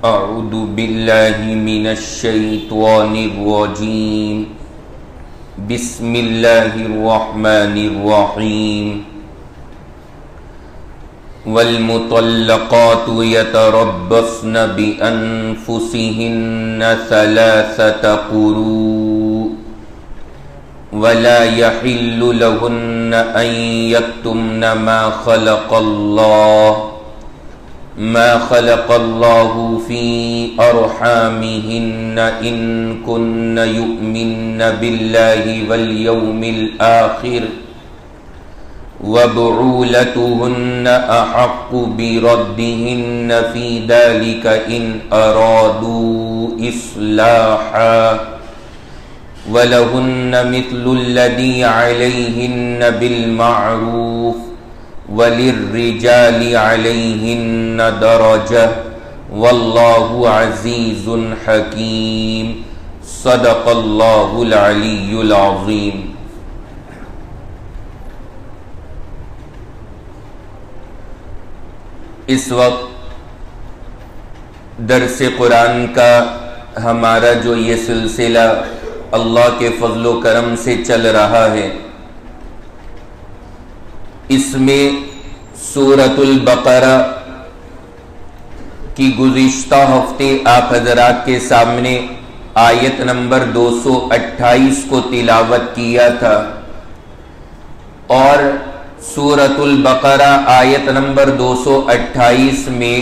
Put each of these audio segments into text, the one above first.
أعوذ بالله من الشيطان الرجيم بسم الله الرحمن الرحيم والمطلقات يتربصن بأنفسهن ثلاثة قروء ولا يحل لهن أن يكتمن ما خلق الله في أرحامهن إن كن يؤمن بالله واليوم الآخر وبعولتهن أحق بردهن في ذلك إن أرادوا إصلاحا ولهن مثل الذي عليهن بالمعروف وللرجال عليهن درجة والله عزيز حكيم صدق الله العلي العظيم. اس وقت درس قرآن کا ہمارا جو یہ سلسلہ اللہ کے فضل و کرم سے چل رہا ہے، اس میں سورۃ البقرہ کی گزشتہ ہفتے آپ حضرات کے سامنے آیت نمبر 228 کو تلاوت کیا تھا، اور سورۃ البقرہ آیت نمبر 228 میں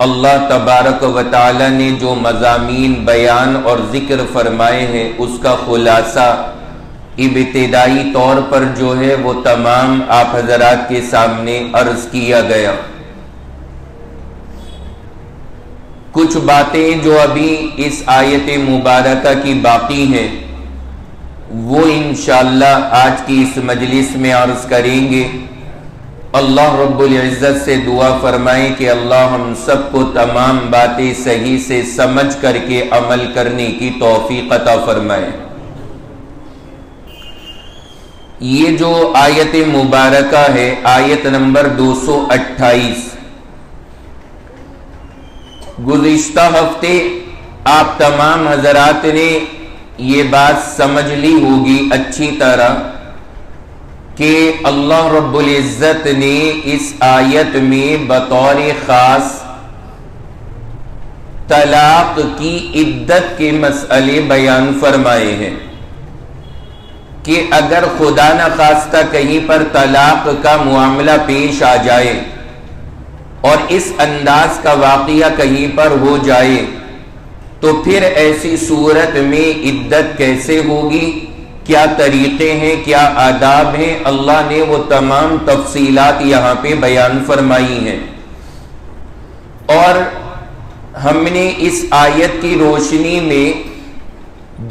اللہ تبارک و تعالی نے جو مضامین بیان اور ذکر فرمائے ہیں اس کا خلاصہ ابتدائی طور پر جو ہے وہ تمام آپ حضرات کے سامنے عرض کیا گیا. کچھ باتیں جو ابھی اس آیت مبارکہ کی باقی ہیں وہ انشاءاللہ آج کی اس مجلس میں عرض کریں گے. اللہ رب العزت سے دعا فرمائیں کہ اللہ ہم سب کو تمام باتیں صحیح سے سمجھ کر کے عمل کرنے کی توفیق عطا فرمائے. یہ جو آیت مبارکہ ہے آیت نمبر 228، گزشتہ ہفتے آپ تمام حضرات نے یہ بات سمجھ لی ہوگی اچھی طرح کہ اللہ رب العزت نے اس آیت میں بطور خاص طلاق کی عدت کے مسئلے بیان فرمائے ہیں کہ اگر خدا نخواستہ کہیں پر طلاق کا معاملہ پیش آ جائے اور اس انداز کا واقعہ کہیں پر ہو جائے تو پھر ایسی صورت میں عدت کیسے ہوگی، کیا طریقے ہیں، کیا آداب ہیں، اللہ نے وہ تمام تفصیلات یہاں پہ بیان فرمائی ہیں. اور ہم نے اس آیت کی روشنی میں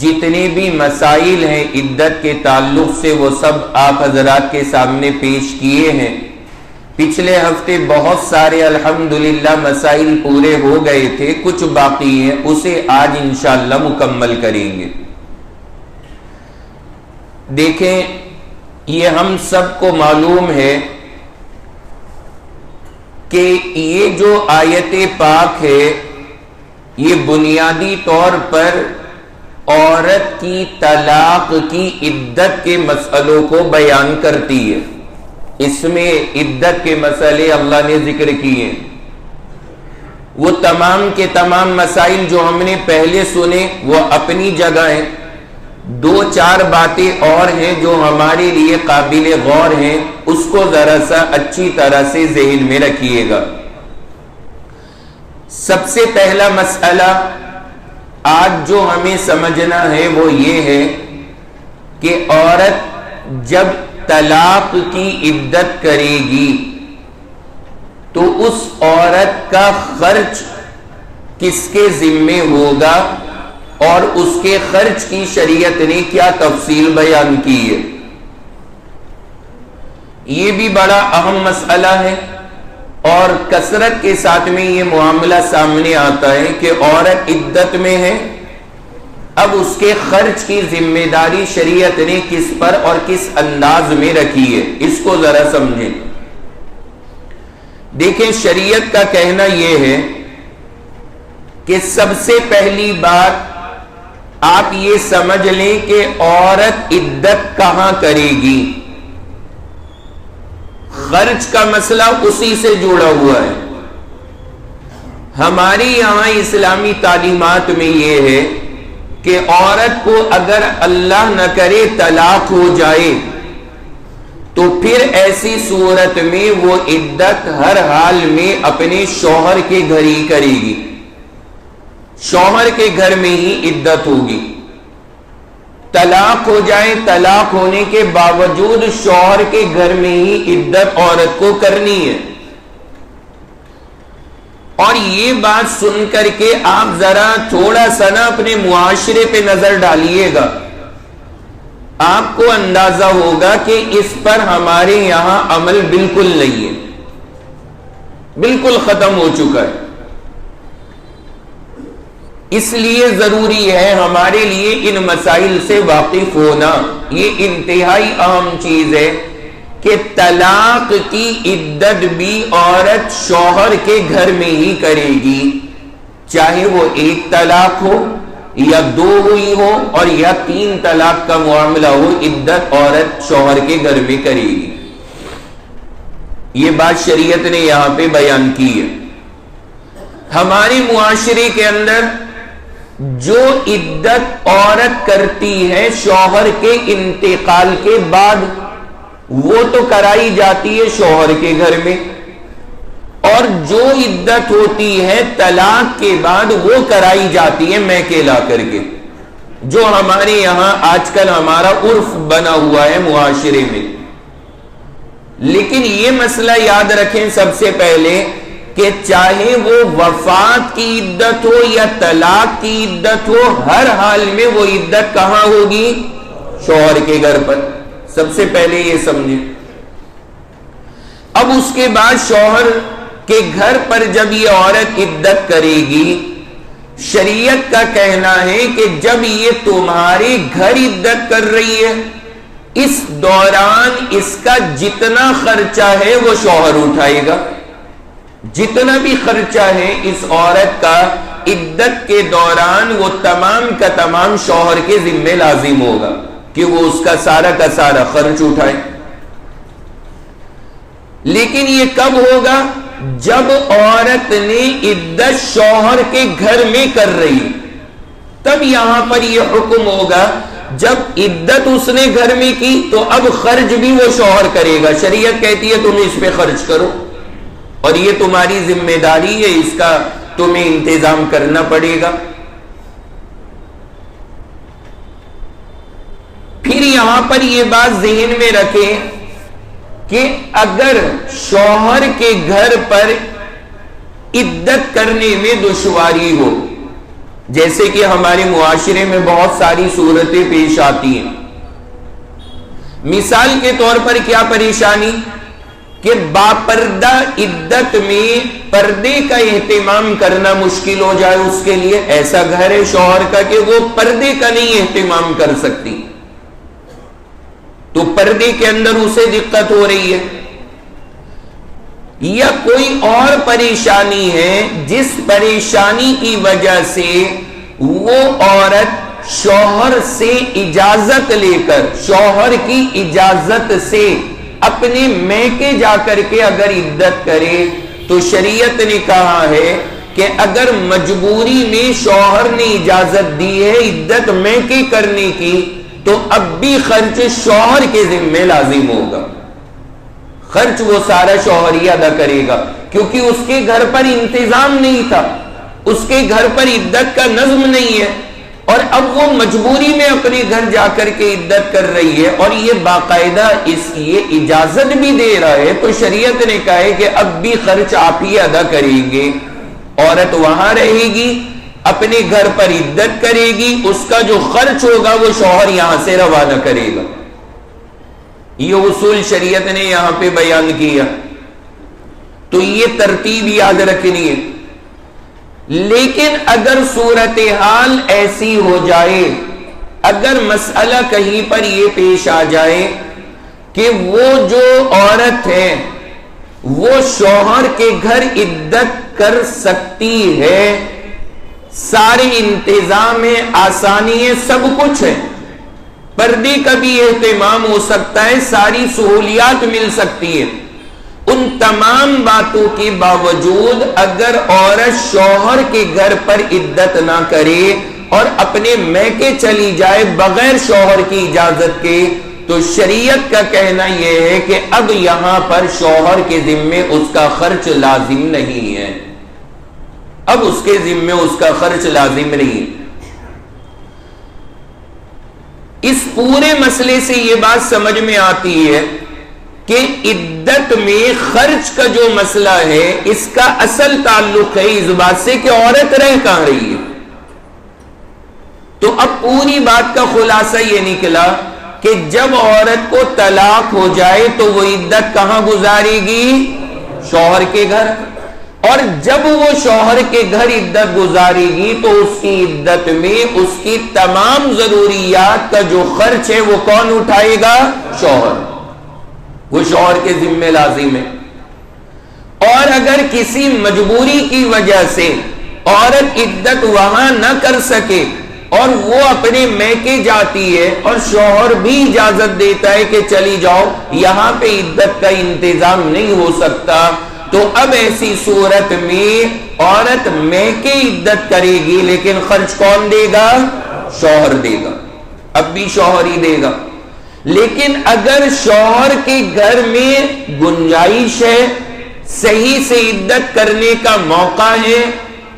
جتنے بھی مسائل ہیں عدت کے تعلق سے وہ سب آپ حضرات کے سامنے پیش کیے ہیں. پچھلے ہفتے بہت سارے الحمدللہ مسائل پورے ہو گئے تھے، کچھ باقی ہیں، اسے آج انشاءاللہ مکمل کریں گے. دیکھیں، یہ ہم سب کو معلوم ہے کہ یہ جو آیت پاک ہے یہ بنیادی طور پر عورت کی طلاق کی عدت کے مسئلوں کو بیان کرتی ہے. اس میں عدت کے مسئلے اللہ نے ذکر کیے، وہ تمام کے تمام مسائل جو ہم نے پہلے سنے وہ اپنی جگہ ہیں. دو چار باتیں اور ہیں جو ہمارے لیے قابل غور ہیں، اس کو ذرا سا اچھی طرح سے ذہن میں رکھیے گا. سب سے پہلا مسئلہ آج جو ہمیں سمجھنا ہے وہ یہ ہے کہ عورت جب طلاق کی عدت کرے گی تو اس عورت کا خرچ کس کے ذمے ہوگا اور اس کے خرچ کی شریعت نے کیا تفصیل بیان کی ہے. یہ بھی بڑا اہم مسئلہ ہے اور کثرت کے ساتھ میں یہ معاملہ سامنے آتا ہے کہ عورت عدت میں ہے، اب اس کے خرچ کی ذمہ داری شریعت نے کس پر اور کس انداز میں رکھی ہے، اس کو ذرا سمجھیں. دیکھیں شریعت کا کہنا یہ ہے کہ سب سے پہلی بات آپ یہ سمجھ لیں کہ عورت عدت کہاں کرے گی. خرچ کا مسئلہ اسی سے جڑا ہوا ہے. ہمارے یہاں اسلامی تعلیمات میں یہ ہے کہ عورت کو اگر اللہ نہ کرے طلاق ہو جائے تو پھر ایسی صورت میں وہ عدت ہر حال میں اپنے شوہر کے گھر ہی کرے گی. شوہر کے گھر میں ہی عدت ہوگی. طلاق ہو جائے، طلاق ہونے کے باوجود شوہر کے گھر میں ہی عدت عورت کو کرنی ہے. اور یہ بات سن کر کے آپ ذرا تھوڑا سا نا اپنے معاشرے پہ نظر ڈالیے گا، آپ کو اندازہ ہوگا کہ اس پر ہمارے یہاں عمل بالکل نہیں ہے، بالکل ختم ہو چکا ہے. اس لیے ضروری ہے ہمارے لیے ان مسائل سے واقف ہونا. یہ انتہائی اہم چیز ہے کہ طلاق کی عدت بھی عورت شوہر کے گھر میں ہی کرے گی، چاہے وہ ایک طلاق ہو یا 2 ہوئی ہو اور یا 3 طلاق کا معاملہ ہو، عدت عورت شوہر کے گھر میں کرے گی. یہ بات شریعت نے یہاں پہ بیان کی ہے. ہمارے معاشرے کے اندر جو عدت عورت کرتی ہے شوہر کے انتقال کے بعد، وہ تو کرائی جاتی ہے شوہر کے گھر میں، اور جو عدت ہوتی ہے طلاق کے بعد وہ کرائی جاتی ہے میکے لا کر کے، جو ہمارے یہاں آج کل ہمارا عرف بنا ہوا ہے معاشرے میں. لیکن یہ مسئلہ یاد رکھیں سب سے پہلے کہ چاہے وہ وفات کی عدت ہو یا طلاق کی عدت ہو، ہر حال میں وہ عدت کہاں ہوگی؟ شوہر کے گھر پر. سب سے پہلے یہ سمجھیں. اب اس کے بعد شوہر کے گھر پر جب یہ عورت عدت کرے گی، شریعت کا کہنا ہے کہ جب یہ تمہارے گھر عدت کر رہی ہے، اس دوران اس کا جتنا خرچہ ہے وہ شوہر اٹھائے گا. جتنا بھی خرچہ ہے اس عورت کا عدت کے دوران، وہ تمام کا تمام شوہر کے ذمہ لازم ہوگا کہ وہ اس کا سارا خرچ اٹھائے. لیکن یہ کب ہوگا؟ جب عورت نے عدت شوہر کے گھر میں کر رہی، تب یہاں پر یہ حکم ہوگا. جب عدت اس نے گھر میں کی تو اب خرچ بھی وہ شوہر کرے گا. شریعت کہتی ہے تم اس پہ خرچ کرو اور یہ تمہاری ذمہ داری ہے، اس کا تمہیں انتظام کرنا پڑے گا. پھر یہاں پر یہ بات ذہن میں رکھیں کہ اگر شوہر کے گھر پر عدت کرنے میں دشواری ہو، جیسے کہ ہمارے معاشرے میں بہت ساری صورتیں پیش آتی ہیں. مثال کے طور پر کیا پریشانی کہ باپردہ عدت میں پردے کا اہتمام کرنا مشکل ہو جائے اس کے لیے. ایسا گھر ہے شوہر کا کہ وہ پردے کا نہیں اہتمام کر سکتی، تو پردے کے اندر اسے دقت ہو رہی ہے. یا کوئی اور پریشانی ہے جس پریشانی کی وجہ سے وہ عورت شوہر سے اجازت لے کر، شوہر کی اجازت سے اپنے میکے جا کر کے اگر عدت کرے، تو شریعت نے کہا ہے کہ اگر مجبوری میں شوہر نے اجازت دی ہے عدت میکے کرنے کی، تو اب بھی خرچ شوہر کے ذمہ لازم ہوگا. خرچ وہ سارا شوہر ہی ادا کرے گا، کیونکہ اس کے گھر پر انتظام نہیں تھا، اس کے گھر پر عدت کا نظم نہیں ہے، اور اب وہ مجبوری میں اپنے گھر جا کر کے عدت کر رہی ہے اور یہ باقاعدہ یہ اجازت بھی دے رہا ہے. تو شریعت نے کہا ہے کہ اب بھی خرچ آپ ہی ادا کریں گے. عورت وہاں رہے گی، اپنے گھر پر عدت کرے گی، اس کا جو خرچ ہوگا وہ شوہر یہاں سے روانہ کرے گا. یہ اصول شریعت نے یہاں پہ بیان کیا. تو یہ ترتیب یاد رکھنی ہے. لیکن اگر صورتحال ایسی ہو جائے، اگر مسئلہ کہیں پر یہ پیش آ جائے کہ وہ جو عورت ہے وہ شوہر کے گھر عدت کر سکتی ہے، سارے انتظام ہے، آسانی ہے، سب کچھ ہے، پردے کا بھی اہتمام ہو سکتا ہے، ساری سہولیات مل سکتی ہے، ان تمام باتوں کے باوجود اگر عورت شوہر کے گھر پر عدت نہ کرے اور اپنے میکے چلی جائے بغیر شوہر کی اجازت کے، تو شریعت کا کہنا یہ ہے کہ اب یہاں پر شوہر کے ذمے اس کا خرچ لازم نہیں ہے، اب اس کے ذمے اس کا خرچ لازم نہیں۔ اس پورے مسئلے سے یہ بات سمجھ میں آتی ہے کہ عدت میں خرچ کا جو مسئلہ ہے اس کا اصل تعلق ہے اس بات سے کہ عورت رہ کہاں رہی ہے۔ تو اب پوری بات کا خلاصہ یہ نکلا کہ جب عورت کو طلاق ہو جائے تو وہ عدت کہاں گزارے گی؟ شوہر کے گھر، اور جب وہ شوہر کے گھر عدت گزارے گی تو اس کی عدت میں اس کی تمام ضروریات کا جو خرچ ہے وہ کون اٹھائے گا؟ شوہر، وہ شوہر کے ذمہ لازم ہے۔ اور اگر کسی مجبوری کی وجہ سے عورت عدت وہاں نہ کر سکے اور وہ اپنے میکے جاتی ہے اور شوہر بھی اجازت دیتا ہے کہ چلی جاؤ، یہاں پہ عدت کا انتظام نہیں ہو سکتا، تو اب ایسی صورت میں عورت میکے عدت کرے گی، لیکن خرچ کون دے گا؟ شوہر دے گا، اب بھی شوہر ہی دے گا۔ لیکن اگر شوہر کے گھر میں گنجائش ہے، صحیح سے عدت کرنے کا موقع ہے،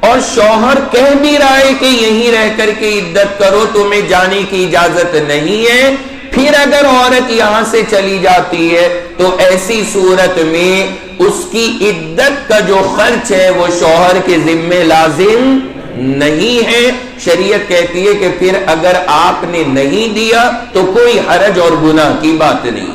اور شوہر کہہ بھی رہا ہے کہ یہیں رہ کر کے عدت کرو، تمہیں جانے کی اجازت نہیں ہے، پھر اگر عورت یہاں سے چلی جاتی ہے تو ایسی صورت میں اس کی عدت کا جو خرچ ہے وہ شوہر کے ذمہ لازم نہیں ہے۔ شریعت کہتی ہے کہ پھر اگر آپ نے نہیں دیا تو کوئی حرج اور گناہ کی بات نہیں۔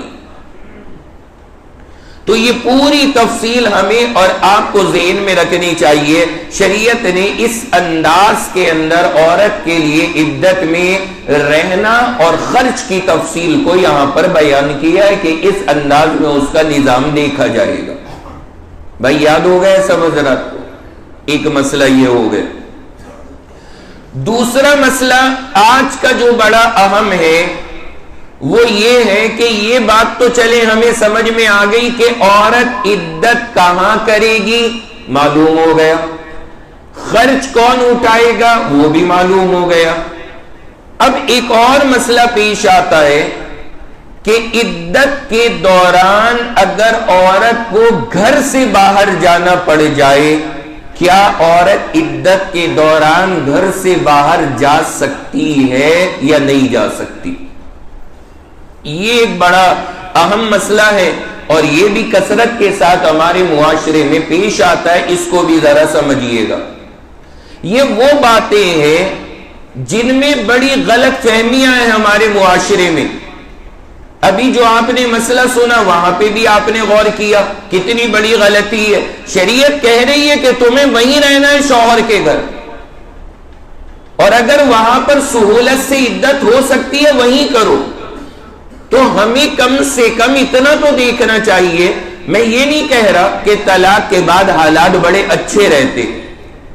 تو یہ پوری تفصیل ہمیں اور آپ کو ذہن میں رکھنی چاہیے۔ شریعت نے اس انداز کے اندر عورت کے لیے عدت میں رہنا اور خرچ کی تفصیل کو یہاں پر بیان کیا ہے کہ اس انداز میں اس کا نظام دیکھا جائے گا۔ بھائی یاد ہو گئے سب حضرات کو؟ ایک مسئلہ یہ ہو گیا۔ دوسرا مسئلہ آج کا جو بڑا اہم ہے وہ یہ ہے کہ یہ بات تو چلے ہمیں سمجھ میں آ گئی کہ عورت عدت کہاں کرے گی، معلوم ہو گیا، خرچ کون اٹھائے گا وہ بھی معلوم ہو گیا۔ اب ایک اور مسئلہ پیش آتا ہے کہ عدت کے دوران اگر عورت کو گھر سے باہر جانا پڑ جائے، کیا عورت عدت کے دوران گھر سے باہر جا سکتی ہے یا نہیں جا سکتی؟ یہ ایک بڑا اہم مسئلہ ہے اور یہ بھی کثرت کے ساتھ ہمارے معاشرے میں پیش آتا ہے، اس کو بھی ذرا سمجھیے گا۔ یہ وہ باتیں ہیں جن میں بڑی غلط فہمیاں ہیں ہمارے معاشرے میں۔ ابھی جو آپ نے مسئلہ سنا وہاں پہ بھی آپ نے غور کیا، کتنی بڑی غلطی ہے۔ شریعت کہہ رہی ہے کہ تمہیں وہیں رہنا ہے شوہر کے گھر، اور اگر وہاں پر سہولت سے عدت ہو سکتی ہے وہیں کرو، تو ہمیں کم سے کم اتنا تو دیکھنا چاہیے۔ میں یہ نہیں کہہ رہا کہ طلاق کے بعد حالات بڑے اچھے رہتے،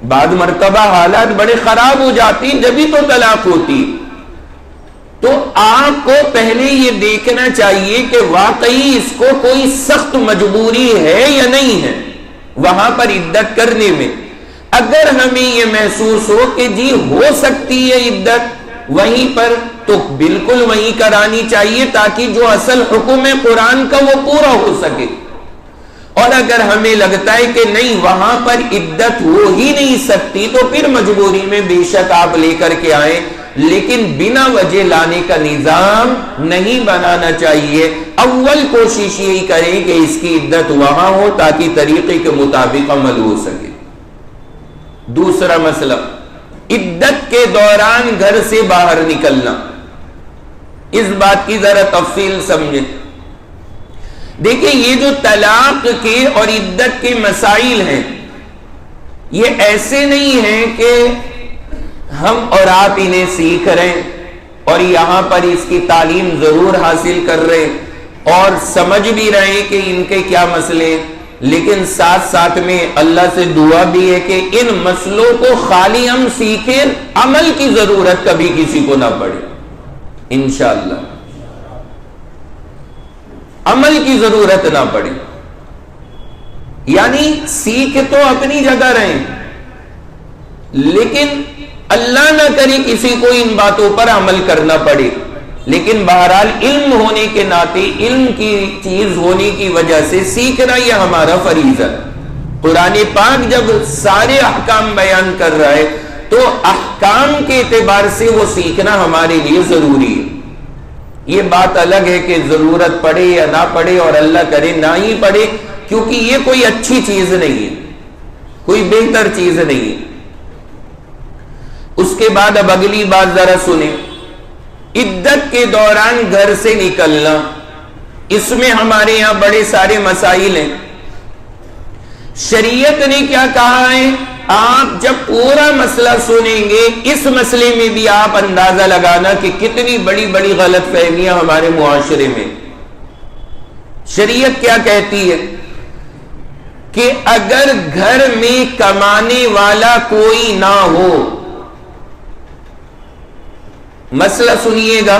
بعد مرتبہ حالات بڑے خراب ہو جاتی جبھی تو طلاق ہوتی، تو آپ کو پہلے یہ دیکھنا چاہیے کہ واقعی اس کو کوئی سخت مجبوری ہے یا نہیں ہے وہاں پر عدت کرنے میں۔ اگر ہمیں یہ محسوس ہو کہ جی ہو سکتی ہے عدت وہیں پر، تو بالکل وہیں کرانی چاہیے تاکہ جو اصل حکم ہے قرآن کا وہ پورا ہو سکے۔ اور اگر ہمیں لگتا ہے کہ نہیں وہاں پر عدت ہو ہی نہیں سکتی تو پھر مجبوری میں بے شک آپ لے کر کے آئیں، لیکن بنا وجہ لانے کا نظام نہیں بنانا چاہیے۔ اول کوشش یہی کریں کہ اس کی عدت وہاں ہو تاکہ طریقے کے مطابق عمل ہو سکے۔ دوسرا مسئلہ، عدت کے دوران گھر سے باہر نکلنا، اس بات کی ذرا تفصیل سمجھیں۔ دیکھیں یہ جو طلاق کے اور عدت کے مسائل ہیں یہ ایسے نہیں ہیں کہ ہم اور آپ انہیں سیکھ رہے ہیں اور یہاں پر اس کی تعلیم ضرور حاصل کر رہے اور سمجھ بھی رہے ہیں کہ ان کے کیا مسئلے، لیکن ساتھ ساتھ میں اللہ سے دعا بھی ہے کہ ان مسئلوں کو خالی ہم سیکھیں، عمل کی ضرورت کبھی کسی کو نہ پڑے انشاءاللہ، عمل کی ضرورت نہ پڑے۔ یعنی سیکھ تو اپنی جگہ رہیں، لیکن اللہ نہ کرے کسی کو ان باتوں پر عمل کرنا پڑے، لیکن بہرحال علم ہونے کے ناطے، علم کی چیز ہونے کی وجہ سے سیکھنا یہ ہمارا فریضہ ہے۔ قرآن پاک جب سارے احکام بیان کر رہا ہے تو احکام کے اعتبار سے وہ سیکھنا ہمارے لیے ضروری ہے۔ یہ بات الگ ہے کہ ضرورت پڑے یا نہ پڑے، اور اللہ کرے نہ ہی پڑے، کیونکہ یہ کوئی اچھی چیز نہیں ہے، کوئی بہتر چیز نہیں ہے۔ اس کے بعد اب اگلی بات ذرا سنیں، عدت کے دوران گھر سے نکلنا، اس میں ہمارے یہاں بڑے سارے مسائل ہیں۔ شریعت نے کیا کہا ہے، آپ جب پورا مسئلہ سنیں گے اس مسئلے میں بھی آپ اندازہ لگانا کہ کتنی بڑی بڑی غلط فہمیاں ہمارے معاشرے میں۔ شریعت کیا کہتی ہے کہ اگر گھر میں کمانے والا کوئی نہ ہو، مسئلہ سنیے گا،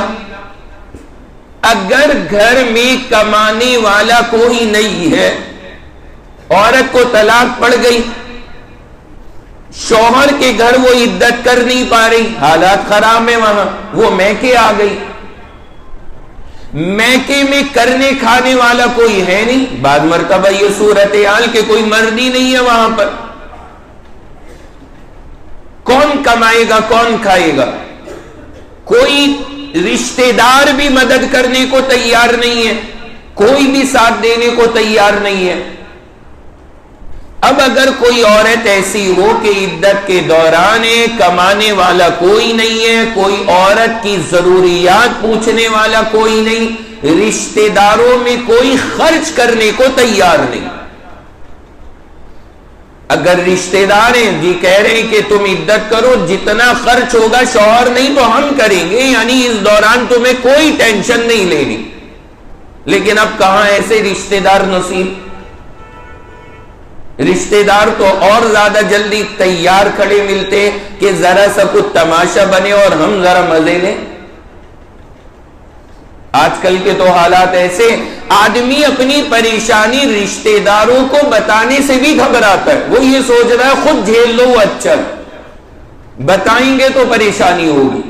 اگر گھر میں کمانے والا کوئی نہیں ہے، عورت کو طلاق پڑ گئی، شوہر کے گھر وہ عدت کر نہیں پا رہی، حالات خراب ہیں وہاں، وہ میکے آ گئی، میکے میں کرنے کھانے والا کوئی ہے نہیں، بعد مرتبہ یہ صورتحال کہ کوئی مرد ہی نہیں ہے وہاں پر، کون کمائے گا، کون کھائے گا؟ کوئی رشتہ دار بھی مدد کرنے کو تیار نہیں ہے، کوئی بھی ساتھ دینے کو تیار نہیں ہے۔ اب اگر کوئی عورت ایسی ہو کہ عدت کے دوران کمانے والا کوئی نہیں ہے، کوئی عورت کی ضروریات پوچھنے والا کوئی نہیں، رشتہ داروں میں کوئی خرچ کرنے کو تیار نہیں، اگر رشتہ دار ہیں جی کہہ رہے ہیں کہ تم عدت کرو، جتنا خرچ ہوگا شوہر نہیں تو ہم کریں گے، یعنی اس دوران تمہیں کوئی ٹینشن نہیں لینی، لیکن اب کہاں ایسے رشتہ دار نصیب؟ رشتہ دار تو اور زیادہ جلدی تیار کھڑے ملتے کہ ذرا سا کچھ تماشا بنے اور ہم ذرا مزے لیں۔ آج کل کے تو حالات ایسے، آدمی اپنی پریشانی رشتہ داروں کو بتانے سے بھی گھبراتا ہے، وہ یہ سوچ رہا ہے خود جھیل لو، اچھا بتائیں گے تو پریشانی ہوگی۔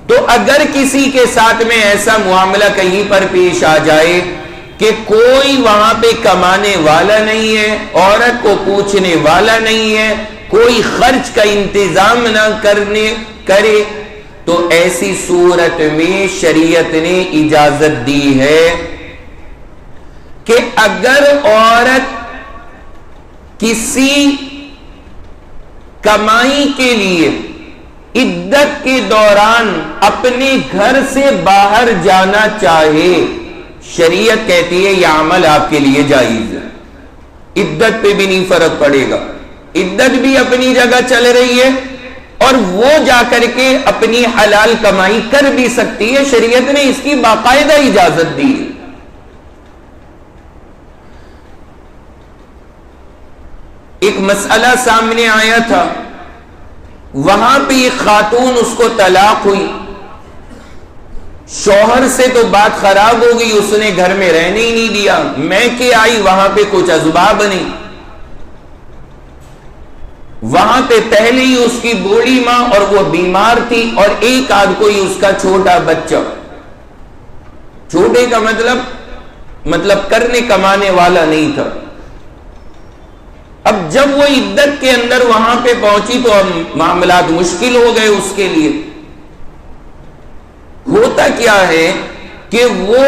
تو اگر کسی کے ساتھ میں ایسا معاملہ کہیں پر پیش آ جائے کہ کوئی وہاں پہ کمانے والا نہیں ہے، عورت کو پوچھنے والا نہیں ہے، کوئی خرچ کا انتظام نہ کرے، تو ایسی صورت میں شریعت نے اجازت دی ہے کہ اگر عورت کسی کمائی کے لیے عدت کے دوران اپنے گھر سے باہر جانا چاہے، شریعت کہتی ہے یہ عمل آپ کے لیے جائز ہے، عدت پہ بھی نہیں فرق پڑے گا، عدت بھی اپنی جگہ چل رہی ہے اور وہ جا کر کے اپنی حلال کمائی کر بھی سکتی ہے، شریعت نے اس کی باقاعدہ اجازت دی ہے۔ ایک مسئلہ سامنے آیا تھا، وہاں پہ ایک خاتون، اس کو طلاق ہوئی، شوہر سے تو بات خراب ہو گئی، اس نے گھر میں رہنے ہی نہیں دیا، میکے آئی، وہاں پہ کچھ اسباب نہیں، وہاں پہ پہلے ہی اس کی بوڑھی ماں اور وہ بیمار تھی، اور ایک آدھ کوئی اس کا چھوٹا بچہ، چھوٹے کا مطلب کرنے کمانے والا نہیں تھا۔ اب جب وہ عدت کے اندر وہاں پہ پہنچی تو اب معاملات مشکل ہو گئے اس کے لیے۔ ہوتا کیا ہے کہ وہ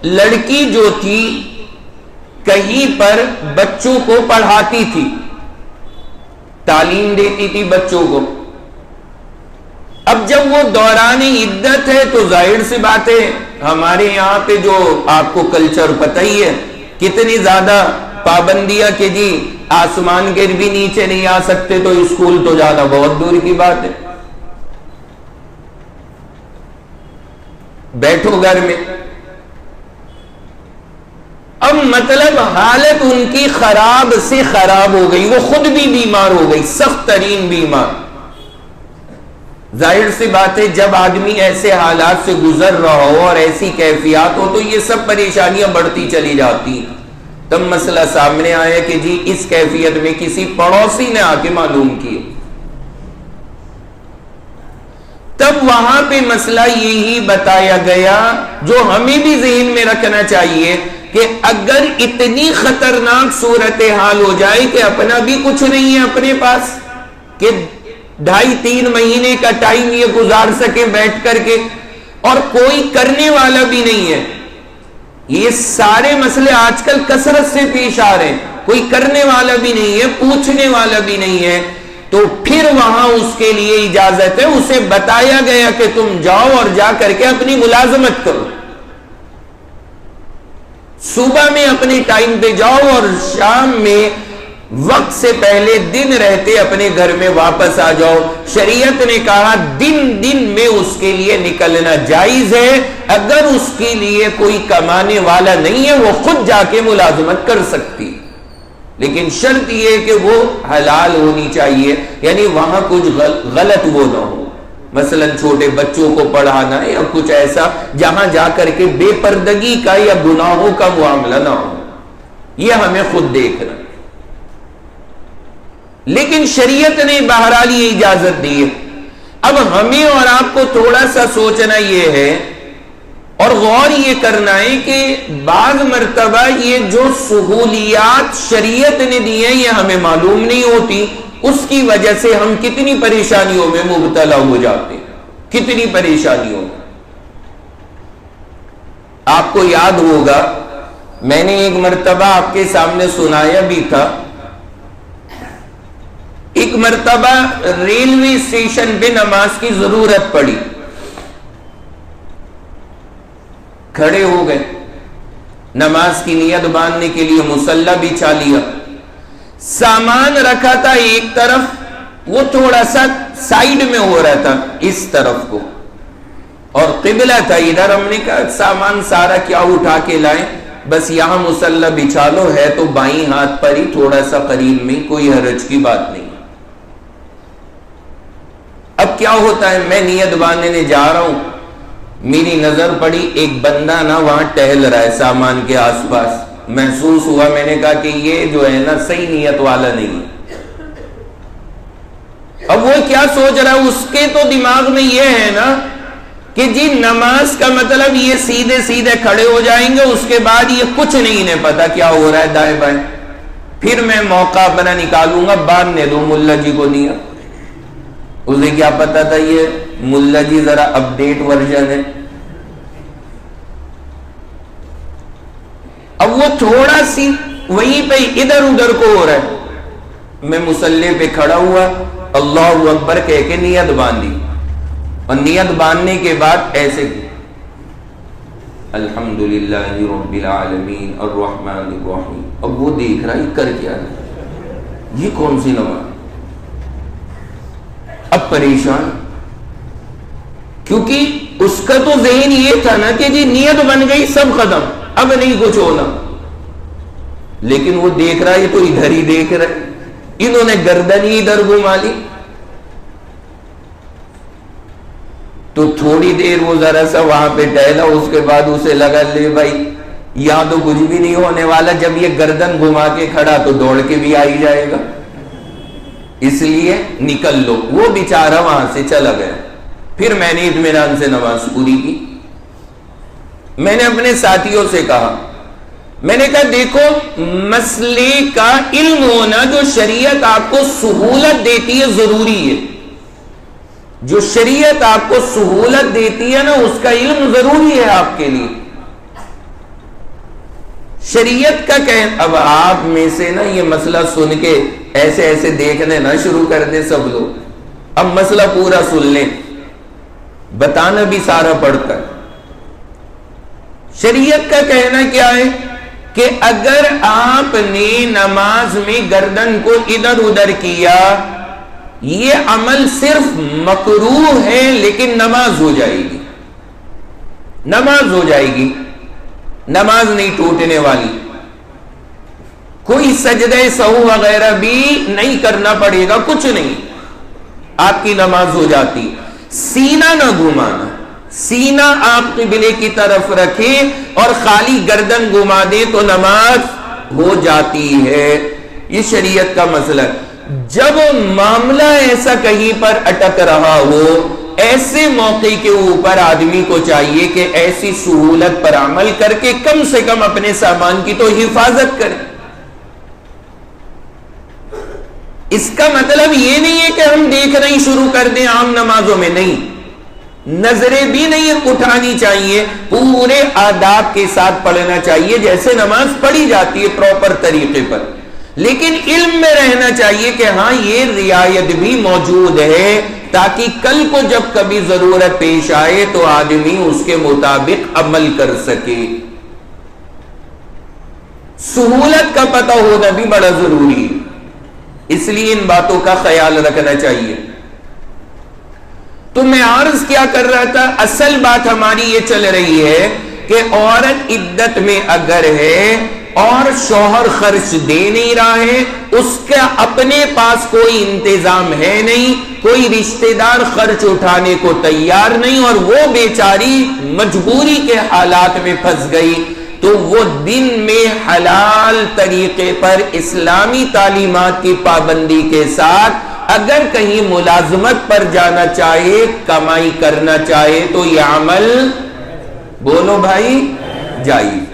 لڑکی جو تھی کہیں پر بچوں کو پڑھاتی تھی، تعلیم دیتی تھی بچوں کو۔ اب جب وہ دوران عدت ہے تو ظاہر سی بات ہے، ہمارے یہاں پہ جو آپ کو کلچر پتہ ہی ہے، کتنی زیادہ پابندیاں کہ جی آسمان کے بھی نیچے نہیں آ سکتے تو اسکول تو جانا بہت دور کی بات ہے، بیٹھو گھر میں۔ اب مطلب حالت ان کی خراب سے خراب ہو گئی، وہ خود بھی بیمار ہو گئی، سخت ترین بیمار۔ ظاہر سی بات ہے جب آدمی ایسے حالات سے گزر رہا ہو اور ایسی کیفیات ہو تو یہ سب پریشانیاں بڑھتی چلی جاتی ہیں۔ تب مسئلہ سامنے آیا کہ جی اس کیفیت میں کسی پڑوسی نے آ کے معلوم کیا۔ تب وہاں پہ مسئلہ یہی بتایا گیا جو ہمیں بھی ذہن میں رکھنا چاہیے کہ اگر اتنی خطرناک صورتحال ہو جائے کہ اپنا بھی کچھ نہیں ہے اپنے پاس، کہ 2.5-3 مہینے کا ٹائم یہ گزار سکے بیٹھ کر کے، اور کوئی کرنے والا بھی نہیں ہے۔ یہ سارے مسئلے آج کل کثرت سے پیش آ رہے ہیں، کوئی کرنے والا بھی نہیں ہے، پوچھنے والا بھی نہیں ہے، تو پھر وہاں اس کے لیے اجازت ہے، اسے بتایا گیا کہ تم جاؤ اور جا کر کے اپنی ملازمت کرو، صبح میں اپنے ٹائم پہ جاؤ اور شام میں وقت سے پہلے دن رہتے اپنے گھر میں واپس آ جاؤ۔ شریعت نے کہا دن میں اس کے لیے نکلنا جائز ہے، اگر اس کے لیے کوئی کمانے والا نہیں ہے وہ خود جا کے ملازمت کر سکتی، لیکن شرط یہ کہ وہ حلال ہونی چاہیے، یعنی وہاں کچھ غلط وہ نہ ہو، مثلا چھوٹے بچوں کو پڑھانا یا کچھ ایسا جہاں جا کر کے بے پردگی کا یا گناہوں کا معاملہ نہ ہو، یہ ہمیں خود دیکھنا۔ لیکن شریعت نے بہرحال یہ اجازت دی ہے۔ اب ہمیں اور آپ کو تھوڑا سا سوچنا یہ ہے اور غور یہ کرنا ہے کہ بعض مرتبہ یہ جو سہولیات شریعت نے دی ہیں یہ ہمیں معلوم نہیں ہوتی، اس کی وجہ سے ہم کتنی پریشانیوں میں مبتلا ہو جاتے ہیں، کتنی پریشانیوں میں۔ آپ کو یاد ہوگا میں نے ایک مرتبہ آپ کے سامنے سنایا بھی تھا، ایک مرتبہ ریلوے اسٹیشن پہ نماز کی ضرورت پڑی، کھڑے ہو گئے، نماز کی نیت باندھنے کے لیے مصلی بچھا لیا، سامان رکھا تھا ایک طرف، وہ تھوڑا سا سائیڈ میں ہو رہا تھا اس طرف کو، اور قبلہ تھا ادھر۔ ہم نے کہا سامان سارا کیا اٹھا کے لائیں، بس یہاں مصلی بچھا لو، ہے تو بائیں ہاتھ پر ہی تھوڑا سا قریب میں، کوئی حرج کی بات نہیں۔ اب کیا ہوتا ہے، میں نیت باندھنے جا رہا ہوں، میری نظر پڑی ایک بندہ نا وہاں ٹہل رہا ہے سامان کے آس پاس، محسوس ہوا، میں نے کہا کہ یہ جو ہے نا صحیح نیت والا نہیں ہے۔ اب وہ کیا سوچ رہا ہے، اس کے تو دماغ میں یہ ہے نا کہ جی نماز کا مطلب یہ سیدھے سیدھے کھڑے ہو جائیں گے، اس کے بعد یہ کچھ نہیں پتا کیا ہو رہا ہے دائیں بائیں، پھر میں موقع اپنا نکالوں گا، باندھنے دو ملا جی کو نیت۔ اسے کیا پتا تھا یہ ملا جی ذرا اپڈیٹ ورژن ہے۔ اب وہ تھوڑا سی وہیں پہ ادھر ادھر کو ہو رہا ہے، میں مصلی پہ کھڑا ہوا، اللہ اکبر کہہ کے نیت باندھی، اور نیت باندھنے کے بعد ایسے کی، الحمدللہ رب العالمین الرحمن الرحیم۔ اب وہ دیکھ رہا ہے کر کیا ہے، یہ کون سی نماز، اب پریشان، کیونکہ اس کا تو ذہن یہ تھا نا کہ جی نیت بن گئی سب ختم، اب نہیں کچھ ہونا، لیکن وہ دیکھ رہا ہے یہ تو ادھر ہی دیکھ رہا ہے، انہوں نے گردن ہی ادھر گھما لی۔ تو تھوڑی دیر وہ ذرا سا وہاں پہ ٹہلا، اس کے بعد اسے لگا لے بھائی یہاں تو کچھ بھی نہیں ہونے والا، جب یہ گردن گھما کے کھڑا تو دوڑ کے بھی آ ہی جائے گا، اس لیے نکل لو۔ وہ بیچارہ وہاں سے چلا گیا۔ پھر میں نے اطمینان سے نماز پوری کی۔ میں نے اپنے ساتھیوں سے کہا، میں نے کہا دیکھو مسئلے کا علم ہونا، جو شریعت آپ کو سہولت دیتی ہے ضروری ہے، جو شریعت آپ کو سہولت دیتی ہے نا اس کا علم ضروری ہے آپ کے لیے۔ شریعت کا اب آپ میں سے نا یہ مسئلہ سن کے ایسے ایسے دیکھنے نہ شروع کر دیں سب لوگ، اب مسئلہ پورا سن لیں، بتانا بھی سارا پڑتا ہے۔ شریعت کا کہنا کیا ہے کہ اگر آپ نے نماز میں گردن کو ادھر ادھر کیا، یہ عمل صرف مکروہ ہے لیکن نماز ہو جائے گی، نماز ہو جائے گی، نماز نہیں ٹوٹنے والی۔ کوئی سجدہ سہو وغیرہ بھی نہیں کرنا پڑے گا، کچھ نہیں، آپ کی نماز ہو جاتی۔ سینہ نہ گھمانا، سینہ آپ قبلے کی طرف رکھیں اور خالی گردن گھما دیں تو نماز ہو جاتی ہے۔ یہ شریعت کا مسئلہ۔ جب معاملہ ایسا کہیں پر اٹک رہا ہو، ایسے موقع کے اوپر آدمی کو چاہیے کہ ایسی سہولت پر عمل کر کے کم سے کم اپنے سامان کی تو حفاظت کرے۔ اس کا مطلب یہ نہیں ہے کہ ہم دیکھنا ہی شروع کر دیں عام نمازوں میں، نہیں، نظریں بھی نہیں اٹھانی چاہیے، پورے آداب کے ساتھ پڑھنا چاہیے جیسے نماز پڑھی جاتی ہے پراپر طریقے پر، لیکن علم میں رہنا چاہیے کہ ہاں یہ رعایت بھی موجود ہے تاکہ کل کو جب کبھی ضرورت پیش آئے تو آدمی اس کے مطابق عمل کر سکے۔ سہولت کا پتہ ہونا بھی بڑا ضروری ہے، اس لیے ان باتوں کا خیال رکھنا چاہیے۔ تو میں عرض کیا کر رہا تھا، اصل بات ہماری یہ چل رہی ہے کہ عورت عدت میں اگر ہے اور شوہر خرچ دے نہیں رہا ہے، اس کا اپنے پاس کوئی انتظام ہے نہیں، کوئی رشتہ دار خرچ اٹھانے کو تیار نہیں، اور وہ بیچاری مجبوری کے حالات میں پھنس گئی، تو وہ دن میں حلال طریقے پر اسلامی تعلیمات کی پابندی کے ساتھ اگر کہیں ملازمت پر جانا چاہے، کمائی کرنا چاہے تو یہ عمل، بولو بھائی، جائز،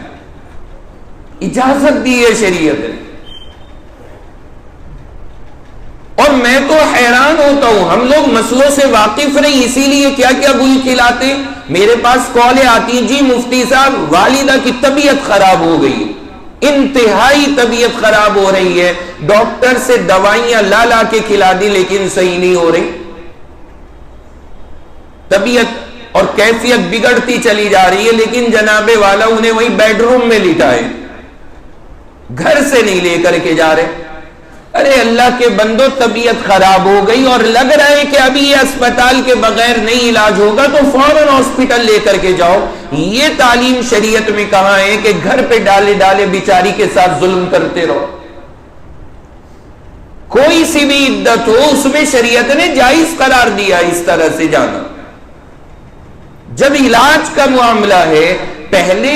اجازت دی ہے شریعت نے۔ اور میں تو حیران ہوتا ہوں، ہم لوگ مسئلوں سے واقف نہیں، اسی لیے کیا کیا گل کھلاتے۔ میرے پاس کالیں آتی ہیں، جی مفتی صاحب والدہ کی طبیعت خراب ہو گئی، انتہائی طبیعت خراب ہو رہی ہے، ڈاکٹر سے دوائیاں لا کے کھلا دی لیکن صحیح نہیں ہو رہی، طبیعت اور کیفیت بگڑتی چلی جا رہی ہے، لیکن جناب والا انہیں وہی بیڈ روم میں لٹائے، گھر سے نہیں لے کر کے جا رہے۔ ارے اللہ کے بندو، طبیعت خراب ہو گئی اور لگ رہا ہے کہ ابھی یہ اسپتال کے بغیر نہیں علاج ہوگا تو فوراً ہاسپٹل لے کر کے جاؤ۔ یہ تعلیم شریعت میں کہاں ہے کہ گھر پہ ڈالے بیچاری کے ساتھ ظلم کرتے رہو؟ کوئی سی بھی عدت ہو اس میں شریعت نے جائز قرار دیا اس طرح سے جانا۔ جب علاج کا معاملہ ہے، پہلے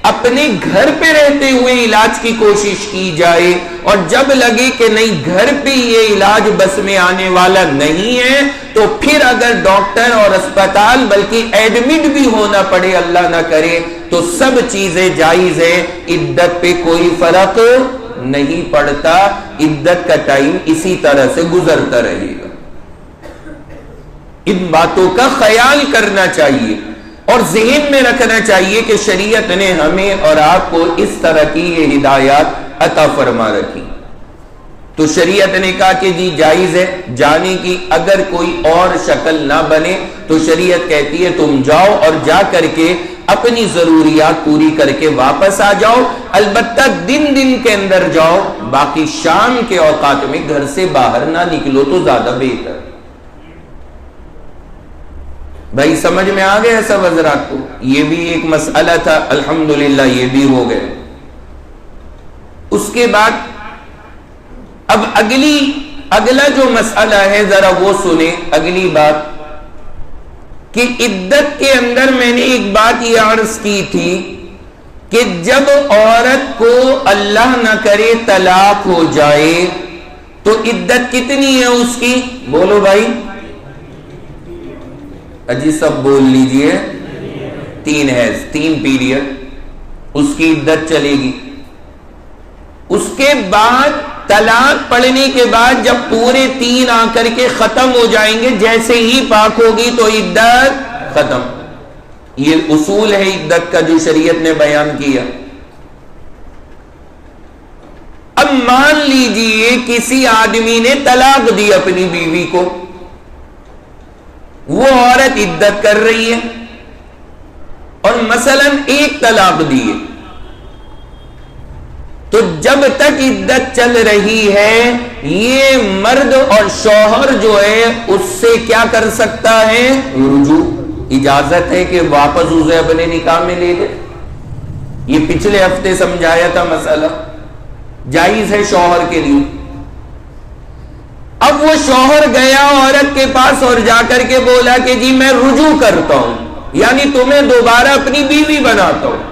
اپنے گھر پہ رہتے ہوئے علاج کی کوشش کی جائے، اور جب لگے کہ نہیں گھر پہ یہ علاج بس میں آنے والا نہیں ہے تو پھر اگر ڈاکٹر اور اسپتال بلکہ ایڈمٹ بھی ہونا پڑے، اللہ نہ کرے، تو سب چیزیں جائز ہیں، عدت پہ کوئی فرق نہیں پڑتا، عدت کا ٹائم اسی طرح سے گزرتا رہے گا۔ ان باتوں کا خیال کرنا چاہیے اور ذہن میں رکھنا چاہیے کہ شریعت نے ہمیں اور آپ کو اس طرح کی یہ ہدایات عطا فرما رکھی۔ تو شریعت نے کہا کہ جی جائز ہے جانے کی، اگر کوئی اور شکل نہ بنے تو شریعت کہتی ہے تم جاؤ اور جا کر کے اپنی ضروریات پوری کر کے واپس آ جاؤ، البتہ دن کے اندر جاؤ، باقی شام کے اوقات میں گھر سے باہر نہ نکلو تو زیادہ بہتر۔ بھائی سمجھ میں آ گیا سب حضرات کو؟ یہ بھی ایک مسئلہ تھا، الحمدللہ یہ بھی ہو گئے۔ اس کے بعد اب اگلا جو مسئلہ ہے ذرا وہ سنیں، اگلی بات کہ عدت کے اندر میں نے ایک بات یہ عرض کی تھی کہ جب عورت کو اللہ نہ کرے طلاق ہو جائے تو عدت کتنی ہے اس کی؟ بولو بھائی، اجی سب بول لیجئے، 3 ہے، 3 پیریڈ اس کی عدت چلے گی۔ اس کے بعد طلاق پڑھنے کے بعد جب پورے 3 آ کر کے ختم ہو جائیں گے، جیسے ہی پاک ہوگی تو عدت ختم۔ یہ اصول ہے عدت کا جو شریعت نے بیان کیا۔ اب مان لیجئے کسی آدمی نے طلاق دی اپنی بیوی کو، وہ عورت عدت کر رہی ہے اور مثلا 1 طلاق دی ہے، تو جب تک عدت چل رہی ہے یہ مرد اور شوہر جو ہے اس سے کیا کر سکتا ہے؟ رجوع، اجازت ہے کہ واپس اسے اپنے نکاح میں لے لے۔ یہ پچھلے ہفتے سمجھایا تھا مسئلہ، جائز ہے شوہر کے لیے. اب وہ شوہر گیا عورت کے پاس اور جا کر کے بولا کہ جی میں رجوع کرتا ہوں، یعنی تمہیں دوبارہ اپنی بیوی بناتا ہوں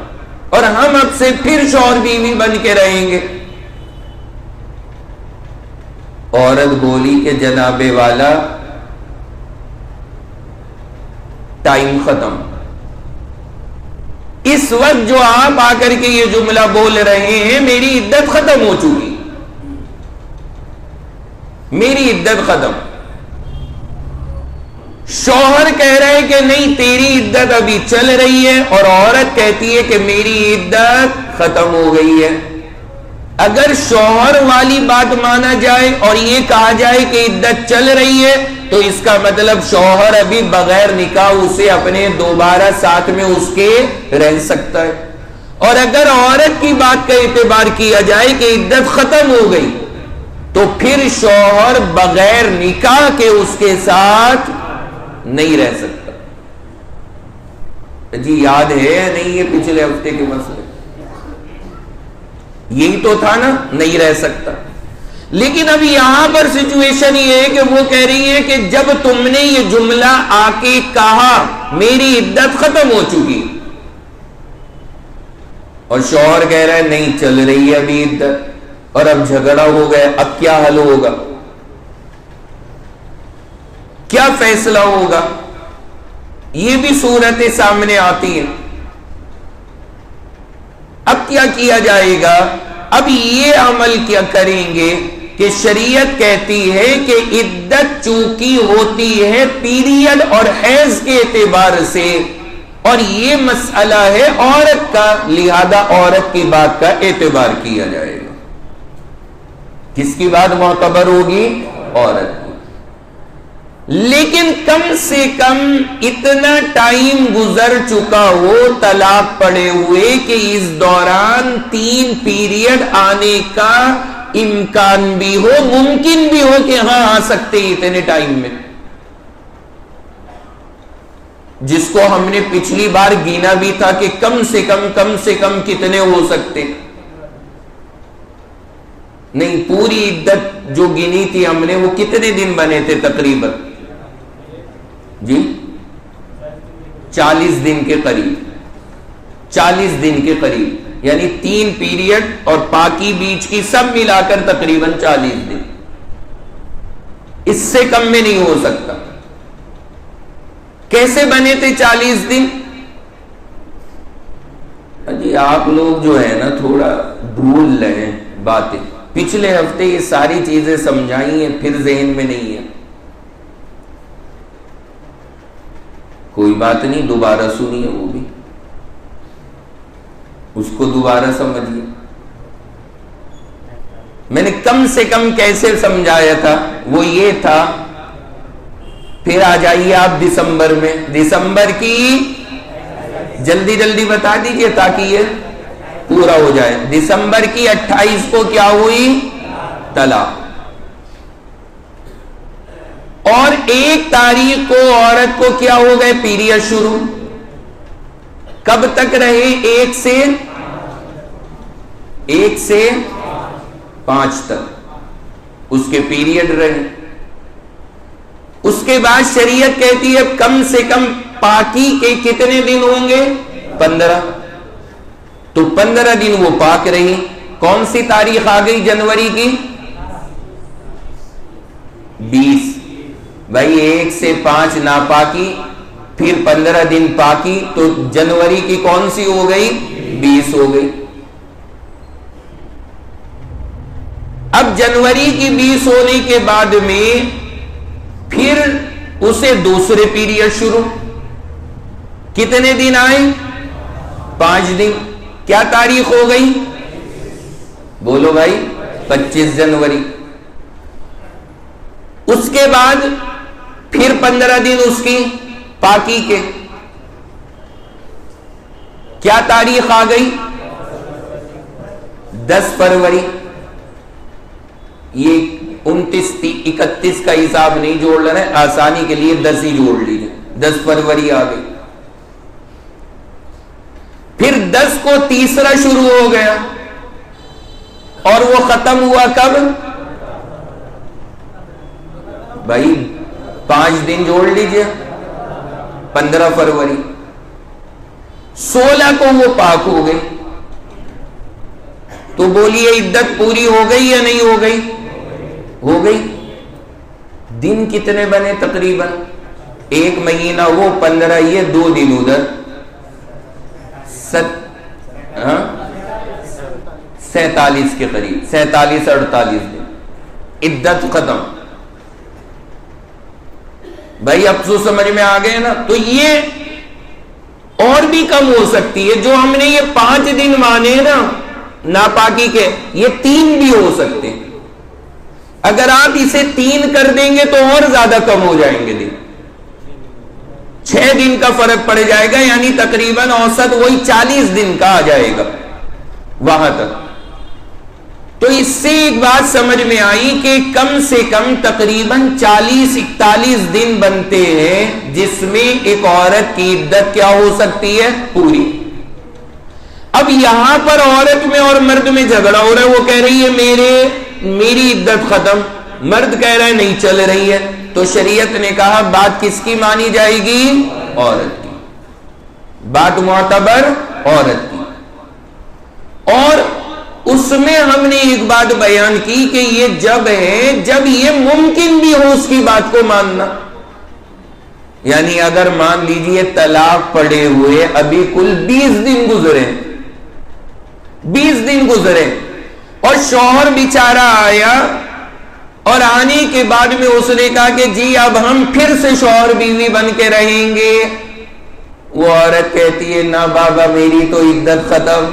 اور ہم اب سے پھر شوہر بیوی بن کے رہیں گے. عورت بولی کہ جناب والا ٹائم ختم. اس وقت جو آپ آ کر کے یہ جملہ بول رہے ہیں میری عدت ختم ہو چکی، میری عدت ختم. شوہر کہہ رہے کہ نہیں تیری عدت ابھی چل رہی ہے، اور عورت کہتی ہے کہ میری عدت ختم ہو گئی ہے. اگر شوہر والی بات مانا جائے اور یہ کہا جائے کہ عدت چل رہی ہے تو اس کا مطلب شوہر ابھی بغیر نکاح اسے اپنے دوبارہ ساتھ میں اس کے رہ سکتا ہے. اور اگر عورت کی بات کا اعتبار کیا جائے کہ عدت ختم ہو گئی تو پھر شوہر بغیر نکاح کے اس کے ساتھ نہیں رہ سکتا. جی یاد ہے یا نہیں یہ پچھلے ہفتے کے مسئلے؟ یہی تو تھا نا، نہیں رہ سکتا. لیکن اب یہاں پر سچویشن یہ ہے کہ وہ کہہ رہی ہے کہ جب تم نے یہ جملہ آ کے کہا میری عدت ختم ہو چکی، اور شوہر کہہ رہا ہے نہیں چل رہی ہے ابھی عدت، اور اب جھگڑا ہو گیا، اب کیا حل ہوگا، کیا فیصلہ ہوگا، یہ بھی صورتیں سامنے آتی ہیں. اب کیا کیا جائے گا؟ اب یہ عمل کیا کریں گے کہ شریعت کہتی ہے کہ عدت چونکہ ہوتی ہے پیریڈ اور حیض کے اعتبار سے، اور یہ مسئلہ ہے عورت کا، لہذا عورت کی بات کا اعتبار کیا جائے گا. کس کی بات معتبر ہوگی؟ عورت کی. لیکن کم سے کم اتنا ٹائم گزر چکا ہو طلاق پڑے ہوئے کہ اس دوران 3 پیریڈ آنے کا امکان بھی ہو، ممکن بھی ہو کہ ہاں آ سکتے اتنے ٹائم میں، جس کو ہم نے پچھلی بار گینا بھی تھا کہ کم سے کم کتنے ہو سکتے. نہیں، پوری عدت جو گنی تھی ہم نے وہ کتنے دن بنے تھے تقریباً؟ جی 40 دن کے قریب، 40 دن کے قریب، یعنی 3 پیریڈ اور پاکی بیچ کی سب ملا کر تقریباً 40 دن. اس سے کم میں نہیں ہو سکتا. کیسے بنے تھے 40 دن؟ جی آپ لوگ جو ہے نا تھوڑا بھول رہے ہیں باتیں. پچھلے ہفتے یہ ساری چیزیں سمجھائی ہیں، پھر ذہن میں نہیں ہے. کوئی بات نہیں، دوبارہ سنیے، وہ بھی اس کو دوبارہ سمجھیے. میں نے کم سے کم کیسے سمجھایا تھا؟ وہ یہ تھا، پھر آ جائیے آپ دسمبر میں، دسمبر کی جلدی بتا دیجئے تاکہ یہ پورا ہو جائے. دسمبر کی 28 کو کیا ہوئی؟ طلاق. اور 1 تاریخ کو عورت کو کیا ہو گئے؟ پیریڈ شروع. کب تک رہے؟ 1 سے 5 تک اس کے پیریڈ رہے. اس کے بعد شریعت کہتی ہے کم سے کم پاکی کے کتنے دن ہوں گے؟ 15. تو 15 دن وہ پاک رہی. کون سی تاریخ آ گئی جنوری کی؟ 20. بھائی 1 سے 5 ناپاکی، پھر 15 دن پاکی، تو جنوری کی کون سی ہو گئی؟ 20 ہو گئی. اب جنوری کی 20 ہونے کے بعد میں پھر اسے دوسرے پیریڈ شروع. کتنے دن آئے؟ 5 دن. کیا تاریخ ہو گئی؟ بولو بھائی، 25 جنوری. اس کے بعد پھر 15 دن اس کی پاکی کے. کیا تاریخ آ گئی؟ 10 فروری. یہ 29 31 کا حساب نہیں جوڑ لینا ہے، آسانی کے لیے 10 ہی جوڑ لیجیے. 10 فروری آ گئی. پھر 10 کو تیسرا شروع ہو گیا. اور وہ ختم ہوا کب؟ بھائی 5 دن جوڑ لیجئے، 15 فروری، 16 کو وہ پاک ہو گئی، تو بولیے عدت پوری ہو گئی یا نہیں ہو گئی؟ ہو گئی۔ دن کتنے بنے تقریباً؟ 1 مہینہ وہ 15 یہ 2 دن ادھر، 47 کے قریب، 47-48 دن عدت ختم۔ بھائی اب تو سمجھ میں آ گئے نا؟ تو یہ اور بھی کم ہو سکتی ہے، جو ہم نے یہ 5 دن مانے نا ناپاکی کے، یہ 3 بھی ہو سکتے ہیں۔ اگر آپ اسے 3 کر دیں گے تو اور زیادہ کم ہو جائیں گے دن، 6 دن کا فرق پڑ جائے گا، یعنی تقریباً اوسط وہی 40 دن کا آ جائے گا وہاں تک۔ تو اس سے ایک بات سمجھ میں آئی کہ کم سے کم تقریباً 40-41 دن بنتے ہیں جس میں ایک عورت کی عدت کیا ہو سکتی ہے؟ پوری۔ اب یہاں پر عورت میں اور مرد میں جھگڑا ہو رہا ہے، وہ کہہ رہی ہے میری عدت ختم، مرد کہہ رہا ہے نہیں چل رہی ہے، تو شریعت نے کہا بات کس کی مانی جائے گی؟ عورت کی، بات معتبر عورت کی۔ اور اس میں ہم نے ایک بات بیان کی کہ یہ جب ہے جب یہ ممکن بھی ہو اس کی بات کو ماننا، یعنی اگر مان لیجئے طلاق پڑے ہوئے ابھی کل 20 دن گزرے، 20 دن گزرے، اور شوہر بیچارہ آیا اور آنے کے بعد میں اس نے کہا کہ جی اب ہم پھر سے شوہر بیوی بن کے رہیں گے، وہ عورت کہتی ہے نہ بابا میری تو عدت ختم۔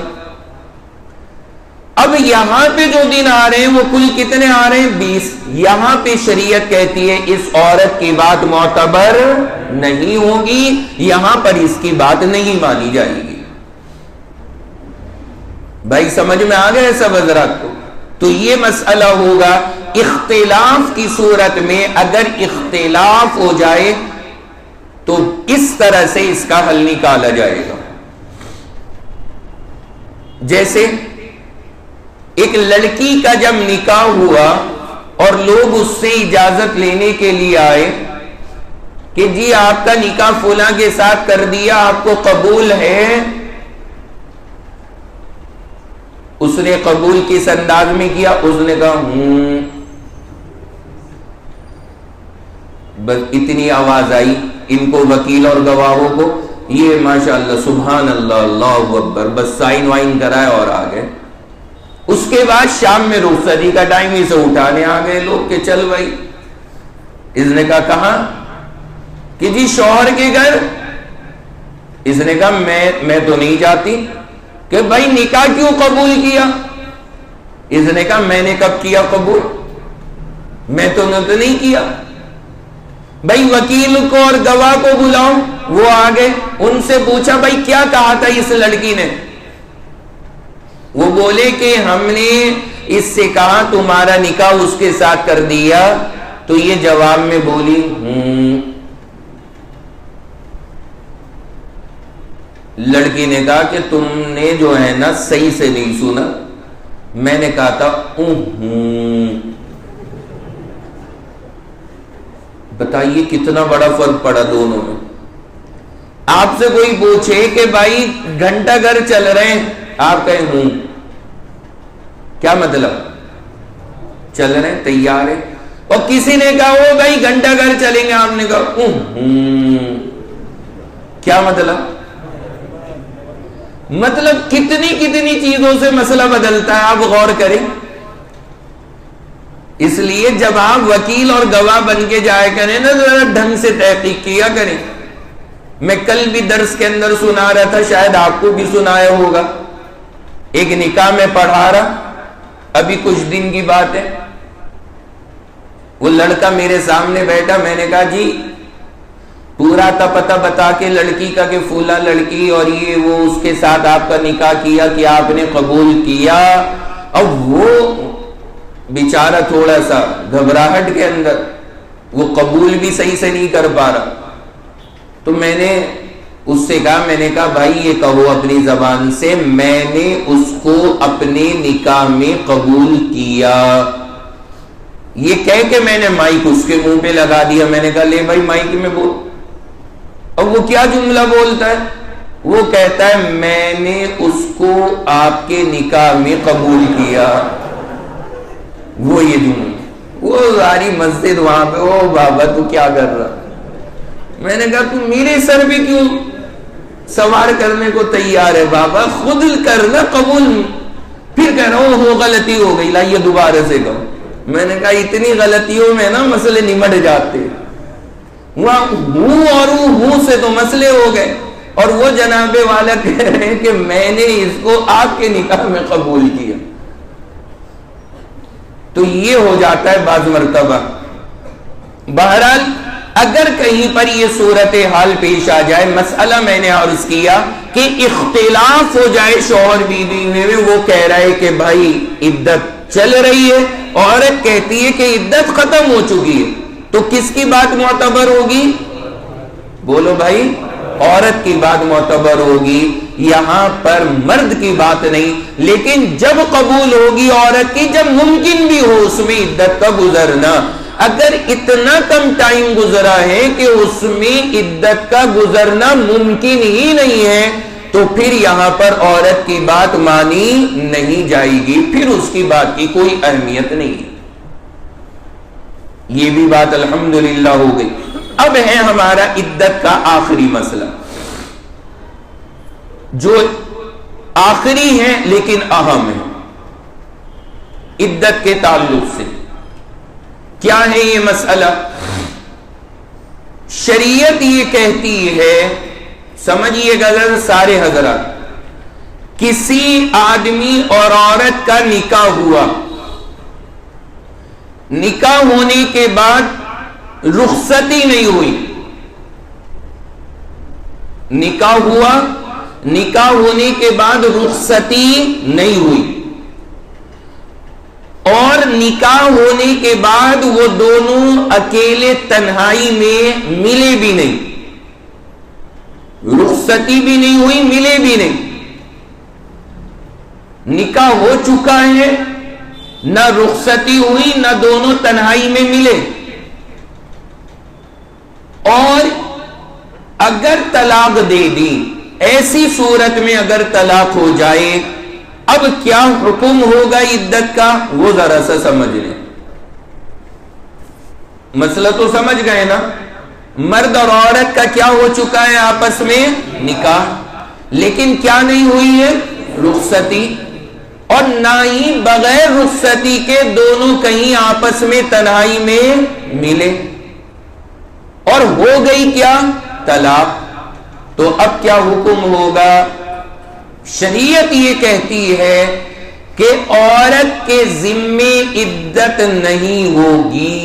اب یہاں پہ جو دن آ رہے ہیں وہ کل کتنے آ رہے ہیں؟ 20۔ یہاں پہ شریعت کہتی ہے اس عورت کی بات معتبر نہیں ہوگی، یہاں پر اس کی بات نہیں مانی جائے گی۔ بھائی سمجھ میں آ گئے سب حضرات کو؟ تو یہ مسئلہ ہوگا اختلاف کی صورت میں، اگر اختلاف ہو جائے تو اس طرح سے اس کا حل نکالا جائے گا۔ جیسے ایک لڑکی کا جب نکاح ہوا اور لوگ اس سے اجازت لینے کے لیے آئے کہ جی آپ کا نکاح فلاں کے ساتھ کر دیا، آپ کو قبول ہے؟ اس نے قبول کس انداز میں کیا؟ اس نے کہا بس اتنی آواز آئی ان کو، وکیل اور گواہوں کو، یہ ماشاءاللہ سبحان اللہ اللہ اکبر، بس سائن وائن کرائے اور آ گئے۔ اس کے بعد شام میں رخصتی کا ٹائم، اسے اٹھانے آ گئے لوگ کہ چل بھائی۔ اس نے کہا کہاں؟ کہ جی شوہر کے گھر۔ اس نے کہا میں تو نہیں جاتی۔ کہ بھائی نکاح کیوں قبول کیا؟ اس نے کہا میں نے کب کیا قبول، میں تو نہیں کیا۔ بھائی وکیل کو اور گواہ کو بلاؤ، وہ آگے، ان سے پوچھا بھائی کیا کہا تھا اس لڑکی نے؟ وہ بولے کہ ہم نے اس سے کہا تمہارا نکاح اس کے ساتھ کر دیا، تو یہ جواب میں بولی لڑکی نے کہا کہ تم نے جو ہے نا صحیح سے نہیں سنا، میں نے کہا تھا بتائیے کتنا بڑا فرق پڑا دونوں میں۔ آپ سے کوئی پوچھے کہ بھائی گھنٹہ گھر چل رہے ہیں، آپ کہیں ہوں، کیا مطلب؟ چل رہے ہیں، تیار ہے۔ اور کسی نے کہا وہ بھائی گھنٹہ گھر چلیں گے، آپ نے کہا کیا مطلب؟ مطلب کتنی چیزوں سے مسئلہ بدلتا ہے، آپ غور کریں۔ اس لیے جب آپ وکیل اور گواہ بن کے جائے کریں نا، ذرا ڈھنگ سے تحقیق کیا کریں۔ میں کل بھی درس کے اندر سنا رہا تھا، شاید آپ کو بھی سنایا ہوگا، ایک نکاح میں پڑھا رہا، ابھی کچھ دن کی بات ہے، وہ لڑکا میرے سامنے بیٹھا، میں نے کہا جی پورا پتہ بتا کے لڑکی کا کہ فلاں لڑکی اور یہ وہ اس کے ساتھ آپ کا نکاح کیا کہ آپ نے قبول کیا۔ اب وہ بیچارہ تھوڑا سا گھبراہٹ کے اندر، وہ قبول بھی صحیح سے نہیں کر پا رہا، تو میں نے اس سے کہا, میں نے کہا بھائی یہ کہو اپنی زبان سے, میں نے اس کو اپنے نکاح میں قبول کیا. یہ کہہ کہ میں نے مائک اس کے منہ پہ لگا دیا. میں نے کہا لے بھائی مائک میں بول. اب وہ کیا جملہ بولتا ہے؟ وہ کہتا ہے میں نے اس کو آپ کے نکاح میں قبول کیا. وہ یہ جملہ, وہ ساری مسجد وہاں پہ, او بابا تو کیا کر رہا. میں نے کہا تو میرے سر پہ کیوں سوار کرنے کو تیار ہے بابا, خود کرنا قبول. پھر کہہ رہا ہوں وہ غلطی ہو گئی, لائیے دوبارہ سے کہو. میں نے کہا اتنی غلطیوں میں نا مسئلے نمٹ جاتے. وہاں ہوں اور ہوں سے تو مسئلے ہو گئے, اور وہ جناب والا کہہ رہے ہیں کہ میں نے اس کو آپ کے نکاح میں قبول کیا. تو یہ ہو جاتا ہے بعض مرتبہ. بہرحال اگر کہیں پر یہ صورتحال پیش آ جائے, مسئلہ میں نے عرض کیا کہ اختلاف ہو جائے شوہر بیوی میں, وہ کہہ رہا ہے کہ بھائی عدت چل رہی ہے, عورت کہتی ہے کہ عدت ختم ہو چکی ہے, تو کس کی بات معتبر ہوگی؟ بولو بھائی, عورت کی بات معتبر ہوگی, یہاں پر مرد کی بات نہیں. لیکن جب قبول ہوگی عورت کی, جب ممکن بھی ہو اس میں عدت کا گزرنا. اگر اتنا کم ٹائم گزرا ہے کہ اس میں عدت کا گزرنا ممکن ہی نہیں ہے, تو پھر یہاں پر عورت کی بات مانی نہیں جائے گی, پھر اس کی بات کی کوئی اہمیت نہیں ہے. یہ بھی بات الحمدللہ ہو گئی. اب ہے ہمارا عدت کا آخری مسئلہ, جو آخری ہے لیکن اہم ہے. عدت کے تعلق سے کیا ہے یہ مسئلہ؟ شریعت یہ کہتی ہے, سمجھیے گا سارے حضرات, کسی آدمی اور عورت کا نکاح ہوا, نکاح ہونے کے بعد رخصتی نہیں ہوئی. نکاح ہوا, نکاح ہونے کے بعد رخصتی نہیں ہوئی, اور نکاح ہونے کے بعد وہ دونوں اکیلے تنہائی میں ملے بھی نہیں. رخصتی بھی نہیں ہوئی, ملے بھی نہیں. نکاح ہو چکا ہے, نہ رخصتی ہوئی, نہ دونوں تنہائی میں ملے. اور اگر طلاق دے دی, ایسی صورت میں اگر طلاق ہو جائے, اب کیا حکم ہوگا عدت کا, وہ ذرا سا سمجھ لیں. مسئلہ تو سمجھ گئے نا. مرد اور عورت کا کیا ہو چکا ہے آپس میں نکاح, لیکن کیا نہیں ہوئی ہے رخصتی, اور نہ ہی بغیر رخصتی کے دونوں کہیں آپس میں تنہائی میں ملے, اور ہو گئی کیا طلاق. تو اب کیا حکم ہوگا؟ شریعت یہ کہتی ہے کہ عورت کے ذمے عدت نہیں ہوگی,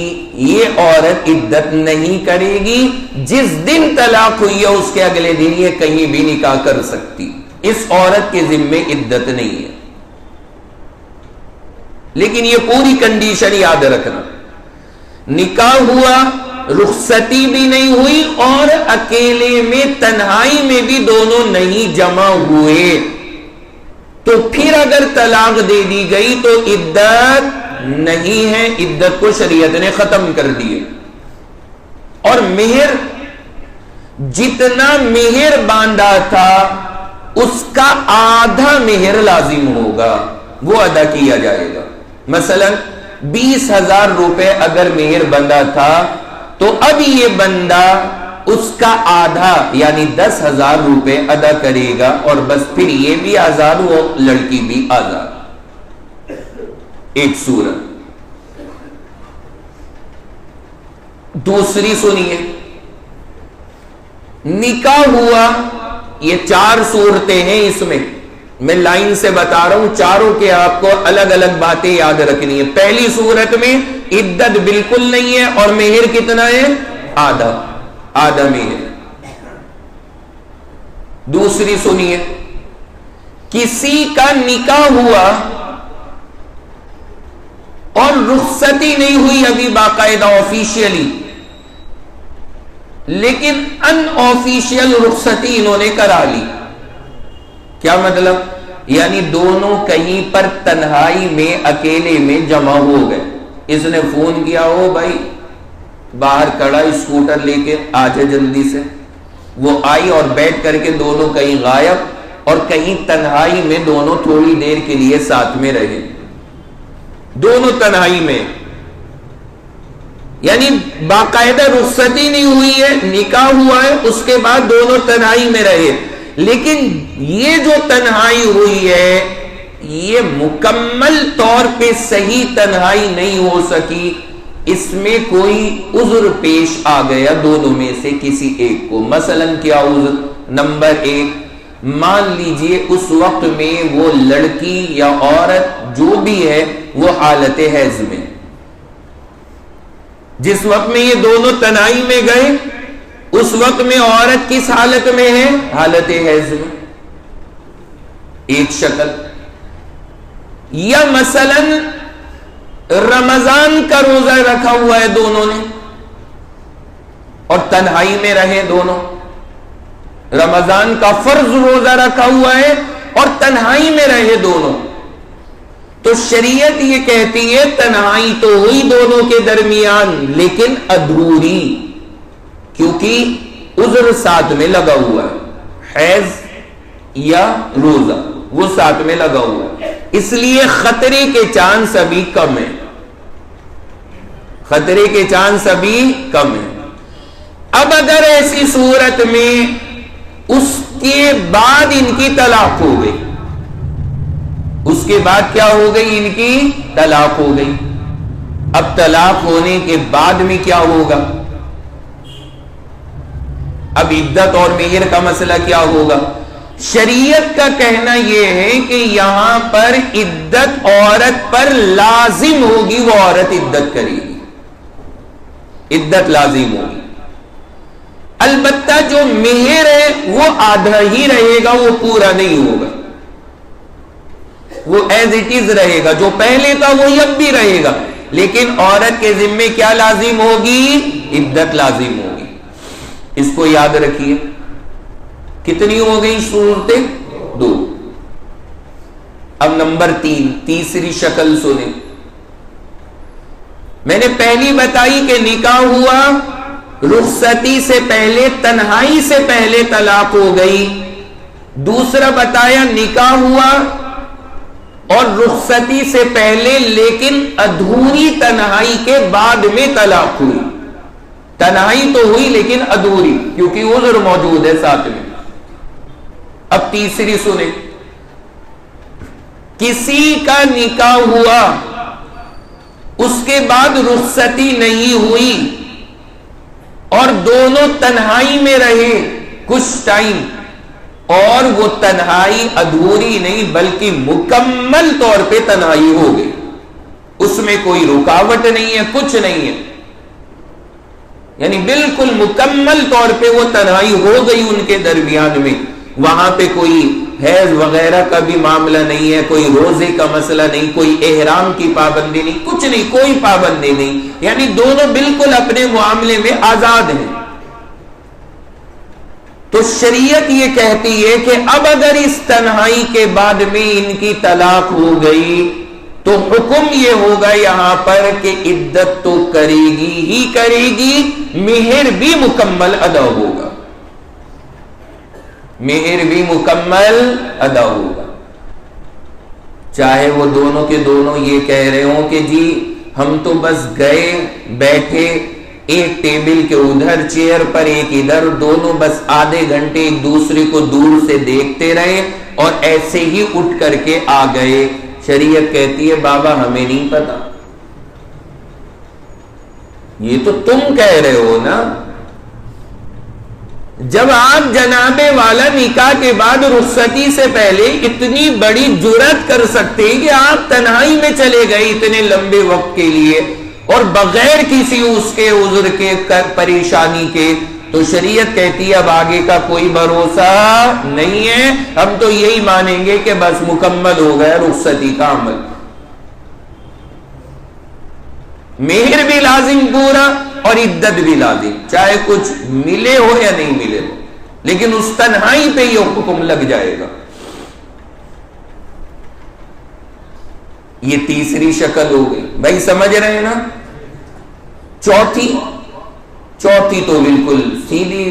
یہ عورت عدت نہیں کرے گی. جس دن طلاق ہوئی ہے اس کے اگلے دن یہ کہیں بھی نکاح کر سکتی, اس عورت کے ذمے عدت نہیں ہے. لیکن یہ پوری کنڈیشن یاد رکھنا, نکاح ہوا, رخصتی بھی نہیں ہوئی, اور اکیلے میں تنہائی میں بھی دونوں نہیں جمع ہوئے, تو پھر اگر طلاق دے دی گئی تو عدت نہیں ہے, عدت کو شریعت نے ختم کر دی. اور مہر, جتنا مہر باندھا تھا اس کا آدھا مہر لازم ہوگا, وہ ادا کیا جائے گا. مثلا 20,000 روپے اگر مہر بندہ تھا, تو اب یہ بندہ اس کا آدھا یعنی 10,000 روپے ادا کرے گا, اور بس پھر یہ بھی آزاد, وہ لڑکی بھی آزاد. ایک صورت. دوسری سنیے, نکاح ہوا, یہ 4 صورتیں ہیں اس میں لائن سے بتا رہا ہوں, چاروں کے آپ کو الگ الگ باتیں یاد رکھنی ہے. پہلی صورت میں عدت بالکل نہیں ہے, اور مہر کتنا ہے؟ آدھا مہر. دوسری سنیے, کسی کا نکاح ہوا اور رخصتی نہیں ہوئی ابھی باقاعدہ آفیشیلی, لیکن ان آفیشیل رخصتی انہوں نے کرا لی. کیا مطلب؟ یعنی دونوں کہیں پر تنہائی میں اکیلے میں جمع ہو گئے. اس نے فون کیا، ہو بھائی باہر کھڑا اسکوٹر لے کے آ جائے جلدی سے. وہ آئی اور بیٹھ کر کے دونوں کہیں غائب، اور کہیں تنہائی میں دونوں تھوڑی دیر کے لیے ساتھ میں رہے. دونوں تنہائی میں، یعنی باقاعدہ رخصتی نہیں ہوئی ہے، نکاح ہوا ہے، اس کے بعد دونوں تنہائی میں رہے. لیکن یہ جو تنہائی ہوئی ہے یہ مکمل طور پہ صحیح تنہائی نہیں ہو سکی. اس میں کوئی عذر پیش آ گیا دونوں میں سے کسی ایک کو. مثلا کیا عذر؟ نمبر 1، مان لیجئے اس وقت میں وہ لڑکی یا عورت جو بھی ہے وہ حالت حیض میں. جس وقت میں یہ دونوں تنہائی میں گئے اس وقت میں عورت کس حالت میں ہے؟ حالت حیض میں. ایک شکل. یا مثلا رمضان کا روزہ رکھا ہوا ہے دونوں نے اور تنہائی میں رہے دونوں. رمضان کا فرض روزہ رکھا ہوا ہے اور تنہائی میں رہے دونوں. تو شریعت یہ کہتی ہے تنہائی تو ہوئی دونوں کے درمیان لیکن ادھوری، کیونکہ عذر ساتھ میں لگا ہوا ہے، حیض یا روزہ وہ ساتھ میں لگا ہوا ہے. اس لیے خطرے کے چانس ابھی کم ہیں. خطرے کے چانس ابھی کم ہیں. اب اگر ایسی صورت میں اس کے بعد ان کی طلاق ہو گئی، اس کے بعد کیا ہو گئی؟ ان کی طلاق ہو گئی. اب طلاق ہونے کے بعد میں کیا ہوگا؟ اب عدت اور مہر کا مسئلہ کیا ہوگا؟ شریعت کا کہنا یہ ہے کہ یہاں پر عدت عورت پر لازم ہوگی، وہ عورت عدت کرے گی، عدت لازم ہوگی. البتہ جو مہر ہے وہ آدھا ہی رہے گا، وہ پورا نہیں ہوگا، وہ ایز اٹ از رہے گا. جو پہلے تھا وہی اب بھی رہے گا، لیکن عورت کے ذمے کیا لازم ہوگی؟ عدت لازم ہوگی. اس کو یاد رکھیے. کتنی ہو گئی صورتیں؟ 2. اب نمبر 3، تیسری شکل سنیں. میں نے پہلی بتائی کہ نکاح ہوا، رخصتی سے پہلے، تنہائی سے پہلے طلاق ہو گئی. دوسرا بتایا نکاح ہوا اور رخصتی سے پہلے لیکن ادھوری تنہائی کے بعد میں طلاق ہوئی. تنہائی تو ہوئی لیکن ادھوری، کیونکہ عذر موجود ہے ساتھ میں. اب تیسری سنیں. کسی کا نکاح ہوا اس کے بعد رخصتی نہیں ہوئی اور دونوں تنہائی میں رہے کچھ ٹائم، اور وہ تنہائی ادھوری نہیں بلکہ مکمل طور پہ تنہائی ہو گئی، اس میں کوئی رکاوٹ نہیں ہے، کچھ نہیں ہے، یعنی بالکل مکمل طور پہ وہ تنہائی ہو گئی ان کے درمیان میں. وہاں پہ کوئی حیض وغیرہ کا بھی معاملہ نہیں ہے، کوئی روزے کا مسئلہ نہیں، کوئی احرام کی پابندی نہیں، کچھ نہیں، کوئی پابندی نہیں، یعنی دونوں بالکل اپنے معاملے میں آزاد ہیں. تو شریعت یہ کہتی ہے کہ اب اگر اس تنہائی کے بعد میں ان کی طلاق ہو گئی تو حکم یہ ہوگا یہاں پر کہ عدت تو کرے گی ہی کرے گی، مہر بھی مکمل ادا ہوگا، مہر بھی مکمل ادا ہوگا. چاہے وہ دونوں کے دونوں یہ کہہ رہے ہوں کہ جی ہم تو بس گئے بیٹھے ایک ٹیبل کے ادھر چیئر پر ایک ادھر، دونوں بس آدھے گھنٹے ایک دوسرے کو دور سے دیکھتے رہے اور ایسے ہی اٹھ کر کے آ گئے. شریعت کہتی ہے بابا ہمیں نہیں پتا، یہ تو تم کہہ رہے ہو نا. جب آپ جناب والا نکاح کے بعد رخصتی سے پہلے اتنی بڑی جرات کر سکتے کہ آپ تنہائی میں چلے گئے اتنے لمبے وقت کے لیے اور بغیر کسی اس کے عذر کے پریشانی کے، تو شریعت کہتی ہے اب آگے کا کوئی بھروسہ نہیں ہے، ہم تو یہی مانیں گے کہ بس مکمل ہو گیا رخصتی کا عمل. مہر بھی لازم پورا اور عدت بھی لازم، چاہے کچھ ملے ہو یا نہیں ملے ہو، لیکن اس تنہائی پہ یہ حکم لگ جائے گا۔ یہ تیسری شکل ہو گئی، بھائی سمجھ رہے ہیں نا؟ چوتھی تو بالکل سیدھی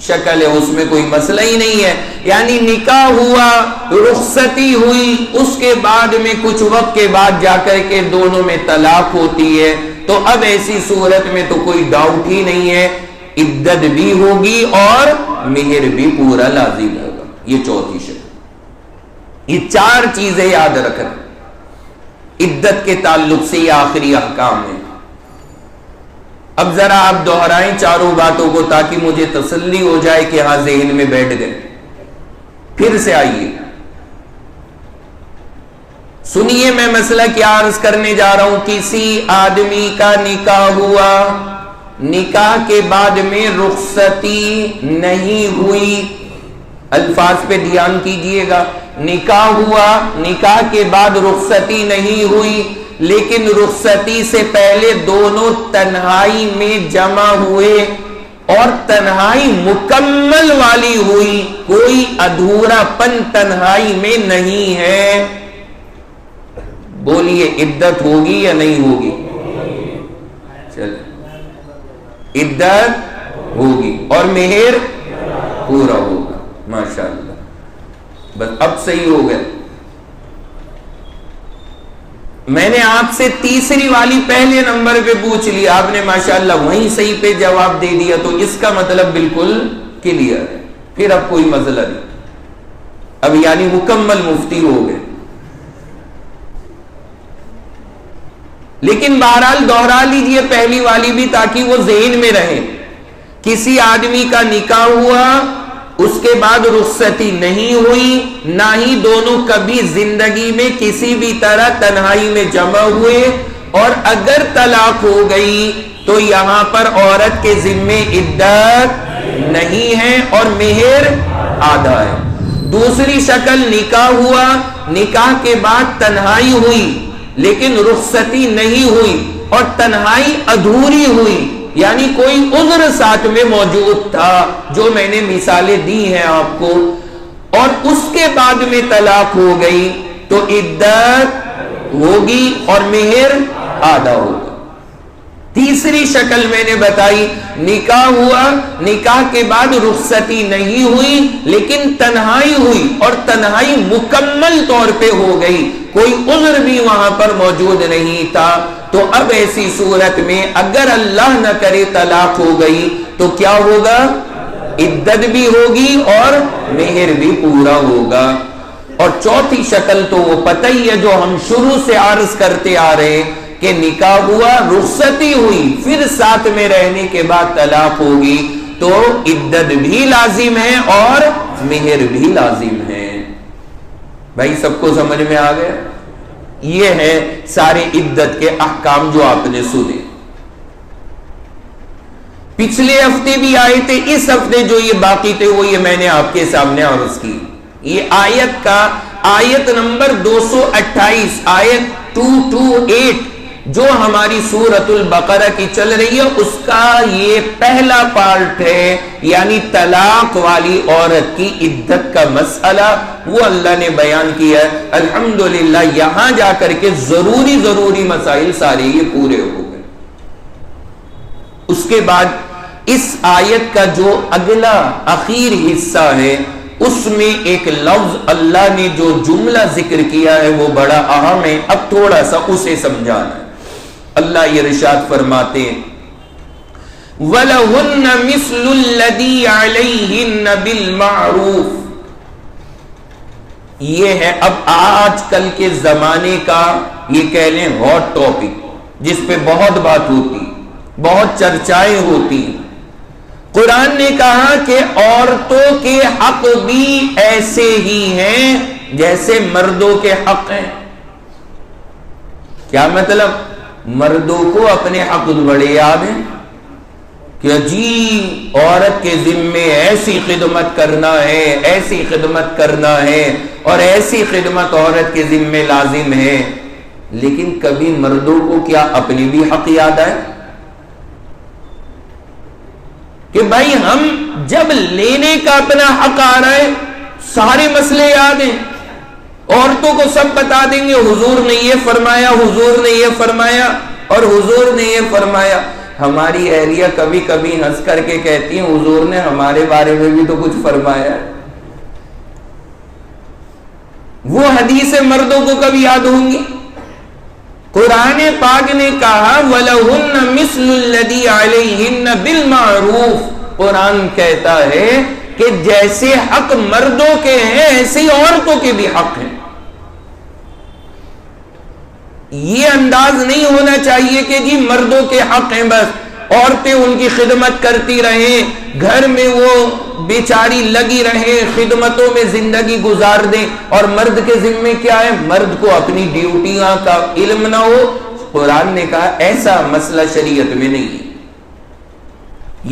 شکل ہے، اس میں کوئی مسئلہ ہی نہیں ہے، یعنی نکاح ہوا، رخصتی ہوئی، اس کے بعد میں کچھ وقت کے بعد جا کر کے دونوں میں طلاق ہوتی ہے، تو اب ایسی صورت میں تو کوئی ڈاؤٹ ہی نہیں ہے، عدت بھی ہوگی اور مہر بھی پورا لازم ہوگا۔ یہ چوتھی شکل۔ یہ چار چیزیں یاد رکھنا عدت کے تعلق سے، یہ آخری احکام ہے۔ اب ذرا آپ دہرائیں چاروں باتوں کو تاکہ مجھے تسلی ہو جائے کہ ہاں ذہن میں بیٹھ گئے۔ پھر سے آئیے سنیے، میں مسئلہ کیا عرض کرنے جا رہا ہوں۔ کسی آدمی کا نکاح ہوا، نکاح کے بعد میں رخصتی نہیں ہوئی، الفاظ پہ دھیان کیجئے گا، نکاح ہوا، نکاح کے بعد رخصتی نہیں ہوئی، لیکن رخصتی سے پہلے دونوں تنہائی میں جمع ہوئے اور تنہائی مکمل والی ہوئی، کوئی ادھورا پن تنہائی میں نہیں ہے، بولیے عدت ہوگی یا نہیں ہوگی؟ چلیں، عدت ہوگی اور مہر پورا ہوگا، ماشاءاللہ۔ بس اب صحیح ہو گیا۔ میں نے آپ سے تیسری والی پہلے نمبر پہ پوچھ لی، آپ نے ماشاءاللہ وہیں صحیح پہ جواب دے دیا، تو اس کا مطلب بالکل کلیئر ہے، پھر اب کوئی مسئلہ نہیں، اب یعنی مکمل مفتی ہو گئے۔ لیکن بہرحال دوہرا لیجئے پہلی والی بھی تاکہ وہ ذہن میں رہے۔ کسی آدمی کا نکاح ہوا، اس کے بعد رخصتی نہیں ہوئی، نہ ہی دونوں کبھی زندگی میں کسی بھی طرح تنہائی میں جمع ہوئے، اور اگر طلاق ہو گئی تو یہاں پر عورت کے ذمے عدت نہیں ہے اور مہر آدھا ہے۔ دوسری شکل، نکاح ہوا، نکاح کے بعد تنہائی ہوئی لیکن رخصتی نہیں ہوئی اور تنہائی ادھوری ہوئی، یعنی کوئی عذر ساتھ میں موجود تھا جو میں نے مثالیں دی ہیں آپ کو، اور اس کے بعد میں طلاق ہو گئی تو عدت ہوگی اور مہر آدھا ہوگا۔ تیسری شکل میں نے بتائی، نکاح ہوا، نکاح کے بعد رخصتی نہیں ہوئی لیکن تنہائی ہوئی اور تنہائی مکمل طور پہ ہو گئی، کوئی عذر بھی وہاں پر موجود نہیں تھا، تو اب ایسی صورت میں اگر اللہ نہ کرے طلاق ہو گئی تو کیا ہوگا؟ عدت بھی ہوگی اور مہر بھی پورا ہوگا۔ اور چوتھی شکل تو وہ پتہ ہی ہے جو ہم شروع سے عرض کرتے آ رہے کہ نکاح ہوا، رخصتی ہوئی، پھر ساتھ میں رہنے کے بعد طلاق ہوگی تو عدت بھی لازم ہے اور مہر بھی لازم ہے۔ بھائی سب کو سمجھ میں آ گیا؟ یہ ہے سارے عدت کے احکام جو آپ نے سنے۔ پچھلے ہفتے بھی آئے تھے، اس ہفتے جو یہ باقی تھے وہ یہ میں نے آپ کے سامنے عرض کی۔ یہ آیت کا آیت نمبر 228، آیت 228 جو ہماری سورۃ البقرہ کی چل رہی ہے، اس کا یہ پہلا پارٹ ہے، یعنی طلاق والی عورت کی عدت کا مسئلہ وہ اللہ نے بیان کیا ہے۔ الحمدللہ یہاں جا کر کے ضروری مسائل سارے یہ پورے ہو گئے۔ اس کے بعد اس آیت کا جو اگلا اخیر حصہ ہے، اس میں ایک لفظ اللہ نے جو جملہ ذکر کیا ہے وہ بڑا اہم ہے، اب تھوڑا سا اسے سمجھانا ہے۔ اللہ یہ ارشاد فرماتے ہیں وَلَهُنَّ مِثْلُ الَّذِي عَلَيْهِنَّ بِالْمَعْرُوفِ، یہ ہے اب آج کل کے زمانے کا یہ کہہ لیں ہاٹ ٹاپک، جس پہ بہت بات ہوتی، بہت چرچائیں ہوتی۔ قرآن نے کہا کہ عورتوں کے حق بھی ایسے ہی ہیں جیسے مردوں کے حق ہیں۔ کیا مطلب؟ مردوں کو اپنے حق بڑے یاد ہیں کہ جی عورت کے ذمے ایسی خدمت کرنا ہے، ایسی خدمت کرنا ہے، اور ایسی خدمت عورت کے ذمے لازم ہے، لیکن کبھی مردوں کو کیا اپنے بھی حق یاد آئے؟ کہ بھائی ہم جب لینے کا اپنا حق آ رہا ہے سارے مسئلے یاد ہیں، عورتوں کو سب بتا دیں گے حضور نے یہ فرمایا، حضور نے یہ فرمایا اور حضور نے یہ فرمایا۔ ہماری اہلیہ کبھی کبھی ہنس کر کے کہتی ہیں حضور نے ہمارے بارے میں بھی تو کچھ فرمایا ہے۔ وہ حدیث مردوں کو کبھی یاد ہوں گی؟ قرآن پاک نے کہا وَلَهُنَّ مِثْلُ الَّذِي عَلَيْهِنَّ بِالْمَعْرُوفِ، قرآن کہتا ہے کہ جیسے حق مردوں کے ہیں ایسے عورتوں کے بھی حق ہیں۔ یہ انداز نہیں ہونا چاہیے کہ جی مردوں کے حق ہیں بس عورتیں ان کی خدمت کرتی رہیں، گھر میں وہ بیچاری لگی رہیں، خدمتوں میں زندگی گزار دیں، اور مرد کے ذمے کیا ہے؟ مرد کو اپنی ڈیوٹیاں کا علم نہ ہو۔ قرآن نے کہا ایسا مسئلہ شریعت میں نہیں ہے۔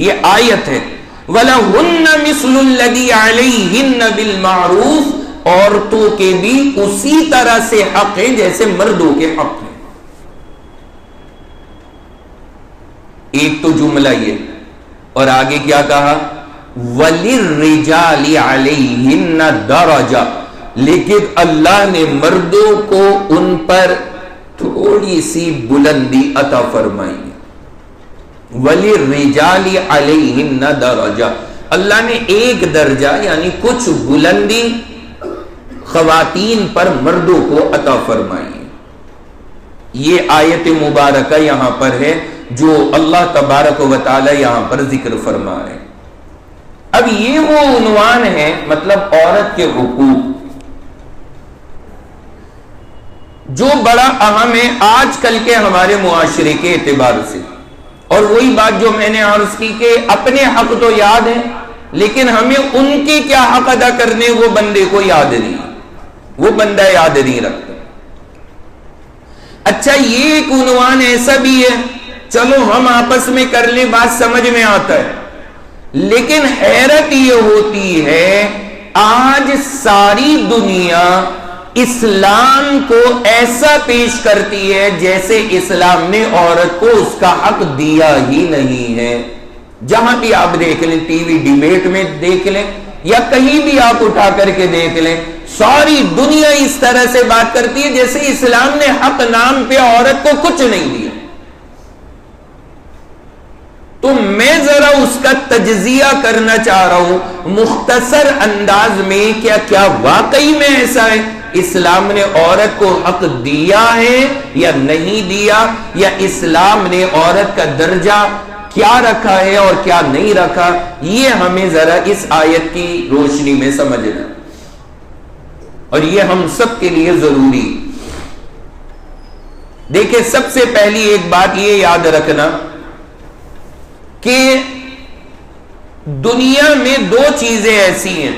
یہ آیت ہے وَلَهُنَّ مِثْلُ الَّذِي عَلَيْهِنَّ بِالْمَعْرُوفِ، عورتوں کے بھی اسی طرح سے حق ہیں جیسے مردوں کے حق ہیں۔ ایک تو جملہ یہ، اور آگے کیا کہا؟ وَلِلرِّجَالِ عَلَيْهِنَّ دَرَجَةٌ، لیکن اللہ نے مردوں کو ان پر تھوڑی سی بلندی عطا فرمائی۔ وَلِلرِّجَالِ عَلَيْهِنَّ دَرَجَةٌ، اللہ نے ایک درجہ یعنی کچھ بلندی خواتین پر مردوں کو عطا فرمائی۔ یہ آیت مبارکہ یہاں پر ہے جو اللہ تبارک و تعالی یہاں پر ذکر فرما ہے۔ اب یہ وہ عنوان ہے، مطلب عورت کے حقوق، جو بڑا اہم ہے آج کل کے ہمارے معاشرے کے اعتبار سے۔ اور وہی بات جو میں نے عرض کی کہ اپنے حق تو یاد ہیں لیکن ہمیں ان کے کیا حق ادا کرنے وہ بندے کو یاد نہیں، وہ بندہ یاد نہیں رکھتا۔ اچھا یہ ایک عنوان ایسا بھی ہے چلو ہم آپس میں کر لیں، بات سمجھ میں آتا ہے، لیکن حیرت یہ ہوتی ہے آج ساری دنیا اسلام کو ایسا پیش کرتی ہے جیسے اسلام نے عورت کو اس کا حق دیا ہی نہیں ہے۔ جہاں بھی آپ دیکھ لیں، ٹی وی ڈیبیٹ میں دیکھ لیں یا کہیں بھی آپ اٹھا کر کے دیکھ لیں، ساری دنیا اس طرح سے بات کرتی ہے جیسے اسلام نے حق نام پہ عورت کو کچھ نہیں دیا۔ تو میں ذرا اس کا تجزیہ کرنا چاہ رہا ہوں مختصر انداز میں، کیا واقعی میں ایسا ہے؟ اسلام نے عورت کو حق دیا ہے یا نہیں دیا، یا اسلام نے عورت کا درجہ کیا رکھا ہے اور کیا نہیں رکھا، یہ ہمیں ذرا اس آیت کی روشنی میں سمجھنا، اور یہ ہم سب کے لیے ضروری۔ دیکھیں سب سے پہلی ایک بات یہ یاد رکھنا کہ دنیا میں دو چیزیں ایسی ہیں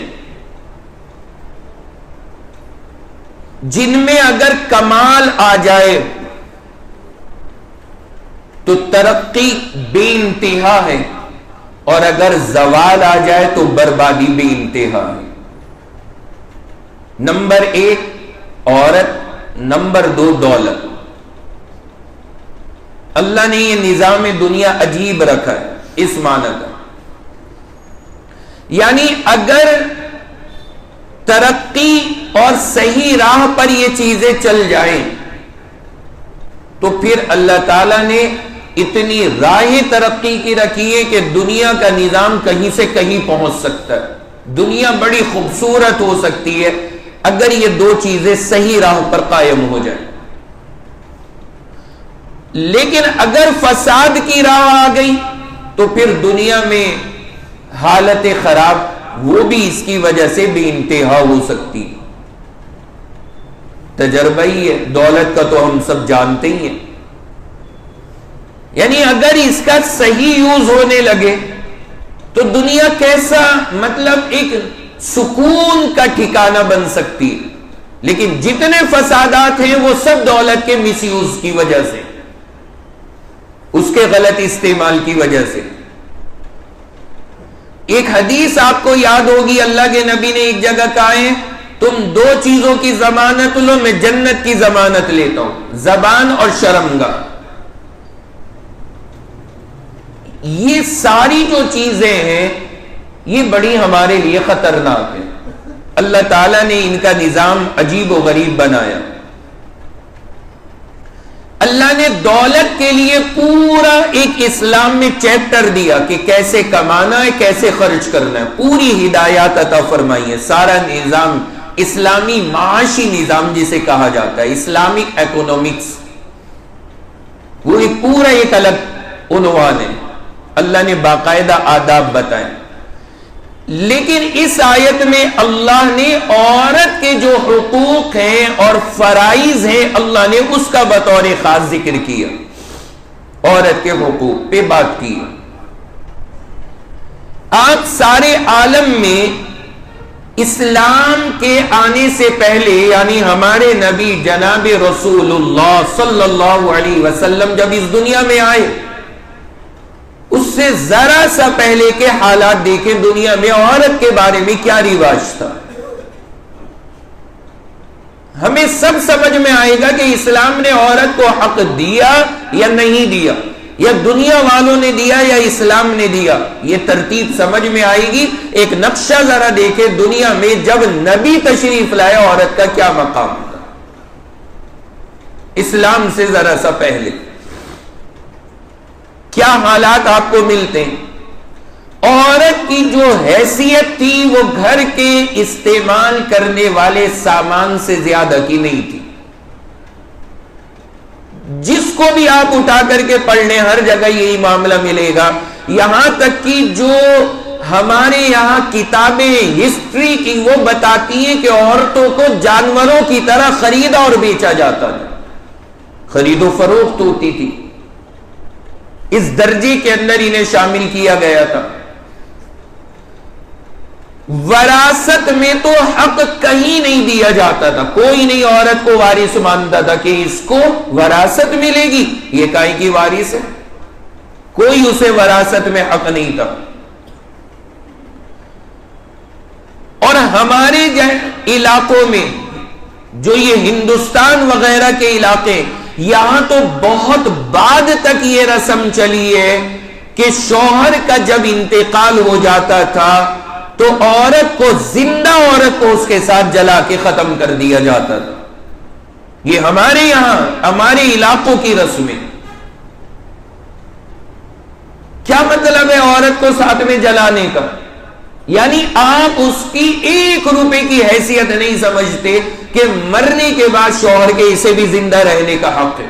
جن میں اگر کمال آ جائے تو ترقی بے انتہا ہے، اور اگر زوال آ جائے تو بربادی بے انتہا ہے۔ نمبر ایک عورت، نمبر دو دولت۔ اللہ نے یہ نظام دنیا عجیب رکھا ہے اس معنی کا، یعنی اگر ترقی اور صحیح راہ پر یہ چیزیں چل جائیں تو پھر اللہ تعالیٰ نے اتنی راہ ترقی کی رکھی ہے کہ دنیا کا نظام کہیں سے کہیں پہنچ سکتا ہے، دنیا بڑی خوبصورت ہو سکتی ہے اگر یہ دو چیزیں صحیح راہ پر قائم ہو جائیں۔ لیکن اگر فساد کی راہ آ گئی تو پھر دنیا میں حالت خراب وہ بھی اس کی وجہ سے بے انتہا ہو سکتی۔ تجربہ ہی ہے، دولت کا تو ہم سب جانتے ہی ہیں، یعنی اگر اس کا صحیح یوز ہونے لگے تو دنیا کیسا مطلب ایک سکون کا ٹھکانہ بن سکتی ہے، لیکن جتنے فسادات ہیں وہ سب دولت کے مس یوز کی وجہ سے، اس کے غلط استعمال کی وجہ سے۔ ایک حدیث آپ کو یاد ہوگی، اللہ کے نبی نے ایک جگہ کہا ہے تم دو چیزوں کی ضمانت لو، میں جنت کی ضمانت لیتا ہوں، زبان اور شرمگاہ۔ یہ ساری جو چیزیں ہیں یہ بڑی ہمارے لیے خطرناک ہیں. اللہ تعالیٰ نے ان کا نظام عجیب و غریب بنایا. اللہ نے دولت کے لیے پورا ایک اسلام میں چیپٹر دیا کہ کیسے کمانا ہے، کیسے خرچ کرنا ہے. پوری ہدایات عطا فرمائی ہے. سارا نظام اسلامی معاشی نظام جسے کہا جاتا ہے، اسلامک اکنامکس، وہ ایک پورا ایک الگ عنوان ہے. اللہ نے باقاعدہ آداب بتائے. لیکن اس آیت میں اللہ نے عورت کے جو حقوق ہیں اور فرائض ہیں اللہ نے اس کا بطور خاص ذکر کیا. عورت کے حقوق پہ بات کی. آج سارے عالم میں اسلام کے آنے سے پہلے یعنی ہمارے نبی جناب رسول اللہ صلی اللہ علیہ وسلم جب اس دنیا میں آئے اس سے ذرا سا پہلے کے حالات دیکھیں. دنیا میں عورت کے بارے میں کیا رواج تھا. ہمیں سب سمجھ میں آئے گا کہ اسلام نے عورت کو حق دیا یا نہیں دیا، یا دنیا والوں نے دیا یا اسلام نے دیا. یہ ترتیب سمجھ میں آئے گی. ایک نقشہ ذرا دیکھیں دنیا میں جب نبی تشریف لائے عورت کا کیا مقام تھا اسلام سے ذرا سا پہلے. کیا حالات آپ کو ملتے ہیں. عورت کی جو حیثیت تھی وہ گھر کے استعمال کرنے والے سامان سے زیادہ کی نہیں تھی. جس کو بھی آپ اٹھا کر کے پڑھ لیں ہر جگہ یہی معاملہ ملے گا. یہاں تک کہ جو ہمارے یہاں کتابیں ہسٹری کی وہ بتاتی ہیں کہ عورتوں کو جانوروں کی طرح خریدا اور بیچا جاتا تھا. خرید و فروخت ہوتی تھی. اس درجے کے اندر انہیں شامل کیا گیا تھا. وراثت میں تو حق کہیں نہیں دیا جاتا تھا. کوئی نہیں عورت کو وارث مانتا تھا کہ اس کو وراثت ملے گی، یہ کائیں کی وارث ہے. کوئی اسے وراثت میں حق نہیں تھا. اور ہمارے علاقوں میں جو یہ ہندوستان وغیرہ کے علاقے، یہاں تو بہت بعد تک یہ رسم چلی ہے کہ شوہر کا جب انتقال ہو جاتا تھا تو عورت کو، زندہ عورت کو اس کے ساتھ جلا کے ختم کر دیا جاتا تھا. یہ ہمارے یہاں ہمارے علاقوں کی رسمیں. کیا مطلب ہے عورت کو ساتھ میں جلانے کا؟ یعنی آپ اس کی 1 روپے کی حیثیت نہیں سمجھتے کہ مرنے کے بعد شوہر کے اسے بھی زندہ رہنے کا حق ہے.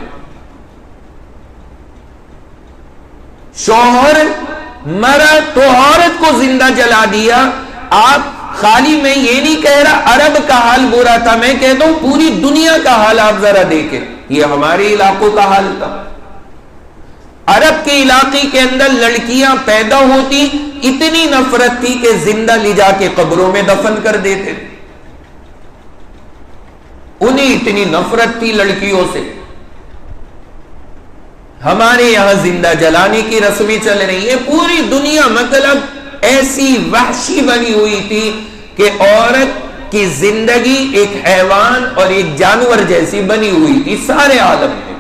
شوہر مرا تو عورت کو زندہ جلا دیا. آپ خالی میں یہ نہیں کہہ رہا عرب کا حال برا تھا، میں کہتا ہوں پوری دنیا کا حال آپ ذرا دیکھیں. یہ ہمارے علاقوں کا حال تھا. عرب کے علاقے کے اندر لڑکیاں پیدا ہوتی اتنی نفرت تھی کہ زندہ لے جا کے قبروں میں دفن کر دیتے. انہیں اتنی نفرت تھی لڑکیوں سے. ہمارے یہاں زندہ جلانے کی رسمیں چل رہی ہیں. پوری دنیا مطلب ایسی وحشی بنی ہوئی تھی کہ عورت کی زندگی ایک حیوان اور ایک جانور جیسی بنی ہوئی تھی سارے عالم میں.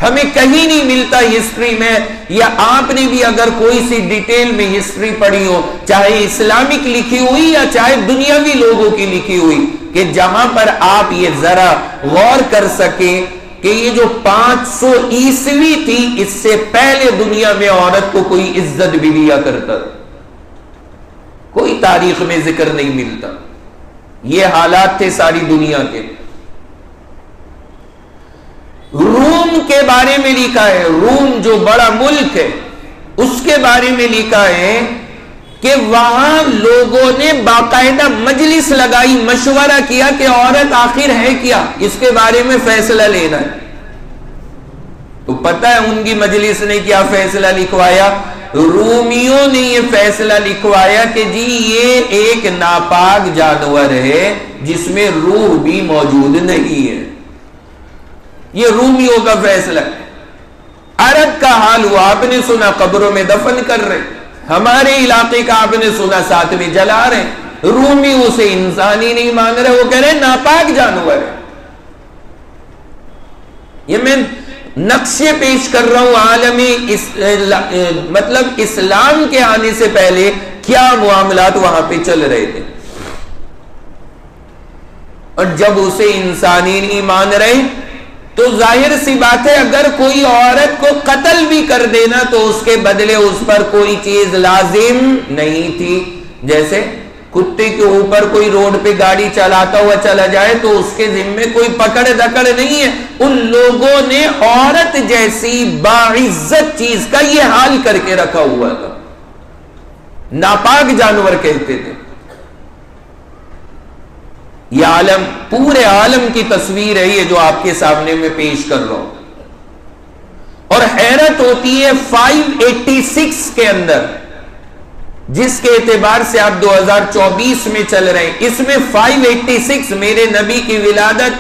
ہمیں کہیں نہیں ملتا ہسٹری میں، یا آپ نے بھی اگر کوئی سی ڈیٹیل میں ہسٹری پڑھی ہو، چاہے اسلامک لکھی ہوئی یا چاہے دنیاوی لوگوں کی لکھی ہوئی، کہ جہاں پر آپ یہ ذرا غور کر سکیں کہ یہ جو 500 عیسوی تھی اس سے پہلے دنیا میں عورت کو کوئی عزت بھی دیا کرتا تھا. کوئی تاریخ میں ذکر نہیں ملتا. یہ حالات تھے ساری دنیا کے. روم کے بارے میں لکھا ہے، روم جو بڑا ملک ہے اس کے بارے میں لکھا ہے کہ وہاں لوگوں نے باقاعدہ مجلس لگائی، مشورہ کیا کہ عورت آخر ہے کیا، اس کے بارے میں فیصلہ لینا ہے. تو پتہ ہے ان کی مجلس نے کیا فیصلہ لکھوایا؟ رومیوں نے یہ فیصلہ لکھوایا کہ جی یہ ایک ناپاک جانور ہے جس میں روح بھی موجود نہیں ہے. یہ رومیوں کا فیصلہ. عرب کا حال ہوا آپ نے سنا قبروں میں دفن کر رہے، ہمارے علاقے کا آپ نے سنا ساتھ میں جلا رہے. رومی اسے انسان ہی نہیں مان رہے، وہ کہہ رہے ناپاک جانور ہے. یہ میں نقشے پیش کر رہا ہوں عالمی مطلب اسلام کے آنے سے پہلے کیا معاملات وہاں پہ چل رہے تھے. اور جب اسے انسانی نہیں مان رہے تو ظاہر سی بات ہے اگر کوئی عورت کو قتل بھی کر دینا تو اس کے بدلے اس پر کوئی چیز لازم نہیں تھی. جیسے کتے کے اوپر کوئی روڈ پہ گاڑی چلاتا ہوا چلا جائے تو اس کے ذمے کوئی پکڑ دکڑ نہیں ہے. ان لوگوں نے عورت جیسی باعزت چیز کا یہ حال کر کے رکھا ہوا تھا. ناپاک جانور کہتے تھے. یہ عالم پورے عالم کی تصویر ہے یہ جو آپ کے سامنے میں پیش کر رہا ہوں. اور حیرت ہوتی ہے 586 کے اندر جس کے اعتبار سے آپ 2024 میں چل رہے ہیں, اس میں 586 میرے نبی کی ولادت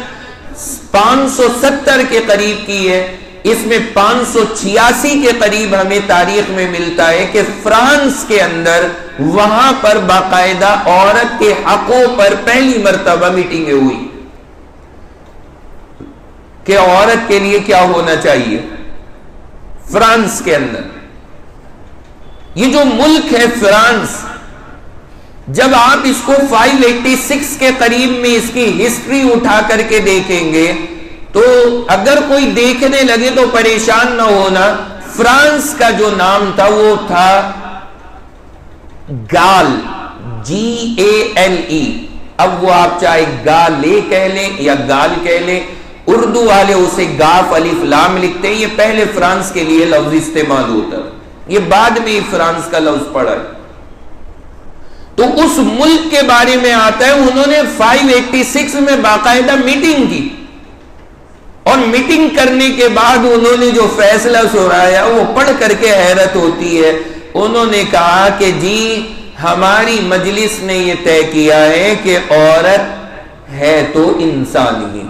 570 کے قریب کی ہے. اس میں 586 کے قریب ہمیں تاریخ میں ملتا ہے کہ فرانس کے اندر وہاں پر باقاعدہ عورت کے حقوں پر پہلی مرتبہ میٹنگیں ہوئی کہ عورت کے لیے کیا ہونا چاہیے. فرانس کے اندر یہ جو ملک ہے فرانس, جب آپ اس کو 586 کے قریب میں اس کی ہسٹری اٹھا کر کے دیکھیں گے تو اگر کوئی دیکھنے لگے تو پریشان نہ ہونا. فرانس کا جو نام تھا وہ تھا گال, GALE. اب وہ آپ چاہے گالے کہہ لیں یا گال کہہ لیں, اردو والے اسے گاف الف لام لکھتے ہیں. یہ پہلے فرانس کے لیے لفظ استعمال ہوتا ہے, یہ بعد میں فرانس کا لفظ پڑا ہے. تو اس ملک کے بارے میں آتا ہے انہوں نے 586 میں باقاعدہ میٹنگ کی اور میٹنگ کرنے کے بعد انہوں نے جو فیصلہ سنایا وہ پڑھ کر کے حیرت ہوتی ہے. انہوں نے کہا کہ جی ہماری مجلس نے یہ طے کیا ہے کہ عورت ہے تو انسان ہی.